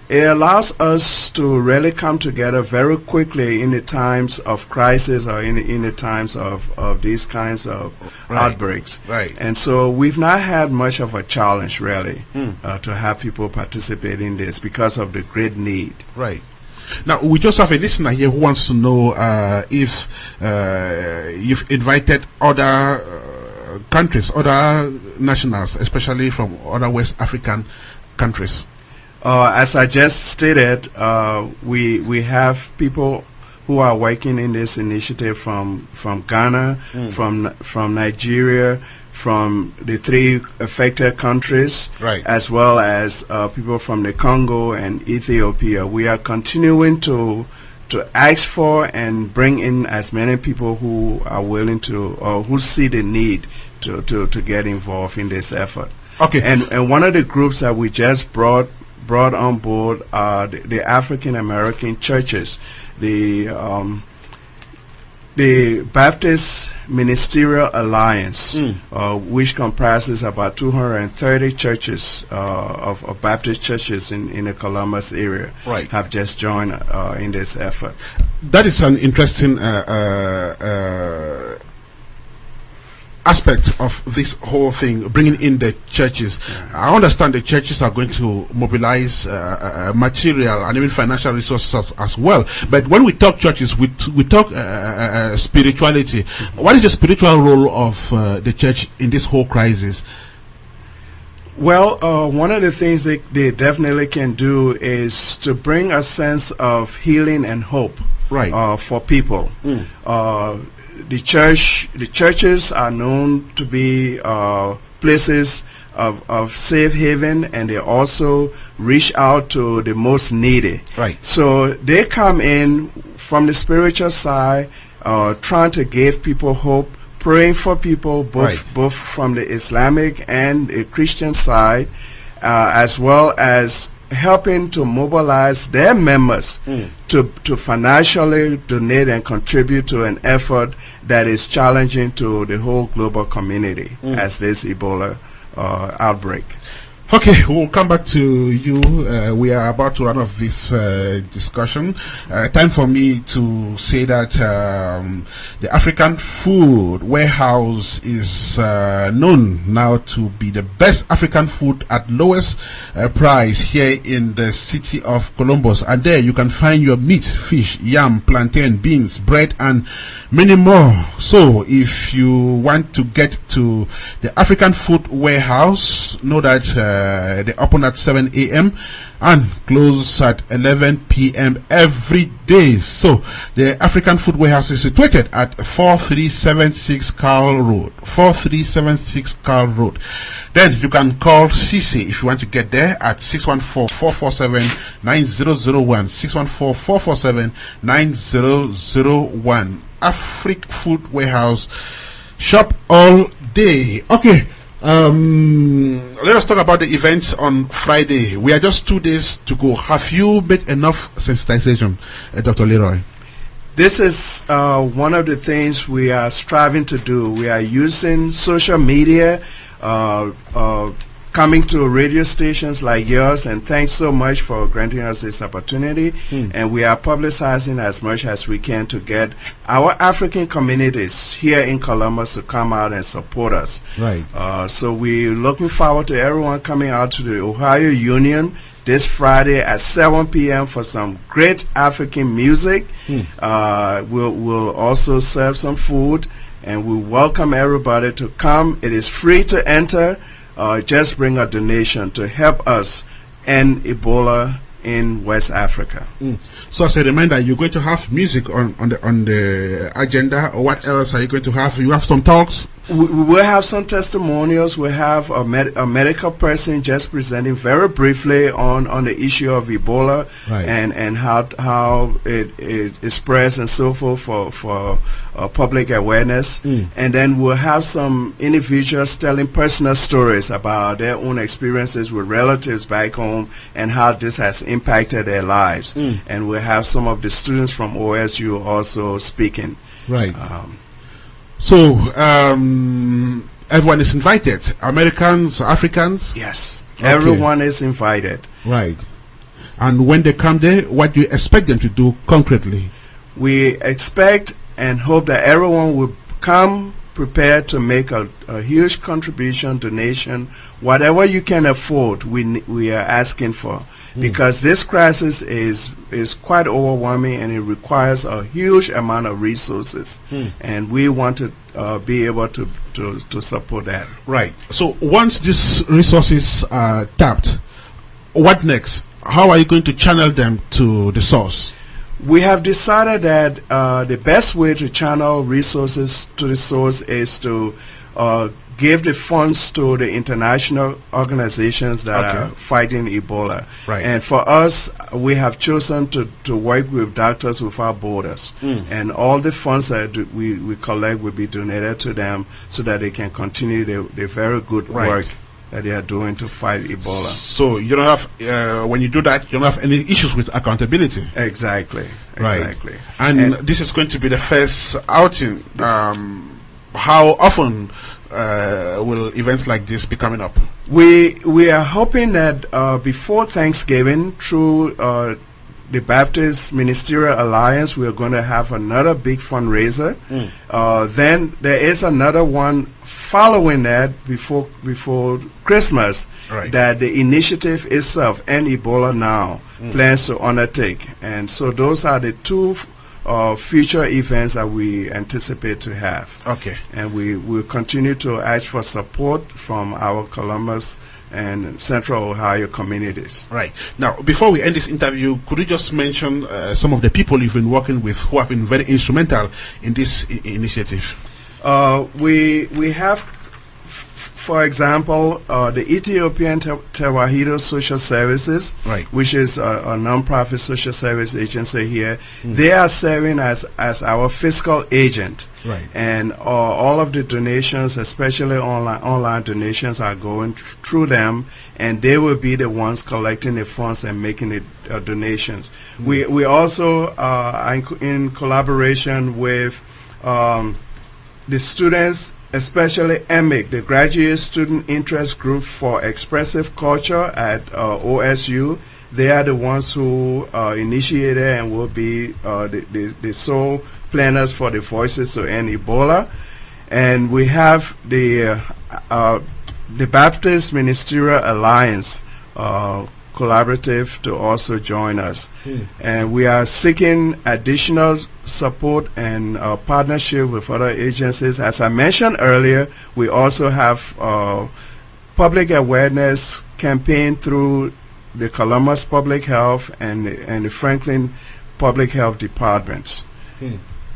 it allows us to really come together very quickly in the times of crisis or in the times of these kinds of outbreaks. Right. And so we've not had much of a challenge really to have people participate in this because of the great need. Right. Now, we just have a listener here who wants to know if you've invited other countries, other nationals, especially from other West African countries. As I just stated, we have people who are working in this initiative from Ghana, from Nigeria, from the three affected countries, as well as people from the Congo and Ethiopia. We are continuing to ask for and bring in as many people who are willing to, or who see the need to get involved in this effort. Okay. And one of the groups that we just brought on board are the African American churches, the Baptist Ministerial Alliance, which comprises about 230 churches of Baptist churches in the Columbus area, have just joined in this effort. That is an interesting aspect of this whole thing, bringing in the churches. I understand the churches are going to mobilize material and even financial resources as well. But when we talk churches, we talk spirituality. What is the spiritual role of the church in this whole crisis? Well, one of the things they definitely can do is to bring a sense of healing and hope for people. The churches are known to be places of safe haven, and they also reach out to the most needy. So they come in from the spiritual side, trying to give people hope, praying for people, both from the Islamic and the Christian side, as well as helping to mobilize their members to financially donate and contribute to an effort that is challenging to the whole global community as this Ebola outbreak. Okay, we'll come back to you. We are about to run off this discussion. Time for me to say that the African Food Warehouse is known now to be the best African food at lowest price here in the city of Columbus. And there you can find your meat, fish, yam, plantain, beans, bread, and many more. So if you want to get to the African Food Warehouse, know that they open at 7 a.m. and close at 11 p.m. every day. So the African Food Warehouse is situated at 4376 Carl Road. 4376 Carl Road. Then you can call CC if you want to get there at 614-447-9001. 614-447-9001. African Food Warehouse. Shop all day. Okay. Let us talk about the events on Friday. We are just 2 days to go. Have you made enough sensitization, Dr. Leroy? This is one of the things we are striving to do. We are using social media, coming to radio stations like yours, and thanks so much for granting us this opportunity. And we are publicizing as much as we can to get our African communities here in Columbus to come out and support us. Right. So we're looking forward to everyone coming out to the Ohio Union this Friday at 7 p.m. for some great African music. We'll also serve some food, and we welcome everybody to come. It is free to enter. Just bring a donation to help us end Ebola in West Africa. So as a reminder, you're going to have music on the agenda, or what else are you going to have? You have some talks? We will have some testimonials. We have a medical person just presenting very briefly on the issue of Ebola, right, and how it spreads and so forth for public awareness. And then we'll have some individuals telling personal stories about their own experiences with relatives back home and how this has impacted their lives. And we'll have some of the students from OSU also speaking. Right. So everyone is invited. Americans, Africans? Yes. Okay. Everyone is invited. Right. And when they come there, what do you expect them to do concretely? We expect and hope that everyone will come prepared to make a huge contribution, donation, whatever you can afford. We are asking for, because this crisis is quite overwhelming and it requires a huge amount of resources, and we want to be able to support that. Right. So once these resources are tapped, what next? How are you going to channel them to the source? We have decided that the best way to channel resources to the source is to give the funds to the international organizations that are fighting Ebola. Right. And for us, we have chosen to work with Doctors Without Borders. And all the funds that we collect will be donated to them so that they can continue the very good work that they are doing to fight Ebola. So you don't have, when you do that, you don't have any issues with accountability. Exactly. Right. Exactly. And this is going to be the first outing. How often will events like this be coming up? We are hoping that before Thanksgiving, through the Baptist Ministerial Alliance, we are going to have another big fundraiser. Then there is another one following that before Christmas, that the initiative itself, End Ebola Now, plans to undertake. And so those are the two future events that we anticipate to have. Okay. And we will continue to ask for support from our Columbus and Central Ohio communities. Right. Now, before we end this interview, could you just mention some of the people you've been working with who have been very instrumental in this initiative? We have, for example, the Ethiopian Tewahedo Social Services, which is a non-profit social service agency here. They are serving as our fiscal agent. And all of the donations, especially online donations, are going through them, and they will be the ones collecting the funds and making the donations. We also are in collaboration with the students especially EMIC, the Graduate Student Interest Group for Expressive Culture at OSU. They are the ones who initiated and will be the sole planners for the Voices to End Ebola. And we have the Baptist Ministerial Alliance collaborative to also join us. And we are seeking additional support and partnership with other agencies. As I mentioned earlier, we also have public awareness campaign through the Columbus Public Health and the Franklin Public Health Departments.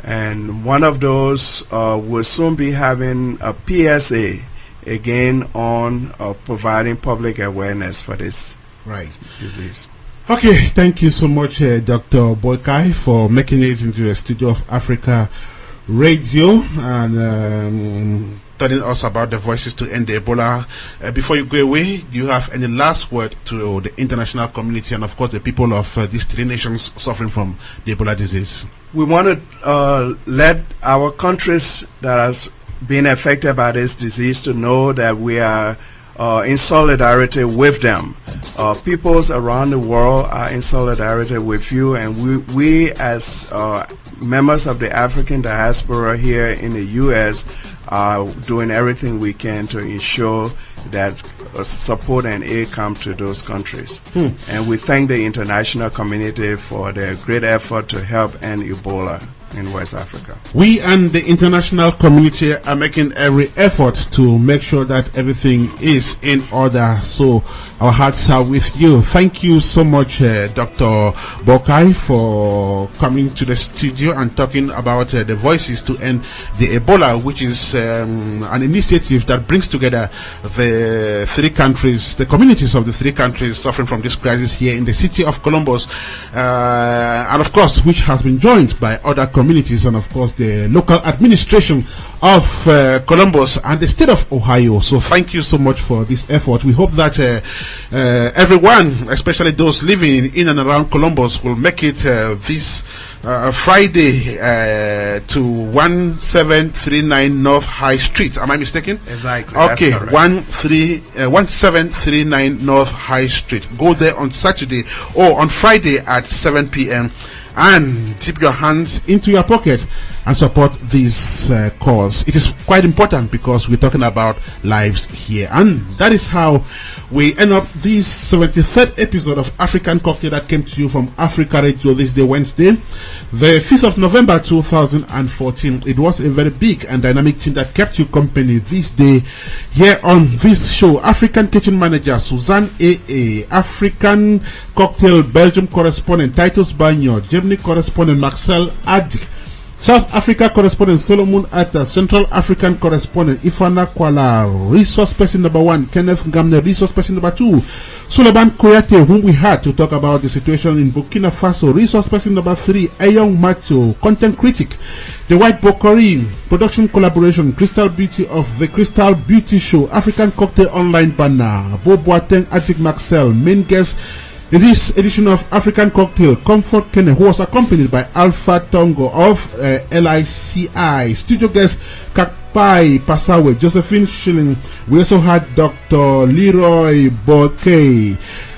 And one of those will soon be having a PSA again on providing public awareness for this disease. Okay, thank you so much, Dr. Boikai, for making it into the studio of Africa Radio and telling us about the Voices to End Ebola. Before you go away, do you have any last word to the international community and, of course, the people of these 3 nations suffering from the Ebola disease? We want to let our countries that has been affected by this disease to know that we are in solidarity with them. Peoples around the world are in solidarity with you, and we as members of the African diaspora here in the U.S. are doing everything we can to ensure that support and aid come to those countries. And we thank the international community for their great effort to help end Ebola in West Africa. We and the international community are making every effort to make sure that everything is in order. So our hearts are with you. Thank you so much, Dr. Boikai, for coming to the studio and talking about the Voices to End the Ebola, which is an initiative that brings together the 3 countries, the communities of the 3 countries suffering from this crisis here in the city of Columbus, and of course, which has been joined by other communities and of course the local administration of Columbus and the state of Ohio. So thank you so much for this effort. We hope that everyone, especially those living in and around Columbus, will make it this Friday to 1739 North High Street. Am I mistaken? Exactly. Okay, 1739 North High Street. Go there on Saturday or on Friday at 7 p.m. and dip your hands into your pocket and support this cause. It is quite important because we're talking about lives here, and that is how we end up this 73rd episode of African Cocktail that came to you from Africa Radio this day, Wednesday, the 5th of November 2014. It was a very big and dynamic team that kept you company this day here on this show. African Kitchen Manager Suzanne A.A., African Cocktail Belgium correspondent Titus Banyo, Germany correspondent Marcel Adik, South Africa correspondent Souleyman Atah, Central African correspondent Ifana Kwala, resource person number 1 Kenneth Ngamne, resource person number 2 Suleiman Kouyate, whom we had to talk about the situation in Burkina Faso, resource person number 3 Ayong Matthew, content critic The White Bokori, production collaboration Crystal Beauty of the Crystal Beauty Show, African Cocktail Online Banner, Bo Boateng, Atik Maxel, main guest in this edition of African Cocktail, Comfort Kenneh, who was accompanied by Alpha Tonghor of LICI. Studio guest Kaikpai Passawe, Josephine Shilling. We also had Dr. Roy Boikai.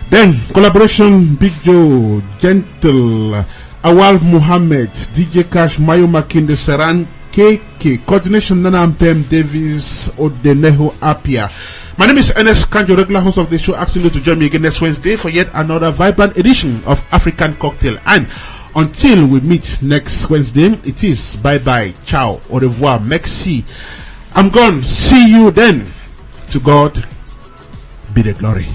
Then collaboration Big Joe, Gentle, Awal Muhammad, DJ Cash, Mayo Makinde, Saran, KK, coordination Nana Ampem Davis, Odeneho Apia. My name is Ernest, Kanjo, regular host of the show, asking you to join me again next Wednesday for yet another vibrant edition of African Cocktail. And until we meet next Wednesday, it is bye-bye, ciao, au revoir, merci. I'm gone. See you then. To God be the glory.